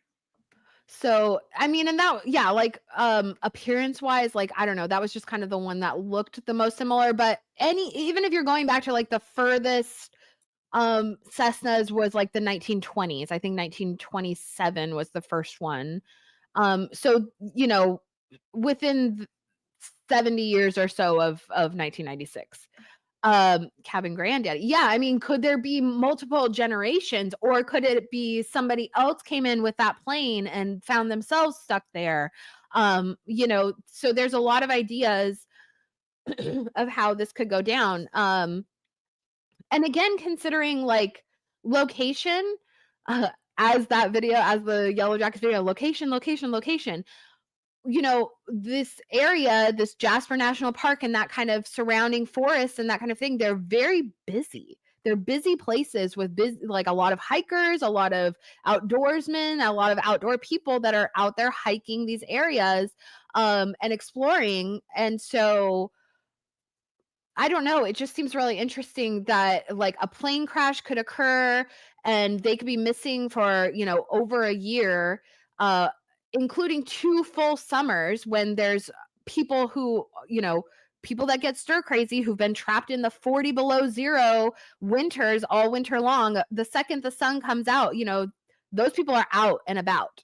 So, I mean, and that yeah, like, appearance-wise, like, I don't know, that was just kind of the one that looked the most similar, but even if you're going back to, like, the furthest, Cessnas was, like, the 1920s. I think 1927 was the first one. So, within 70 years or so of 1996. Cabin Granddaddy. Yeah, I mean, could there be multiple generations, or could it be somebody else came in with that plane and found themselves stuck there? So there's a lot of ideas of how this could go down. And again, considering like location, uh, as that video, as the Yellowjackets video, location, location, location. This area, this Jasper National Park and that kind of surrounding forest and that kind of thing, they're very busy. They're busy places with like a lot of hikers, a lot of outdoorsmen, a lot of outdoor people that are out there hiking these areas and exploring. And so I don't know, it just seems really interesting that, like, a plane crash could occur and they could be missing for, over a year, uh, including 2 full summers when there's people who, people that get stir crazy who've been trapped in the 40 below 0 winters all winter long. The second the sun comes out, those people are out and about.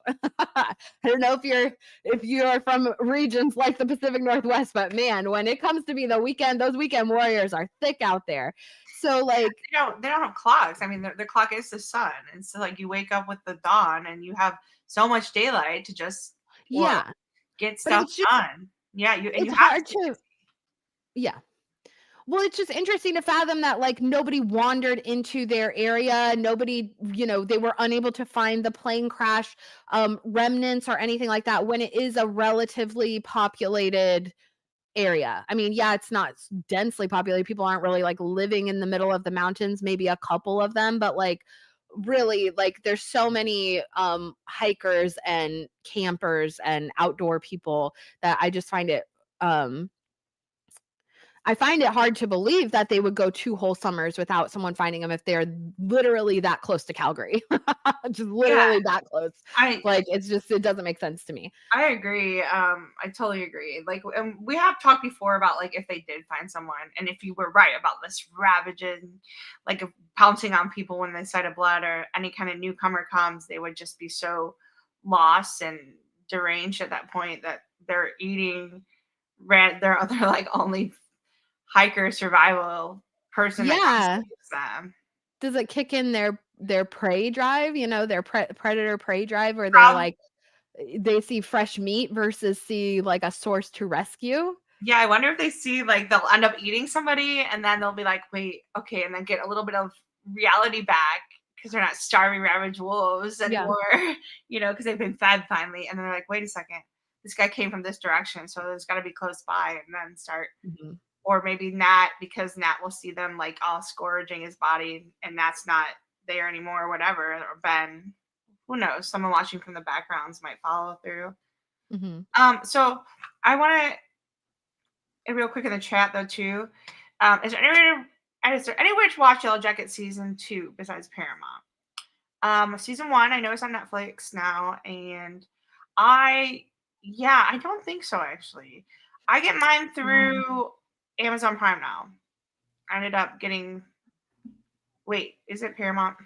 I don't know if you're from regions like the Pacific Northwest, but man, when it comes to be the weekend, those weekend warriors are thick out there. So like, They don't have clocks. I mean, their clock is the sun, and so like you wake up with the dawn, and you have so much daylight to just work, yeah, get but stuff it's just done. Yeah, you it's have to hard stay to yeah. Well, it's just interesting to fathom that like nobody wandered into their area. Nobody, they were unable to find the plane crash remnants or anything like that when it is a relatively populated area. I mean, yeah, it's not densely populated. People aren't really like living in the middle of the mountains, maybe a couple of them, but like really like there's so many hikers and campers and outdoor people that um I find it hard to believe that they would go 2 whole summers without someone finding them if they're literally that close to Calgary. Just Yeah, literally that close. I Like, it doesn't make sense to me. I agree. I totally agree. Like, and we have talked before about like if they did find someone, and if you were right about this ravaging, like pouncing on people when they sight of blood or any kind of newcomer comes, they would just be so lost and deranged at that point that they're eating their other like only hiker survival person that comes Yeah. against them. Does it kick in their prey drive, their predator prey drive where they're Prob- like, they see fresh meat versus see, like, a source to rescue? Yeah, I wonder if they see like they'll end up eating somebody and then they'll be like, wait, okay, and then get a little bit of reality back because they're not starving ravaged wolves Yeah. anymore, because they've been fed finally. And they're like, wait a second, this guy came from this direction, so there's got to be close by, and then start, Mhm. or maybe Nat, because Nat will see them like all scourging his body, and Nat's not there anymore, or whatever, or Ben. Who knows? Someone watching from the backgrounds might follow through. Mhm. So I want to real quick in the chat though too. Is there anywhere to watch Yellow Jacket season 2 besides Paramount? Season 1 I know it's on Netflix now, and I I don't think so actually. I get mine Um, through Amazon Prime now. I ended up getting wait, is it Paramount?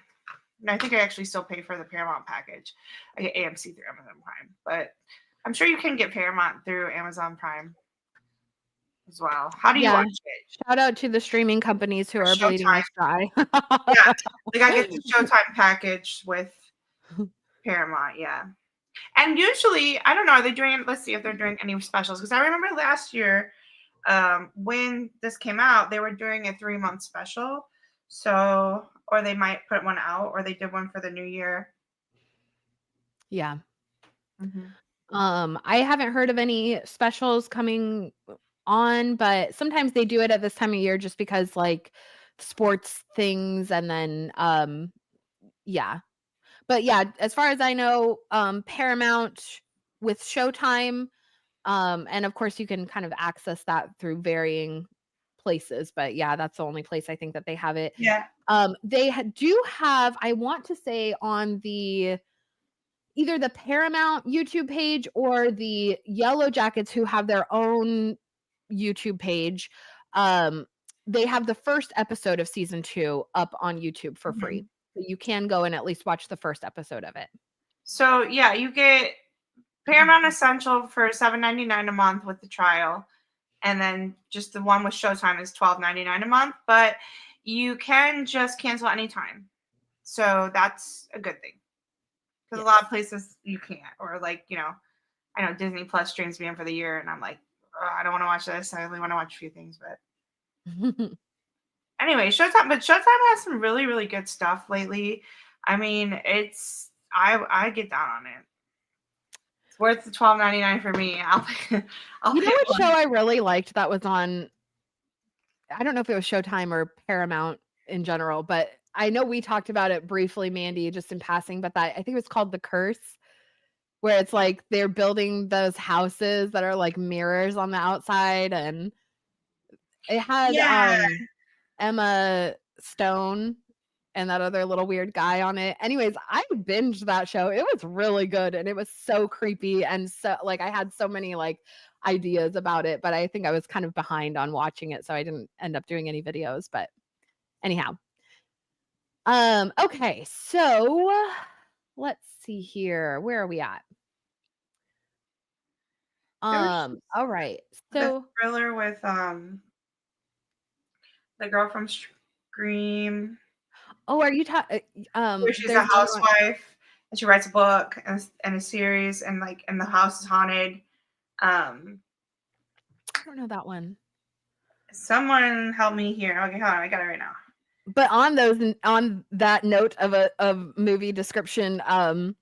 No, I think I actually still pay for the Paramount package. I get AMC through Amazon Prime, but I'm sure you can get Paramount through Amazon Prime as well. How do you yeah. watch it? Shout out to the streaming companies who are bleeding Showtime. us dry. Yeah, like I get the Showtime package with Paramount, yeah. And usually, I don't know, are they doing, let's see if they're doing any specials. Because I remember last year, when this came out, they were doing a 3-month special. So, or they might put one out, or they did one for the new year. Yeah. Hmm. I haven't heard of any specials coming on, but sometimes they do it at this time of year just because like sports things and then yeah. But yeah, as far as I know, Paramount with Showtime, And of course you can kind of access that through varying places, but yeah, that's the only place I think that they have it. Yeah. They do have, I want to say, on the either the Paramount YouTube page or the Yellowjackets, who have their own YouTube page. Um, they have the first episode of season 2 up on YouTube for Mhm. free. So you can go and at least watch the first episode of it. So yeah, you get Paramount Essential for $7.99 a month with the trial, and then just the one with Showtime is $12.99 a month. But you can just cancel anytime, so that's a good thing. Because a lot of Yes. places you can't, or like I know Disney Plus streams me in for the year, and I'm like, "Ugh, I don't want to watch this. I only want to watch a few things, but anyway, Showtime. But Showtime has some really, really good stuff lately. I mean, I get down on it. It's worth the $12.99 for me. I'll You know pay what show more. I really liked that was on, I don't know if it was Showtime or Paramount in general, but I know we talked about it briefly, Mandy, just in passing, but that I think it was called The Curse, where it's like they're building those houses that are like mirrors on the outside, and it had Yeah. Emma Stone and that other little weird guy on it. Anyways, I binged that show. It was really good, and it was so creepy, and so like I had so many like ideas about it, but I think I was kind of behind on watching it, so I didn't end up doing any videos, but anyhow. Okay, so let's see here. Where are we at? There was All right. the So, thriller with the girl from Scream, oh, are you talking? where she's a There's one on. housewife and she writes a book and a series, and the house is haunted. Um, I don't know that one. Someone help me here. Okay, hold on, I got it right now. But on that note of movie description, I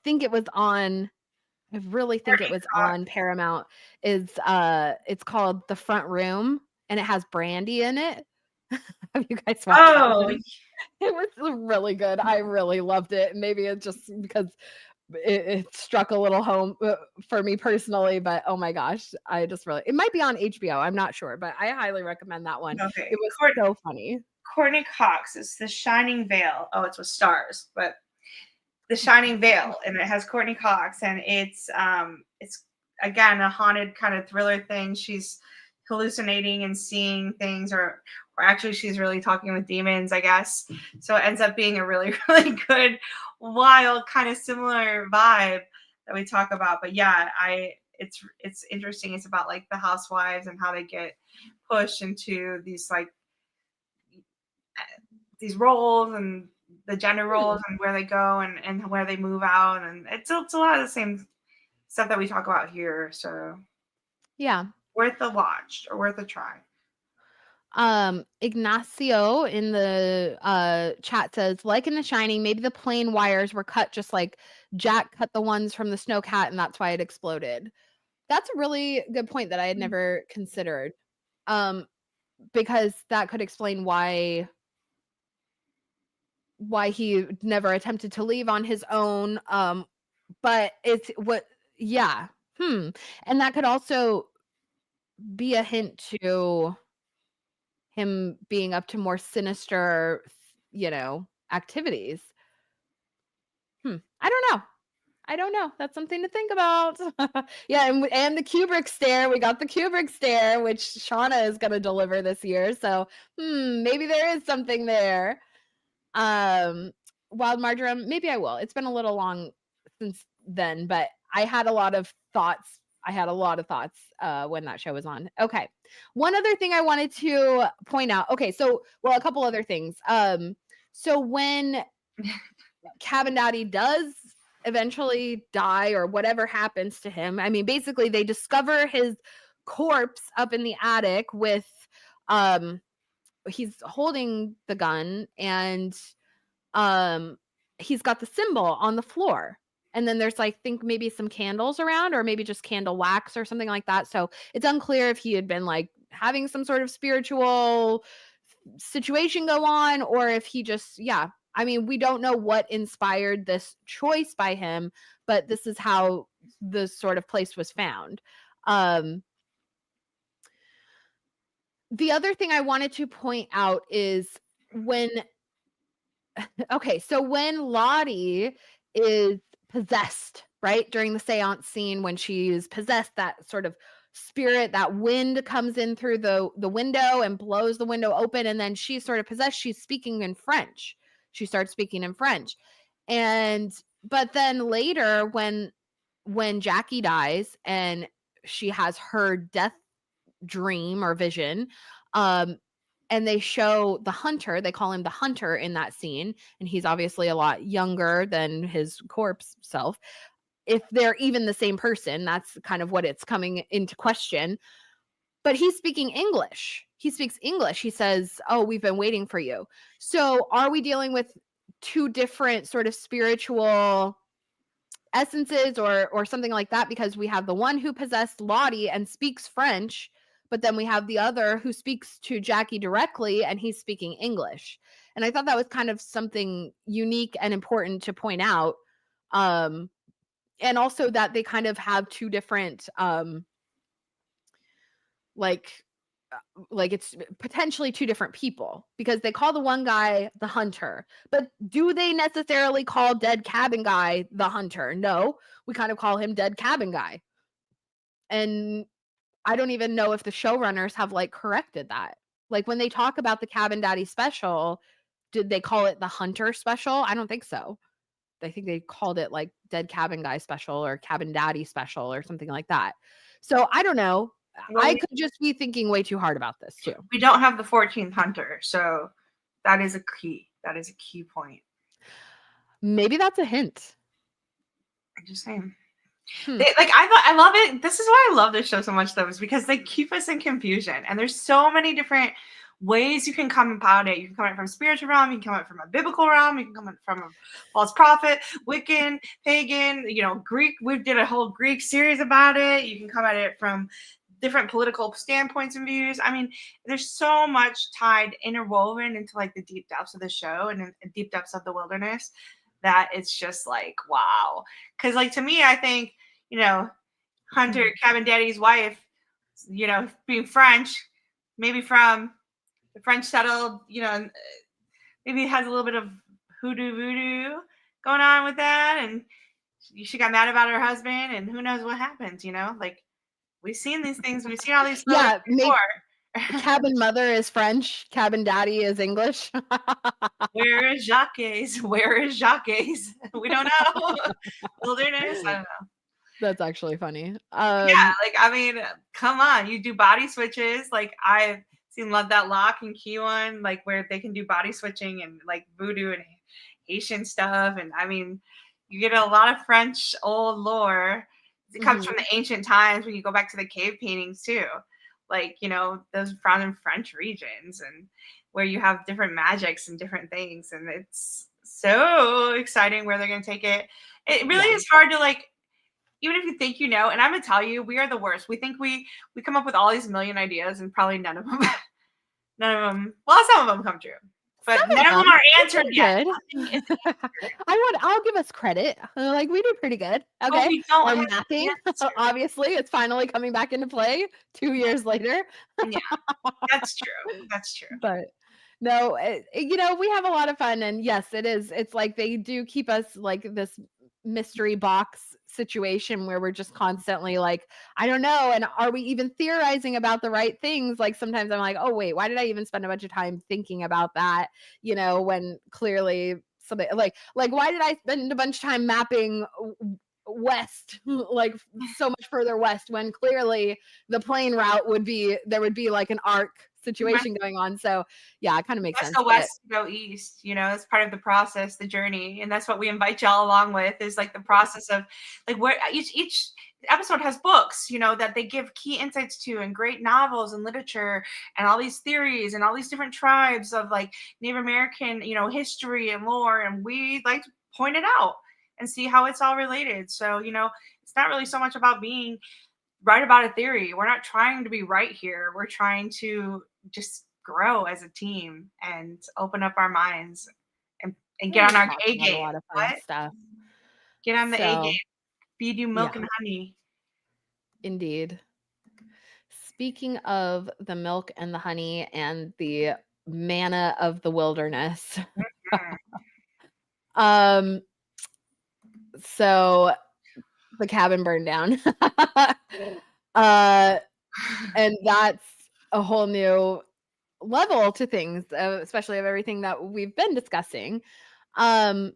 think it was on. I really think it Courtney was Cox. on Paramount. It's called The Front Room, and it has Brandy in it. Have you guys watched that Oh, one? It was really good. I really loved it. Maybe it's just because it struck a little home for me personally, but oh my gosh, I just really, it might be on HBO. I'm not sure, but I highly recommend that one. okay. It was so funny. Courtney Cox is The Shining Veil. Oh, it's with stars, but The Shining Veil, and it has Courtney Cox, and it's again a haunted kind of thriller thing. She's hallucinating and seeing things, or actually she's really talking with demons, I guess. So it ends up being a really really good, wild kind of similar vibe that we talk about. But yeah, it's interesting. It's about like the housewives and how they get pushed into these roles and the gender Hmm. roles and where they go and where they move out, and it's a lot of the same stuff that we talk about here. So Yeah. worth a watch or worth a try. Ignacio in the chat says, like in The Shining, maybe the plain wires were cut just like Jack cut the ones from the snowcat, and that's why it exploded. That's a really good point that I had never considered. Um, because that could explain why he never attempted to leave on his own. But it's what, yeah. And that could also be a hint to him being up to more sinister, activities. I don't know. I don't know. That's something to think about. Yeah, and the Kubrick stare. We got the Kubrick stare, which Shauna is going to deliver this year. So, maybe there is something there. Um, Wild Marjoram, maybe I will. It's been a little long since then, but I had a lot of thoughts. I had a lot of thoughts when that show was on. Okay. One other thing I wanted to point out. Okay, so well, a couple other things. So when Cabin Daddy does eventually die or whatever happens to him, I mean, basically they discover his corpse up in the attic with um he's holding the gun, and um he's got the symbol on the floor, and then there's like think maybe some candles around, or maybe just candle wax or something like that. So it's unclear if he had been like having some sort of spiritual situation go on, or if he just, yeah, I mean, we don't know what inspired this choice by him, but this is how the sort of place was found. The other thing I wanted to point out is when okay, so when Lottie is possessed, right? During the seance scene when she is possessed, that sort of spirit, that wind comes in through the window and blows the window open, and then she's sort of possessed. She's speaking in French. She starts speaking in French. And but then later when Jackie dies and she has her death dream or vision, um and they show the hunter, they call him the hunter in that scene, and he's obviously a lot younger than his corpse self. If they're even the same person, that's kind of what it's coming into question. But he's speaking English. He speaks English. He says, "Oh, we've been waiting for you." So, are we dealing with two different sort of spiritual essences or something like that, because we have the one who possessed Lottie and speaks French, but then we have the other who speaks to Jackie directly and he's speaking English. And I thought that was kind of something unique and important to point out. Um, and also that they kind of have two different like like it's potentially two different people, because they call the one guy the hunter, but do they necessarily call dead cabin guy the hunter? No, we kind of call him dead cabin guy. And I don't even know if the showrunners have like corrected that. Like when they talk about the Cabin Daddy special, did they call it the hunter special? I don't think so. I think they called it like dead cabin guy special or cabin daddy special or something like that. So I don't know. Well, I could just be thinking way too hard about this too. we don't have the 14th hunter, so that is a key. That is a key point. Maybe that's a hint. I'm just saying. Hmm. I love it. This is why I love this show so much, though, is because they keep us in confusion, and there's so many different ways you can come about it. You can come at it from a spiritual realm, you can come at it from a biblical realm, you can come at it from a false prophet, Wiccan, pagan, Greek. We did a whole Greek series about it. You can come at it from different political standpoints and views. I mean, there's so much tied, interwoven into like the deep depths of the show and in the deep depths of the wilderness, that it's just like, wow. Because like to me, I think, Hunter, Cabin Daddy's wife, being French, maybe from the French settled, maybe it has a little bit of hoodoo voodoo going on with that. And she got mad about her husband, and who knows what happens, like we've seen these things, we've seen all these stories before. Cabin mother is French, cabin daddy is English. Where is Jacques? Where is Jacques? We don't know. Wilderness, I don't know. That's actually funny. Yeah, like I mean, come on, you do body switches. Like I've seen Love That Lock and Key One, like where they can do body switching and like voodoo and Haitian stuff. And I mean, you get a lot of French old lore. It comes from the ancient times when you go back to the cave paintings too. Like, those found in French regions and where you have different magics and different things. And it's so exciting where they're going to take it. It really is hard to like, even if you think and I'm gonna tell you, we are the worst. We think we come up with all these million ideas, and probably none of them, well, some of them come true, but none of them are answered yet. I'll give us credit. Like we do pretty good. Okay, we don't our have mapping, obviously, it's finally coming back into play 2 years later. Yeah, that's true. That's true. But no, we have a lot of fun, and yes, it is. It's like they do keep us like this mystery box situation where we're just constantly like, I don't know, and are we even theorizing about the right things? Like sometimes I'm like, oh wait, why did I even spend a bunch of time thinking about that? When clearly something like why did I spend a bunch of time mapping west, like so much further west, when clearly the plane route would be like an arc situation going on. So yeah, it kind of makes sense. Go west, go east, it's part of the process, the journey. And that's what we invite y'all along with, is like the process of like where each episode has books, that they give key insights to, and great novels and literature and all these theories and all these different tribes of like Native American, history and lore. And we like to point it out and see how it's all related. So, it's not really so much about being right about a theory. We're not trying to be right here. We're trying to just grow as a team and open up our minds and get on our A game. A lot of fun stuff. Get on the A game. Feed you milk and honey. Indeed. speaking of the milk and the honey and the manna of the wilderness, Mhm. um, so the cabin burned down. uh, and that's a whole new level to things, especially of everything that we've been discussing. Um,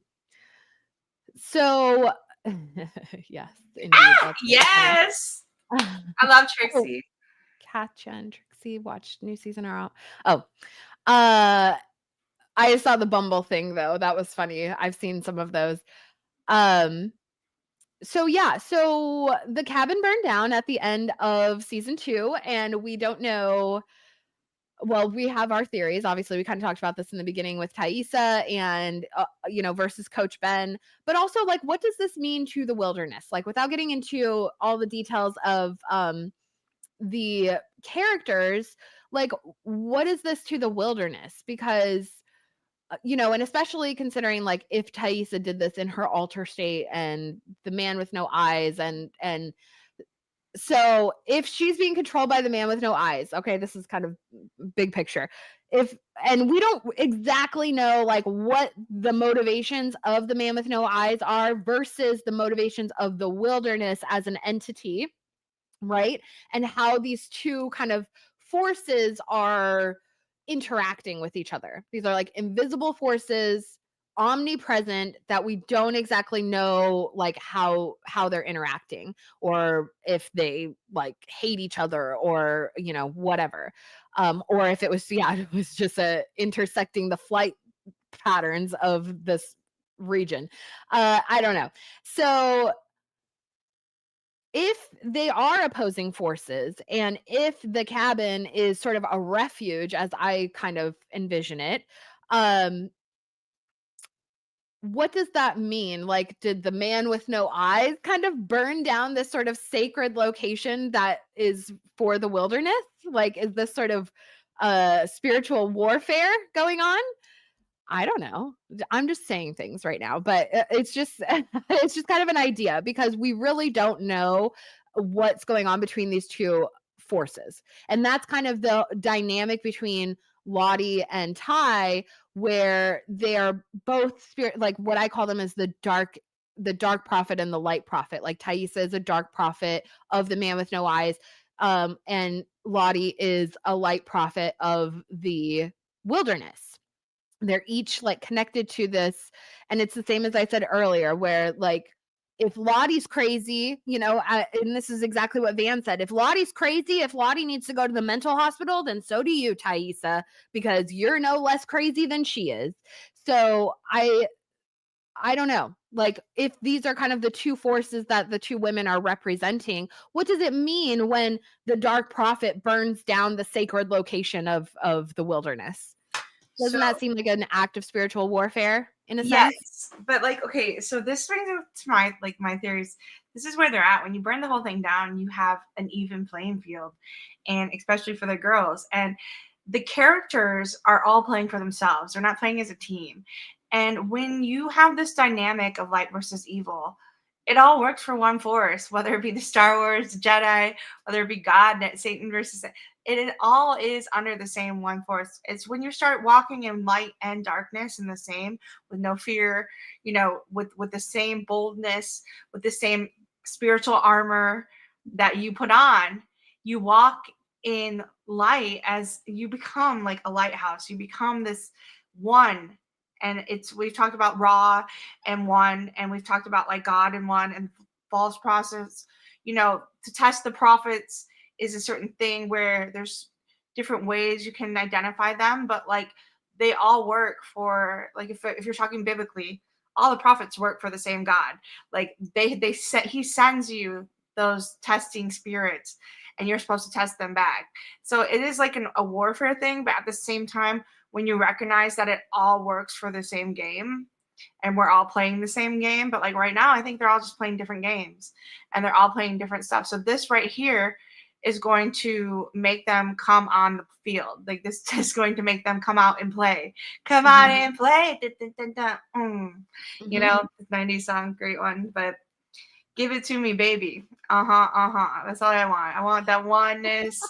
so yes, indeed, Ah, that's very funny. yes. I love Oh, Trixie. Katja and Trixie watched new season are out. Oh, uh, I saw the Bumble thing though. That was funny. I've seen some of those. Um, so yeah, so the cabin burned down at the end of season 2, and we don't know. Well, we have our theories. Obviously, we kind of talked about this in the beginning with Thaisa and versus Coach Ben. But also, like, what does this mean to the wilderness? Like, without getting into all the details of the characters, like, what is this to the wilderness? Because and especially considering, like, if Thaisa did this in her alter state and the man with no eyes, and so if she's being controlled by the man with no eyes, okay, this is kind of big picture. And we don't exactly know, like, what the motivations of the man with no eyes are versus the motivations of the wilderness as an entity, right? And how these two kind of forces are interacting with each other. These are like invisible forces, omnipresent, that we don't exactly know, like, how they're interacting, or if they like hate each other, or whatever. Or if it was, yeah, it was just intersecting the flight patterns of this region. I don't know. So if they are opposing forces, and if the cabin is sort of a refuge as I kind of envision it, um what does that mean? Like, did the man with no eyes kind of burn down this sort of sacred location that is for the wilderness? Like, is this sort of spiritual warfare going on? I don't know. I'm just saying things right now, but it's just it's just kind of an idea, because we really don't know what's going on between these two forces. And that's kind of the dynamic between Lottie and Ty, where they are both spirit, like, what I call them is the dark prophet and the light prophet. Like, Thaisa is a dark prophet of the man with no eyes, and Lottie is a light prophet of the wilderness. They're each, like, connected to this, and it's the same as I said earlier, where, like, if Lottie's crazy, and this is exactly what Van said, if Lottie's crazy, if Lottie needs to go to the mental hospital, then so do you, Thaisa, because you're no less crazy than she is. So I don't know, like, if these are kind of the two forces that the two women are representing, what does it mean when the dark prophet burns down the sacred location of the wilderness? So Doesn't that seem like an act of spiritual warfare in a sense? yes, but like okay, so this brings me to my theories. This is where they're at. When you burn the whole thing down, you have an even playing field, and especially for the girls. And the characters are all playing for themselves. They're not playing as a team. And when you have this dynamic of light versus evil, it all works for one force, whether it be the Star Wars Jedi, whether it be God, Satan versus it all is under the same one force. It's when you start walking in light and darkness in the same, with no fear, with the same boldness, with the same spiritual armor that you put on, you walk in light as you become like a lighthouse. You become this one. And we've talked about raw and one, and we've talked about like God and one, and false process, to test the prophets is a certain thing where there's different ways you can identify them, but like they all work for, like, if you're talking biblically, all the prophets work for the same God. Like he sends you those testing spirits, and you're supposed to test them back. So it is like a warfare thing, but at the same time, when you recognize that it all works for the same game, and we're all playing the same game, but like right now I think they're all just playing different games, and they're all playing different stuff. So this right here is going to make them come on the field. Like this is going to make them come out and play. Come on Mhm, and play. Dun, dun, dun, dun. mhm. 90s song, great one. But Give it to me, baby. That's all I want. I want that oneness.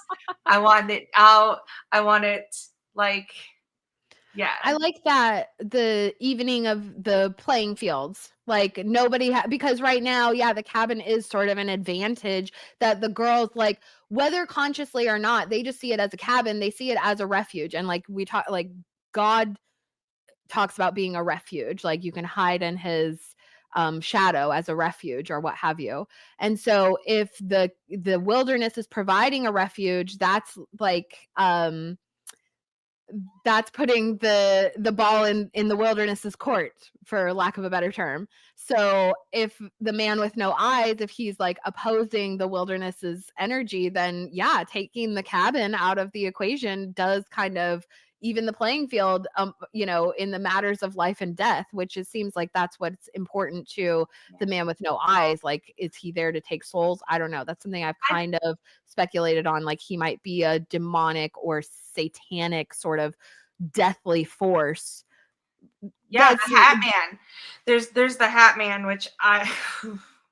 I want it out. I want it like, yeah. I like that the evening of the playing fields. Like nobody because right now, yeah, the cabin is sort of an advantage that the girls like whether consciously or not, they just see it as a cabin, they see it as a refuge and like we talk like God talks about being a refuge, like you can hide in his shadow as a refuge or what have you. And so if the wilderness is providing a refuge, that's putting the ball in the wilderness's court, for lack of a better term. So if the man with no eyes, if he's like opposing the wilderness's energy, then yeah, taking the cabin out of the equation does kind of even the playing field, in the matters of life and death, which it seems like that's what's important to the man with no eyes. Like, is he there to take souls? I don't know. That's something I've I, kind of speculated on. Like, he might be a demonic or satanic sort of deathly force. yeah, That's the Hat Man. There's the Hat Man, which I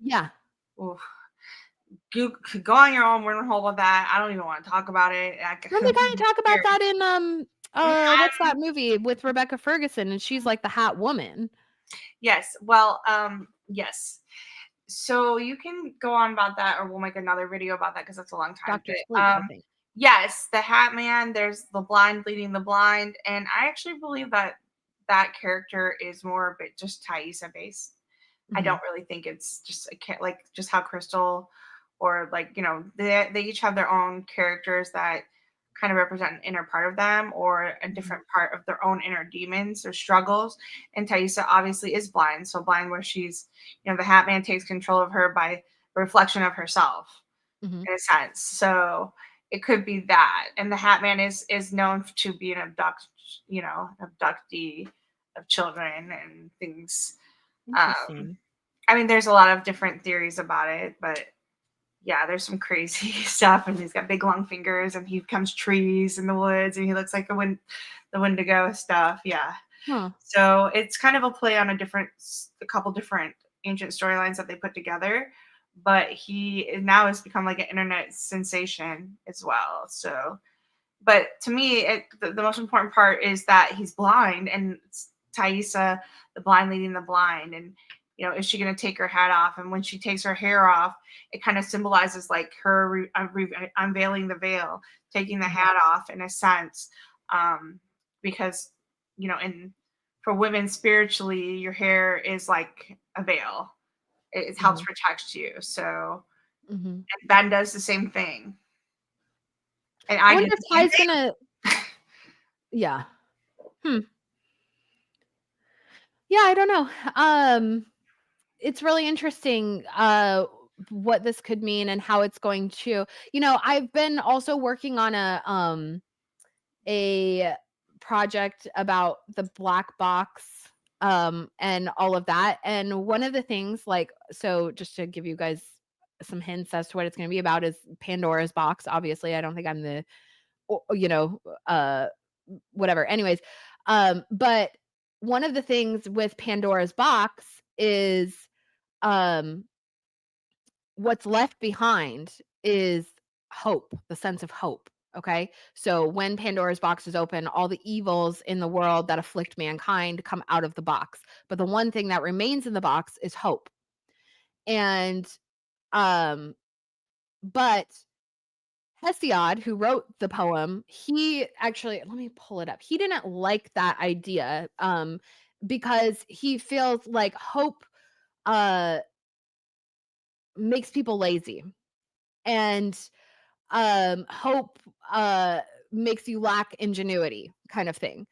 yeah. oof. You could go on your own wormhole with that. I don't even want to talk about it. Don't they kind of talk about Here. that in Mm, what's that movie with Rebecca Ferguson and she's like the Hat Woman? yes. Well, yes. So you can go on about that, or we'll make another video about that because that's a long time. Doctor But Sleep, I think. yes, the Hat Man. There's the blind leading the blind, and I actually believe that that character is more a bit just Thaisa based. I Mhm. don't really think it's just I can't like just how Crystal or like they each have their own characters that kind of represent an inner part of them or a Mhm. different part of their own inner demons or struggles. And Thaisa obviously is blind, so blind where she's the Hat Man takes control of her by a reflection of herself Mhm. in a sense. So it could be that, and the Hat Man is known to be an abductee of children and things. Um, Interesting. I mean, there's a lot of different theories about it, but yeah, there's some crazy stuff. And he's got big long fingers, and he becomes trees in the woods, and he looks like the Wendigo stuff. Yeah. Huh. So it's kind of a play on a couple different ancient storylines that they put together. But he now has become like an internet sensation as well. So, but to me, the most important part is that he's blind, and it's Thaisa, the blind leading the blind, and is she going to take her hat off? And when she takes her hair off, it kind of symbolizes like her unveiling the veil, taking the Mhm. hat off in a sense, because in for women spiritually, your hair is like a veil. It helps Mhm. protect you. So, Mhm. and Ben does the same thing, and I I do wonder if the same Ty's gonna yeah. Hmm. Yeah, I don't know. It's really interesting what this could mean and how it's going to I've been also working on a project about the black box and all of that. And one of the things so just to give you guys some hints as to what it's going to be about is Pandora's box. Obviously, I don't think I'm the uh whatever. Anyways, but one of the things with Pandora's box is um what's left behind is hope, the sense of hope. Okay. So when Pandora's box is open, all the evils in the world that afflict mankind come out of the box. But the one thing that remains in the box is hope. And, but Hesiod, who wrote the poem, he actually, let me pull it up. He didn't like that idea because he feels like hope uh, makes people lazy. And hope makes you lack ingenuity kind of thing.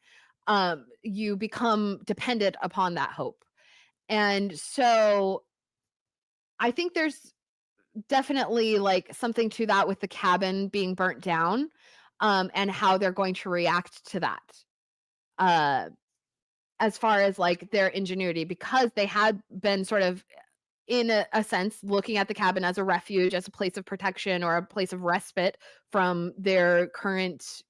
You become dependent upon that hope. And so I think there's definitely like something to that with the cabin being burnt down and how they're going to react to that. Uh, as far as like their ingenuity, because they had been sort of in a sense, looking at the cabin as a refuge, as a place of protection or a place of respite from their current,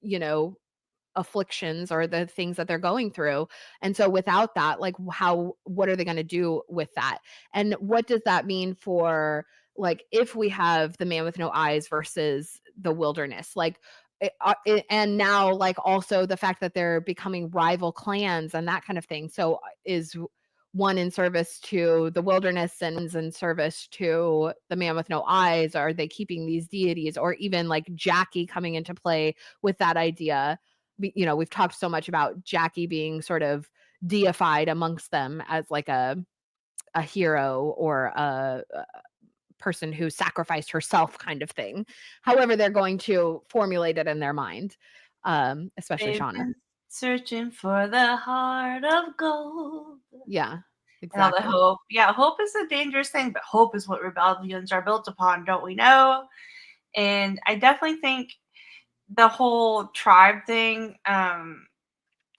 afflictions or the things that they're going through. And so without that, like what are they going to do with that? And what does that mean for, like, if we have the man with no eyes versus the wilderness, like and now, like, also the fact that they're becoming rival clans and that kind of thing. So is one in service to the wilderness and one's in service to the man with no eyes? Are they keeping these deities, or even like Jackie coming into play with that idea? We've talked so much about Jackie being sort of deified amongst them as like a hero or a person who sacrificed herself kind of thing. However, they're going to formulate it in their mind, especially They've Shauna. been searching for the heart of gold. Yeah, And all the exactly. hope. Yeah, hope is a dangerous thing, but hope is what rebellions are built upon, don't we know? And I definitely think the whole tribe thing,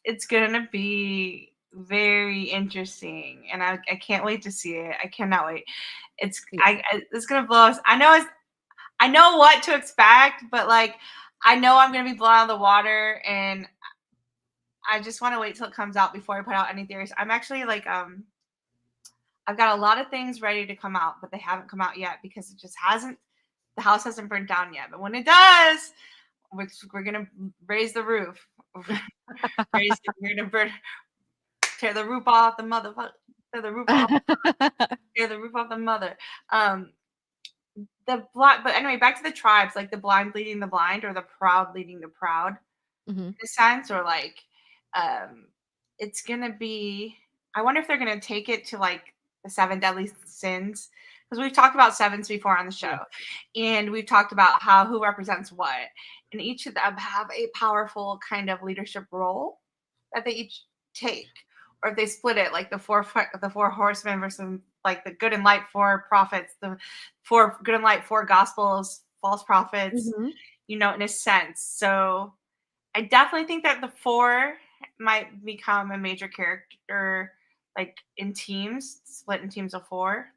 it's gonna be very interesting, and I can't wait to see it. I cannot wait. Yeah. It's gonna blow us. I know what to expect, but like I know I'm gonna be blown out of the water, and I just want to wait till it comes out before I put out any theories. I'm actually like I've got a lot of things ready to come out, but they haven't come out yet because it just hasn't. The house hasn't burnt down yet. But when it does, we're gonna raise the roof. We're gonna tear the roof off the motherfucker. Tear the roof off. Tear the roof off the mother. Um, the blind. But anyway, back to the tribes. Like the blind leading the blind, or the proud leading the proud. Mhm. In a sense, or like, um, it's gonna be. I wonder if they're gonna take it to like the seven deadly sins, because we've talked about sevens before on the show, Yeah. and we've talked about how who represents what, and each of them have a powerful kind of leadership role that they each take, or if they split it like the four horsemen versus like the good and light four prophets, the four good and light four gospels, false prophets, Mhm. in a sense. So I definitely think that the four might become a major character, like in teams, split in teams of four.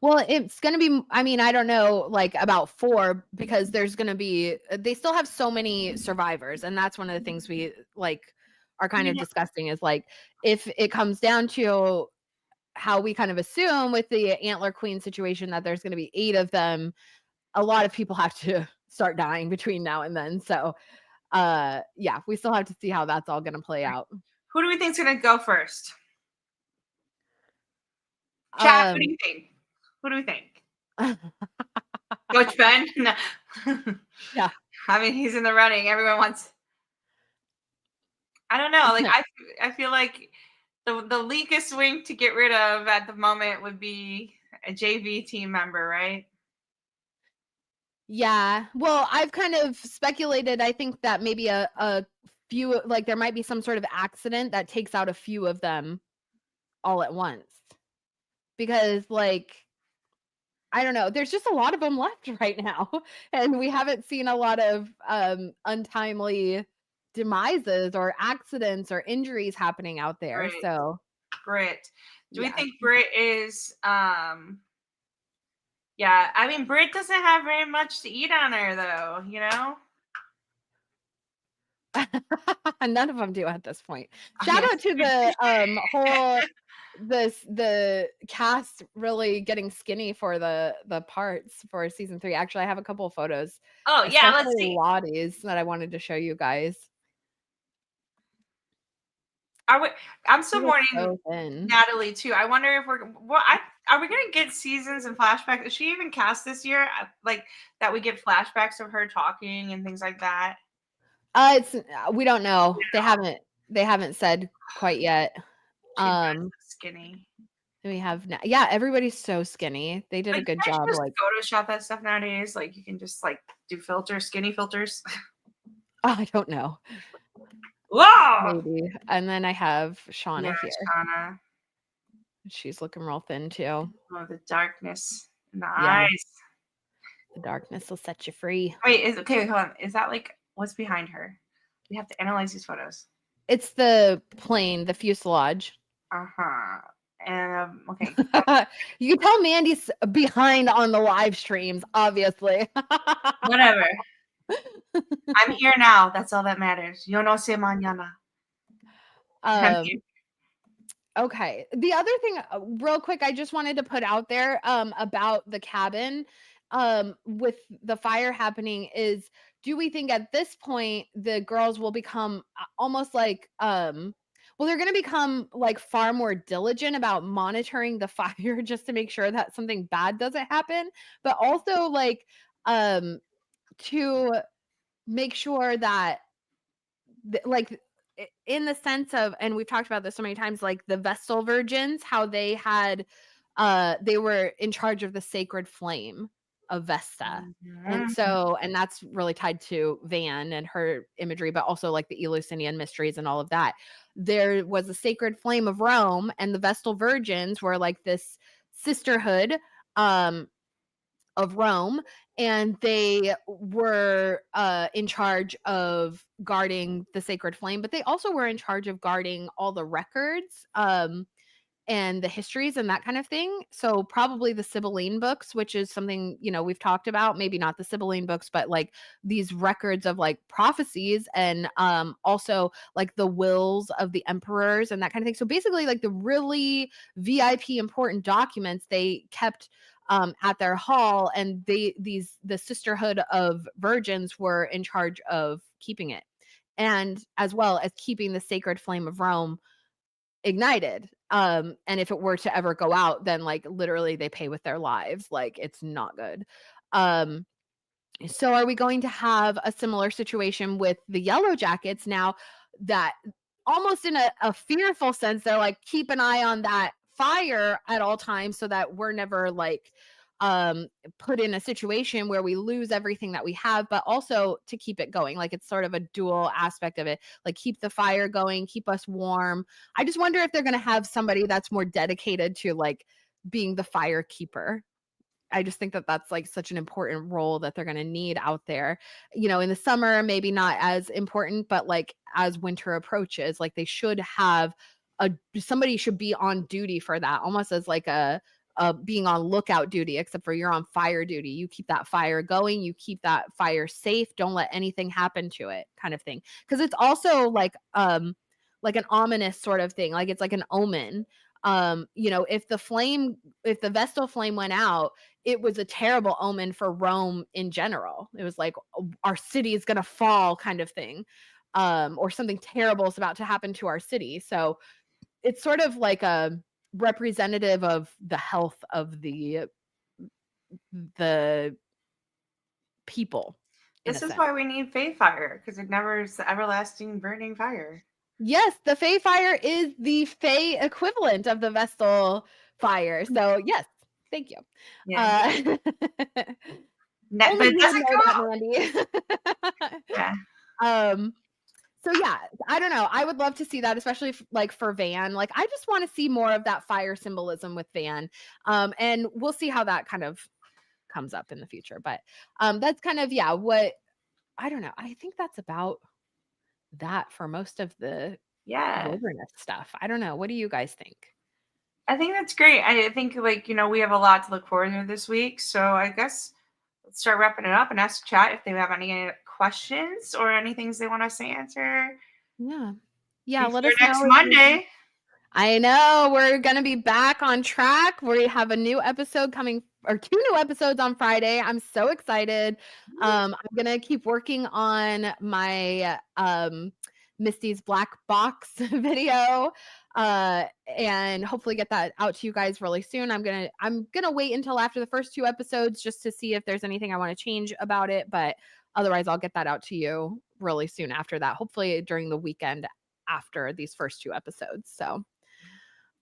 Well, it's gonna be I mean, I don't know, like, about 4, because there's gonna be they still have so many survivors, and that's one of the things we, like, are kind of Yeah, discussing is, like, if it comes down to how we kind of assume with the antler queen situation that there's gonna be 8 of them, a lot of people have to start dying between now and then. So, yeah, we still have to see how that's all gonna play out. who do we think's gonna go first? Chat. Who do Um you think? Who do we think? Coach Ben? No. Yeah. I mean, he's in the running. Everyone wants. I don't know. Like I feel like the leakest wing to get rid of at the moment would be a JV team member, right? Yeah. Well, I've kind of speculated, I think that maybe a few, like, there might be some sort of accident that takes out a few of them all at once. Because, like, I don't know, there's just a lot of them left right now, and we haven't seen a lot of, untimely demises or accidents or injuries happening out there. Right. So, Brit. Do we yeah. think Brit is yeah, I mean Brit doesn't have very much to eat on her though. None of them do at this point. I Shout mean out to the, whole the cast really getting skinny for the parts for season 3. Actually, I have a couple of photos, Oh yeah, let's especially see. Lottie's, that I wanted to show you guys. Are we I'm She still looks mourning so thin. Natalie too. I wonder if are we gonna get seasons and flashbacks? Is she even cast this year? Like that we get flashbacks of her talking and things like that. It's we don't know. They haven't said quite yet. She's not Um, so skinny. we have yeah, everybody's so skinny. They did a Like, good can't you job, just like Photoshop that stuff nowadays? Like, you can just like do filters, skinny filters. I don't know, Whoa! maybe. And then I have Yeah, Shauna here. Shauna. She's looking real thin too. Oh, the darkness in the Yeah, eyes. the darkness will set you free. Wait, wait, hold on. Is that like what's behind her? We have to analyze these photos. It's the plane, the fuselage. Uh-huh. And okay. You can tell Mandy's behind on the live streams, obviously. Whatever. I'm here now. That's all that matters. Yo no sé mañana. I'm here. Um, okay. The other thing, real quick, I just wanted to put out there about the cabin with the fire happening is, do we think at this point the girls will become almost like well, they're going to become like far more diligent about monitoring the fire just to make sure that something bad doesn't happen, but also like to make sure that like in the sense of, and we've talked about this so many times, like the Vestal virgins, how they had they were in charge of the sacred flame of Vesta. And Mhm. so, and that's really tied to Van and her imagery, but also like the Eleusinian mysteries and all of that. There was a sacred flame of Rome, and the Vestal virgins were like this sisterhood um of Rome, and they were in charge of guarding the sacred flame, but they also were in charge of guarding all the records and the histories and that kind of thing. So probably the Sibylline books, which is something, you know, we've talked about, maybe not the Sibylline books, but like these records of like prophecies and also like the wills of the emperors and that kind of thing. So basically like the really VIP important documents they kept at their hall, and the sisterhood of virgins were in charge of keeping it, and as well as keeping the sacred flame of Rome ignited. And if it were to ever go out, then like literally they pay with their lives. Like it's not good. Um, so are we going to have a similar situation with the Yellowjackets now, that almost in a fearful sense, they're like, keep an eye on that fire at all times so that we're never like um put in a situation where we lose everything that we have, but also to keep it going. Like it's sort of a dual aspect of it, like keep the fire going, keep us warm. I just wonder if they're going to have somebody that's more dedicated to like being the fire keeper. I just think that that's like such an important role that they're going to need out there. You know, in the summer, maybe not as important, but like as winter approaches, like they should have a somebody should be on duty for that, almost as like a being on lookout duty, except for you're on fire duty. You keep that fire going, you keep that fire safe, don't let anything happen to it, kind of thing. Because it's also like an ominous sort of thing. Like it's like an omen. You know, if the Vestal flame went out, it was a terrible omen for Rome in general. It was like, our city is going to fall kind of thing. Or something terrible is about to happen to our city. So it's sort of like a representative of the health of the people in a This is sense. why we need faith fire, because it never is the everlasting burning fire. Yes, the Fey fire is the Fey equivalent of the Vestal fire. So yes, thank you. Yeah. Uh, But only it you would doesn't know go. that, Mandy. Yeah. um, so yeah, I don't know. I would love to see that, especially like for Van. Like I just want to see more of that fire symbolism with Van. And we'll see how that kind of comes up in the future. But that's kind of, yeah, what I don't know. I think that's about that for most of the Yeah. wilderness stuff. I don't know. What do you guys think? I think that's great. I think, like, we have a lot to look forward to this week. So I guess let's start wrapping it up and ask chat if they have any questions or any things they want us to answer Yeah. Yeah, let before us next know if you Monday. I know we're going to be back on track. We have a new episode coming, or 2 new episodes on Friday. I'm so excited. I'm going to keep working on my Misty's Black Box video and hopefully get that out to you guys really soon. I'm going to wait until after the first 2 episodes just to see if there's anything I want to change about it, but otherwise I'll get that out to you really soon after that. Hopefully during the weekend after these first 2 episodes. So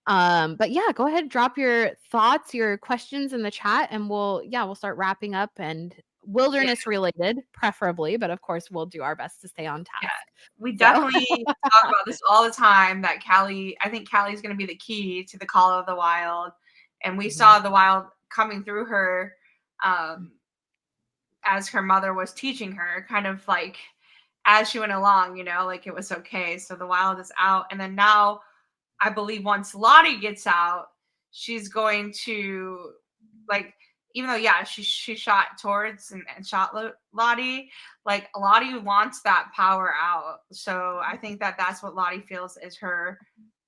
but yeah, go ahead, drop your thoughts, your questions in the chat, and we'll start wrapping up, and Yeah, wilderness related, preferably, but of course we'll do our best to stay on yeah. task. We So definitely talk about this all the time, that I think Callie's going to be the key to the call of the wild. And we Mhm. saw the wild coming through her um, as her mother was teaching her, kind of like as she went along, like it was okay. So the wild is out. And then now, I believe once Lottie gets out, she's going to, like, even though she shot towards and shot Lottie, like Lottie wants that power out. So I think that's what Lottie feels is her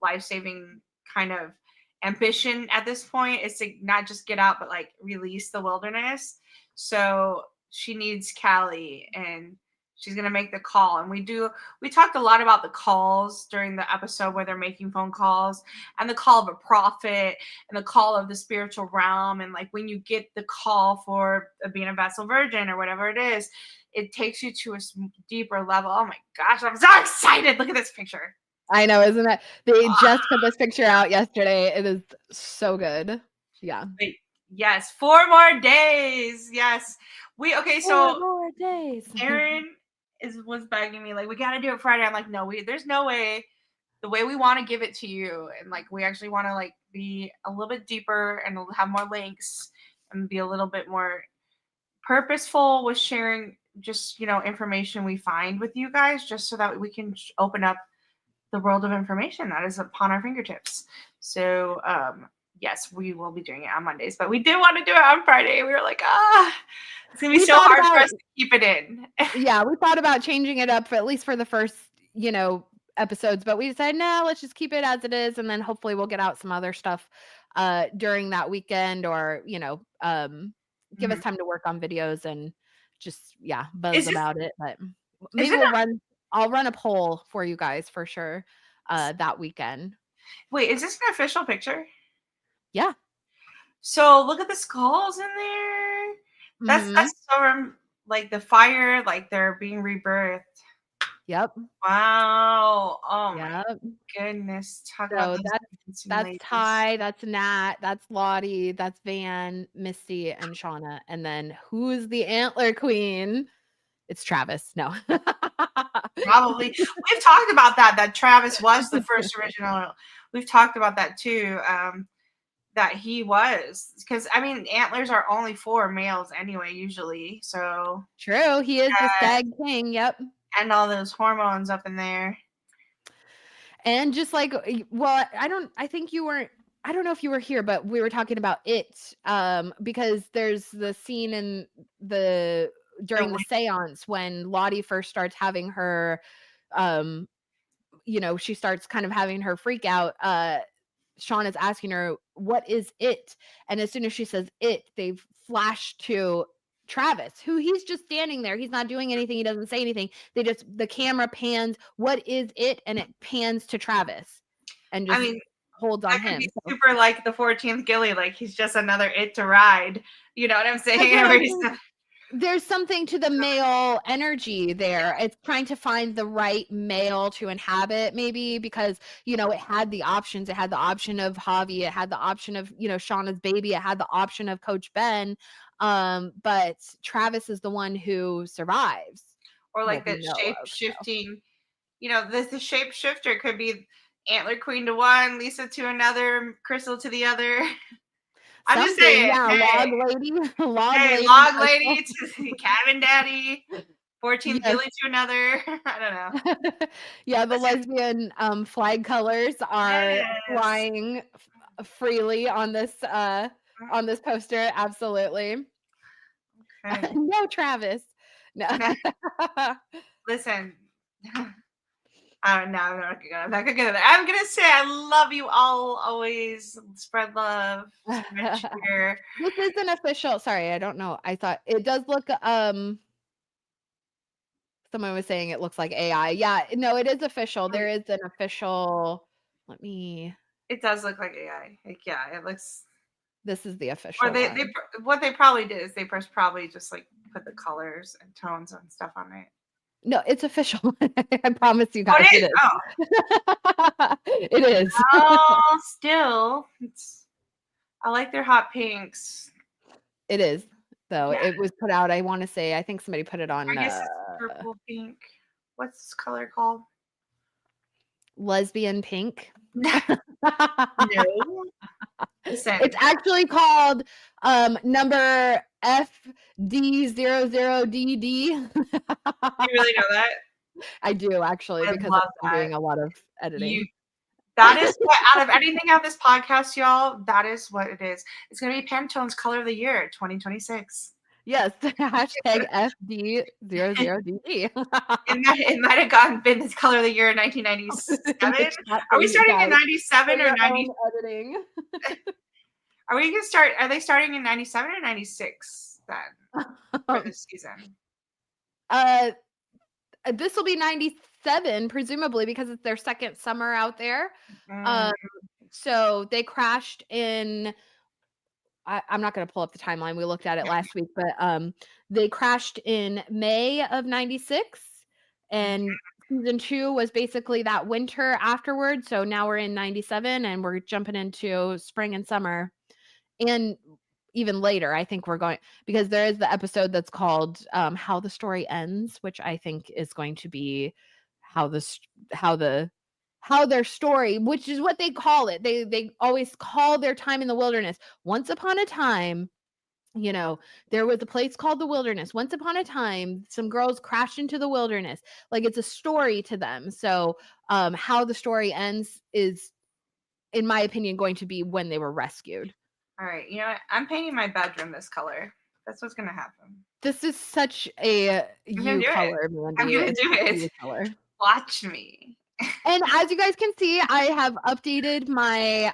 life-saving kind of ambition at this point, is to not just get out but like release the wilderness. So she needs Callie, and she's gonna make the call. And we talked a lot about the calls during the episode where they're making phone calls, and the call of a prophet, and the call of the spiritual realm. And like when you get the call for being a vessel virgin or whatever it is, it takes you to a deeper level. Oh my gosh, I'm so excited. Look at this picture. I know, isn't it? They just put this picture out yesterday. It is so good. Yeah. Wait, yes, 4 more days. Yes. So 4 more days. Aaron was begging me, like, we gotta do it Friday. I'm like, no, there's no way. The way we want to give it to you, and like we actually want to like be a little bit deeper and have more links and be a little bit more purposeful with sharing just information we find with you guys, just so that we can open up the world of information that is upon our fingertips. So yes, we will be doing it on Mondays, but we did want to do it on Friday. We were like, it's gonna be so hard for us to keep it in. Yeah, we thought about changing it up for at least for the first episodes, but we decided, no, let's just keep it as it is, and then hopefully we'll get out some other stuff during that weekend, or give us time to work on videos and just buzz about it. But maybe I'll run a poll for you guys for sure that weekend. Wait, is this an official picture? Yeah. So look at the skulls in there. That's so like the fire, like they're being rebirthed. Yep. Wow. Oh my goodness. Talk about that's Ty, that's Nat, that's Lottie, that's Van, Misty, and Shauna. And then who's the antler queen? It's Travis. No. Probably. We've talked about that Travis was the first original. We've talked about that too. That he was, because I mean antlers are only for males anyway usually, so true, he is the stag king. Yep. And all those hormones up in there, and just like, well, I don't know if you were here, but we were talking about it because there's the scene in during the seance when Lottie first starts having her she starts kind of having her freak out. Sean is asking her, what is it? And as soon as she says it, they've flashed to Travis, who he's just standing there. He's not doing anything. He doesn't say anything. The camera pans, what is it? And it pans to Travis and just holds on him. Super like the 14th Gilly, like he's just another it to ride. You know what I'm saying? There's something to the male energy there. It's trying to find the right male to inhabit, maybe, because it had the options. It had the option of Javi. It had the option of Shauna's baby. It had the option of Coach Ben. But Travis is the one who survives. Or like the shape shifting. The shape shifter could be Antler Queen to one, Lisa to another, Crystal to the other. I'm just saying, log lady to cabin daddy, 14th Gilly to another. I don't know. Yeah, the lesbian flag colors are flying freely on this poster. Absolutely. Okay. No, Travis. No. Listen. No, I'm not gonna get it. I'm gonna say I love you all always. Spread love. Cheer. This isn't official. Sorry, I don't know. I thought it does look someone was saying it looks like AI. Yeah, no, it is official. There is an official. It does look like AI. Like, yeah, it looks. This is the official. Or what they probably did is they probably just like put the colors and tones and stuff on it. No, it's official. I promise you guys. It is. Oh. It is. Oh, still, I like their hot pinks. It is, though. Yeah. It was put out. I want to say. I think somebody put it on. I guess it's purple pink. What's this color called? Lesbian pink. No. Listen. It's actually called number FD00DD. You really know that? I do, actually, because I'm doing a lot of editing. That is what, out of anything on this podcast, y'all, that is what it is. It's gonna be Pantone's color of the year 2026. Yes, hashtag FD00DD. It might have been his color of the year in 1997. Are we starting in 97 or 90? Editing. Are they starting in 97 or 96 then for this season? This will be 97, presumably, because it's their second summer out there. Mm. So they crashed in. I'm not going to pull up the timeline. We looked at it last week, but they crashed in May of 96, and season 2 was basically that winter afterwards. So now we're in 97, and we're jumping into spring and summer, and even later. I think we're going, because there is the episode that's called "How the Story Ends," which I think is going to be how their story, which is what they call it. They always call their time in the wilderness. Once upon a time, there was a place called the wilderness. Once upon a time, some girls crashed into the wilderness. Like, it's a story to them. So, how the story ends is, in my opinion, going to be when they were rescued. All right, you know what? I'm painting my bedroom this color. That's what's gonna happen. This is such a you color, Mandy. I'm gonna do it. Color. Watch me. And as you guys can see, I have updated my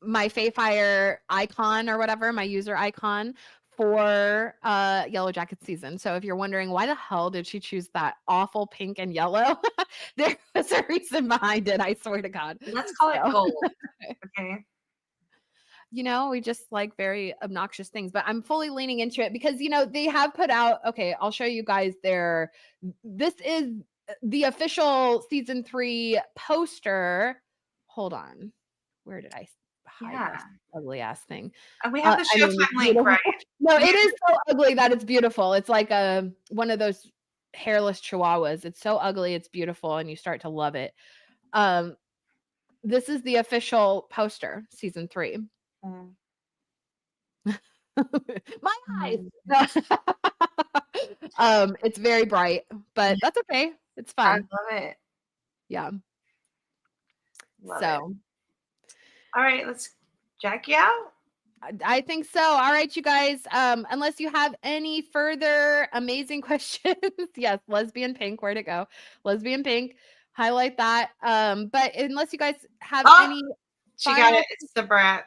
my Fayfire icon or whatever, my user icon for Yellowjackets season. So if you're wondering why the hell did she choose that awful pink and yellow, there was a reason behind it, I swear to God. Let's call it gold. Okay. We just like very obnoxious things, but I'm fully leaning into it because, they have put out, okay, I'll show you guys this is the official season 3 poster. Hold on. Where did I hide this ugly ass thing? And we have the Showtime link, right? No, it is so ugly that it's beautiful. It's like one of those hairless chihuahuas. It's so ugly, it's beautiful, and you start to love it. This is the official poster, season 3. My eyes. It's very bright, but that's okay. It's fun. I love it. Yeah. Love it. All right, let's check you out. I think so. All right, you guys. Unless you have any further amazing questions, yes, lesbian pink. Where'd it go? Lesbian pink. Highlight that. But unless you guys have any, she got it. It's the brat.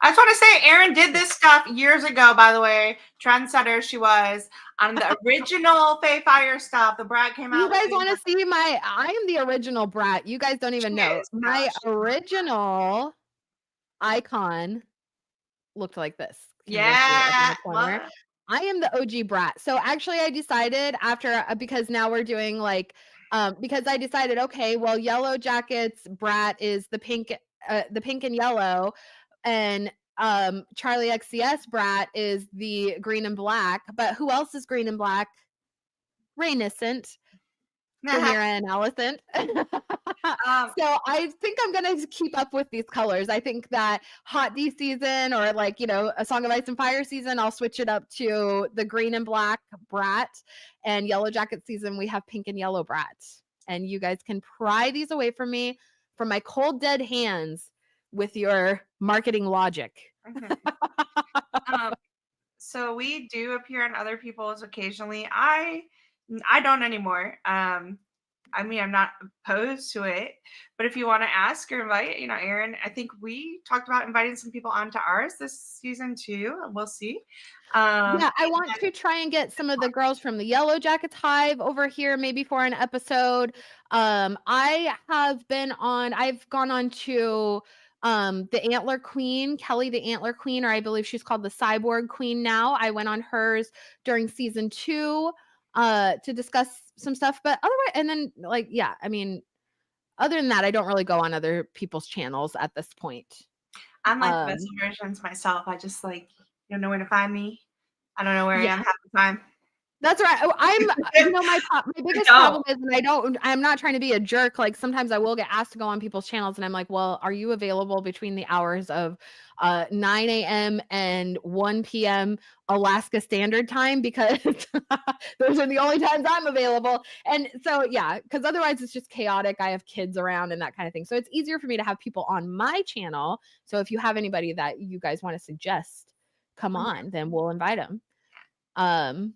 I just want to say, Erin did this stuff years ago, by the way. Trendsetter she was on the original Fayfire stuff. The brat came out. You guys want to see I am the original brat. You guys don't even know. My original icon looked like this. Yeah. I am the OG brat. So actually I decided after, because now we're doing because I decided, okay, well, Yellowjackets brat is the pink and yellow, and Charlie XCS brat is the green and black. But who else is green and black? Rainiscent, Rhaenyra and Alicent. So I think I'm gonna keep up with these colors. I think that Hot D season, or a Song of Ice and Fire season, I'll switch it up to the green and black brat, and Yellowjacket season we have pink and yellow brat. And you guys can pry these away from me, from my cold dead hands, with your marketing logic. So we do appear on other people's occasionally. I don't anymore. I mean, I'm not opposed to it, but if you want to ask or invite, Erin, I think we talked about inviting some people onto ours this season too. We'll see. Yeah, I want to try and get some of the girls from the Yellowjackets hive over here, maybe for an episode. I've gone on to the Antler Queen, Kelly the Antler Queen, or I believe she's called the Cyborg Queen now. I went on hers during season 2 to discuss some stuff, but otherwise, and then other than that, I don't really go on other people's channels at this point. I'm like the best versions myself. I just you don't know where to find me. I don't know where I am half the time. That's right. Oh, my biggest No. problem is, and I'm not trying to be a jerk, like, sometimes I will get asked to go on people's channels, and I'm like, "Well, are you available between the hours of, 9 AM and 1 PM Alaska Standard Time? Because those are the only times I'm available." And so, yeah, because otherwise it's just chaotic. I have kids around and that kind of thing. So it's easier for me to have people on my channel. So if you have anybody that you guys wanna suggest come Mhm. on, then we'll invite them. Um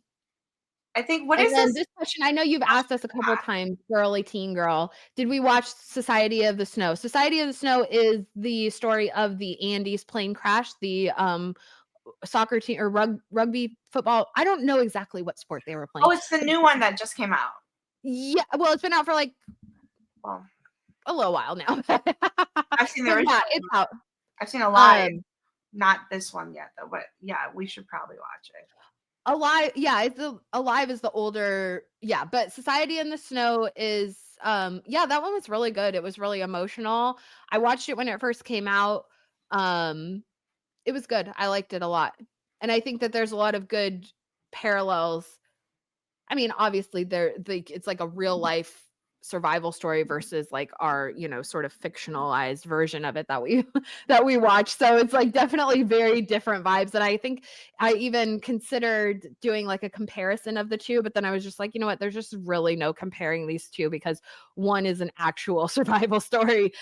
I think what and is then this? this question, I know you've asked us a couple times, girly teen girl. Did we watch Society of the Snow? Society of the Snow is the story of the Andes plane crash, the soccer team or rugby football. I don't know exactly what sport they were playing. Oh, it's the new one that just came out. Yeah, well, it's been out for like Well, a little while now. I've seen the But original yeah, it's one. out. I've seen Alive, Um not this one yet though, but yeah, we should probably watch it. Alive, yeah, Alive is the older, yeah, but Society in the Snow is, yeah, that one was really good. It was really emotional. I watched it when it first came out. Um, it was good. I liked it a lot. And I think that there's a lot of good parallels. I mean, obviously it's like a real life survival story versus like our, sort of fictionalized version of it that we that we watch. So it's like definitely very different vibes. And I think I even considered doing like a comparison of the two, but then I was just like, you know what, there's just really no comparing these two because one is an actual survival story.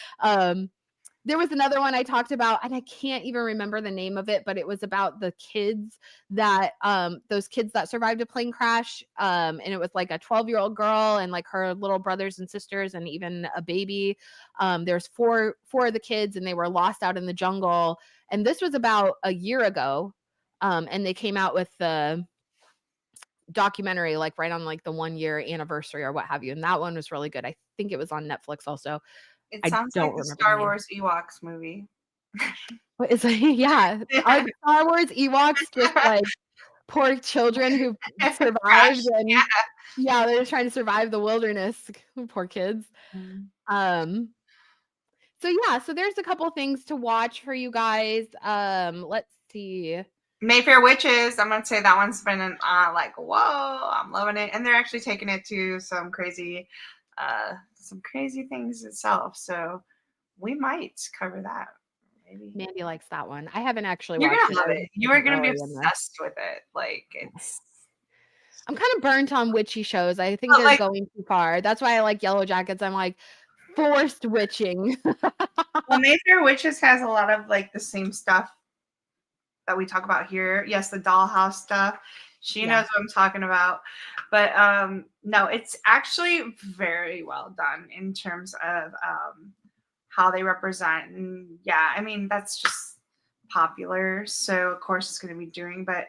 There was another one I talked about, and I can't even remember the name of it, but it was about the kids that those kids that survived a plane crash. And it was like a 12-year-old girl and like her little brothers and sisters and even a baby. There's four of the kids, and they were lost out in the jungle. And this was about a year ago. And they came out with the documentary like right on like the 1 year anniversary or what have you. And that one was really good. I think it was on Netflix also. It I sounds don't like the remember the Star name. Wars Ewoks movie. What is yeah. Are the Star Wars Ewoks just like poor children who survived Crash. and yeah, they're just trying to survive the wilderness. Poor kids. Mm. Um, so yeah, so there's a couple things to watch for you guys. Let's see. Mayfair Witches. I'm gonna say that one's been like whoa, I'm loving it, and they're actually taking it to some crazy things itself. So we might cover that maybe. Mandy likes that one. I haven't actually You're watched gonna it. love I it. just You are wasn't gonna be really in the obsessed with it. Like it's I'm kind of burnt on witchy shows. I think but they're like going too far. That's why I like Yellowjackets. I'm like forced witching. well, Mayfair Witches has a lot of like the same stuff that we talk about here. Yes, the dollhouse stuff. She Yeah. knows what I'm talking about. But no, it's actually very well done in terms of how they represent. And yeah, I mean, that's just popular. So, of course, it's going to be doing. But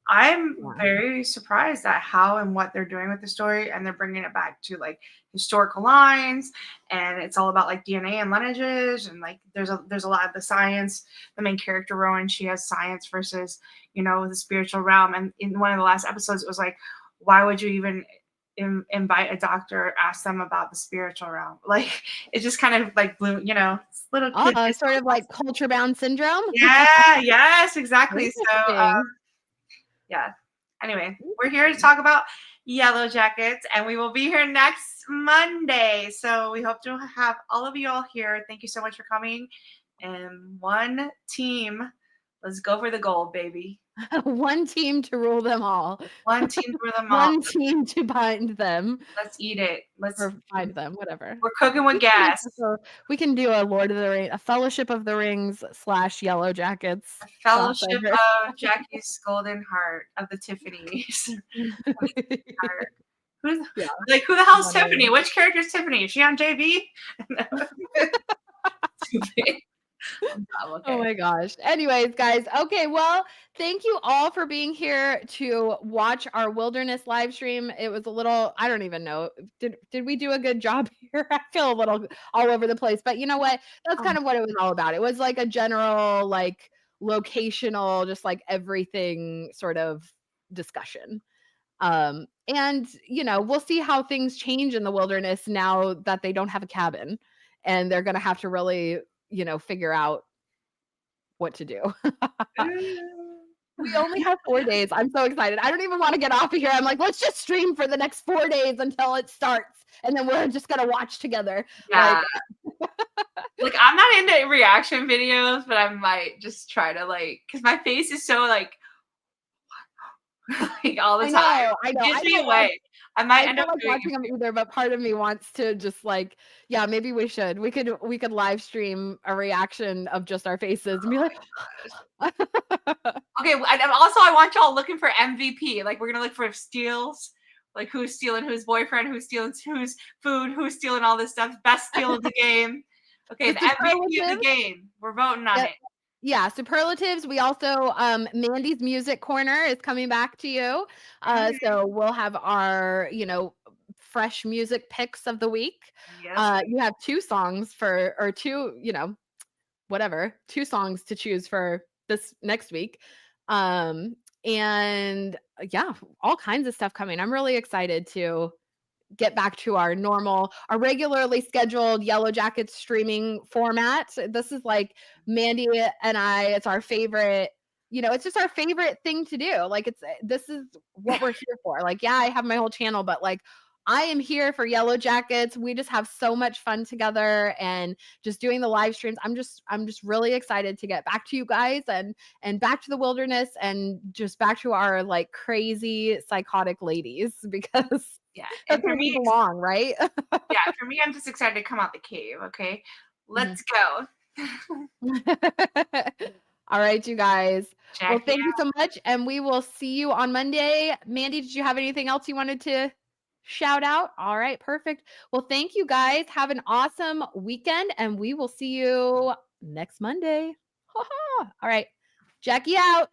I'm Yeah. very surprised at how and what they're doing with the story, and they're bringing it back to like historical lines, and it's all about like DNA and lineages, and like there's a lot of the science. The main character Rowan, she has science versus the spiritual realm, and in one of the last episodes, it was like, why would you even invite a doctor or ask them about the spiritual realm? Like it just kind of like blew, little kid. Oh, sort of like culture bound syndrome. Yeah, yes, exactly. So Interesting. yeah. Anyway, we're here to talk about Yellowjackets, and we will be here next Monday. So we hope to have all of you all here. Thank you so much for coming. And one team, let's go for the gold, baby. One team to rule them all. One team for them all. One team to bind them Let's eat it. or find them, whatever. We're cooking with gas. We can do a Lord of the Rings, a Fellowship of the Rings / Yellowjackets A fellowship crossover. of Jackie's golden heart of the Tiffany's. Heart. Yeah. Who the hell's Whatever. Tiffany? Which character is Tiffany? Is she on JV? Stupid. Okay. Oh my gosh. Anyways, guys. Okay. Well, thank you all for being here to watch our wilderness live stream. It was a little, I don't even know. Did we do a good job here? I feel a little all over the place, but you know what? That's kind of what it was all about. It was like a general, like locational, just like everything sort of discussion. And we'll see how things change in the wilderness now that they don't have a cabin and they're going to have to really, figure out what to do. We only have 4 days. I'm so excited. I don't even wanna get off of here. I'm like, "Let's just stream for the next 4 days until it starts, and then we're just gonna watch together." Yeah. Like Like, I'm not into reaction videos, but I might just try to, like, because my face is so, like, like, all the I time. know, I It know. gives I me don't like away. I might I end don't up like doing watching them it. either, but part of me wants to just, like yeah, maybe we should. We could live stream a reaction of just our faces and be like Okay, and also I want y'all looking for MVP. Like, we're gonna look for steals, like who's stealing whose boyfriend, who's stealing whose food, who's stealing all this stuff. Best steal of the game. Okay, the the MVP of the superlatives. game. We're voting on Yep. it. Yeah, superlatives. We also Mandy's music corner is coming back to you. Mhm. So we'll have our, fresh music picks of the week. Yes. You have 2 songs for or 2, whatever, 2 songs to choose for this next week. And yeah, all kinds of stuff coming. I'm really excited to get back to our regularly scheduled Yellowjackets streaming format. This is like Mandy and I, it's our favorite, it's just our favorite thing to do. Like this is what we're here for. Like, yeah, I have my whole channel, but like I am here for Yellowjackets. We just have so much fun together and just doing the live streams. I'm just really excited to get back to you guys and back to the wilderness and just back to our like crazy psychotic ladies because Yeah. that's And for where we me, belong, right? yeah, for me, I'm just excited to come out the cave. Okay, Mhm. let's go. All right, you guys. Well, Check it thank you so much, and we will see you on Monday. Mandy, did you have anything else you wanted to shout out? All right, perfect. Well, thank you guys. Have an awesome weekend, and we will see you next Monday. All right, Jackie out.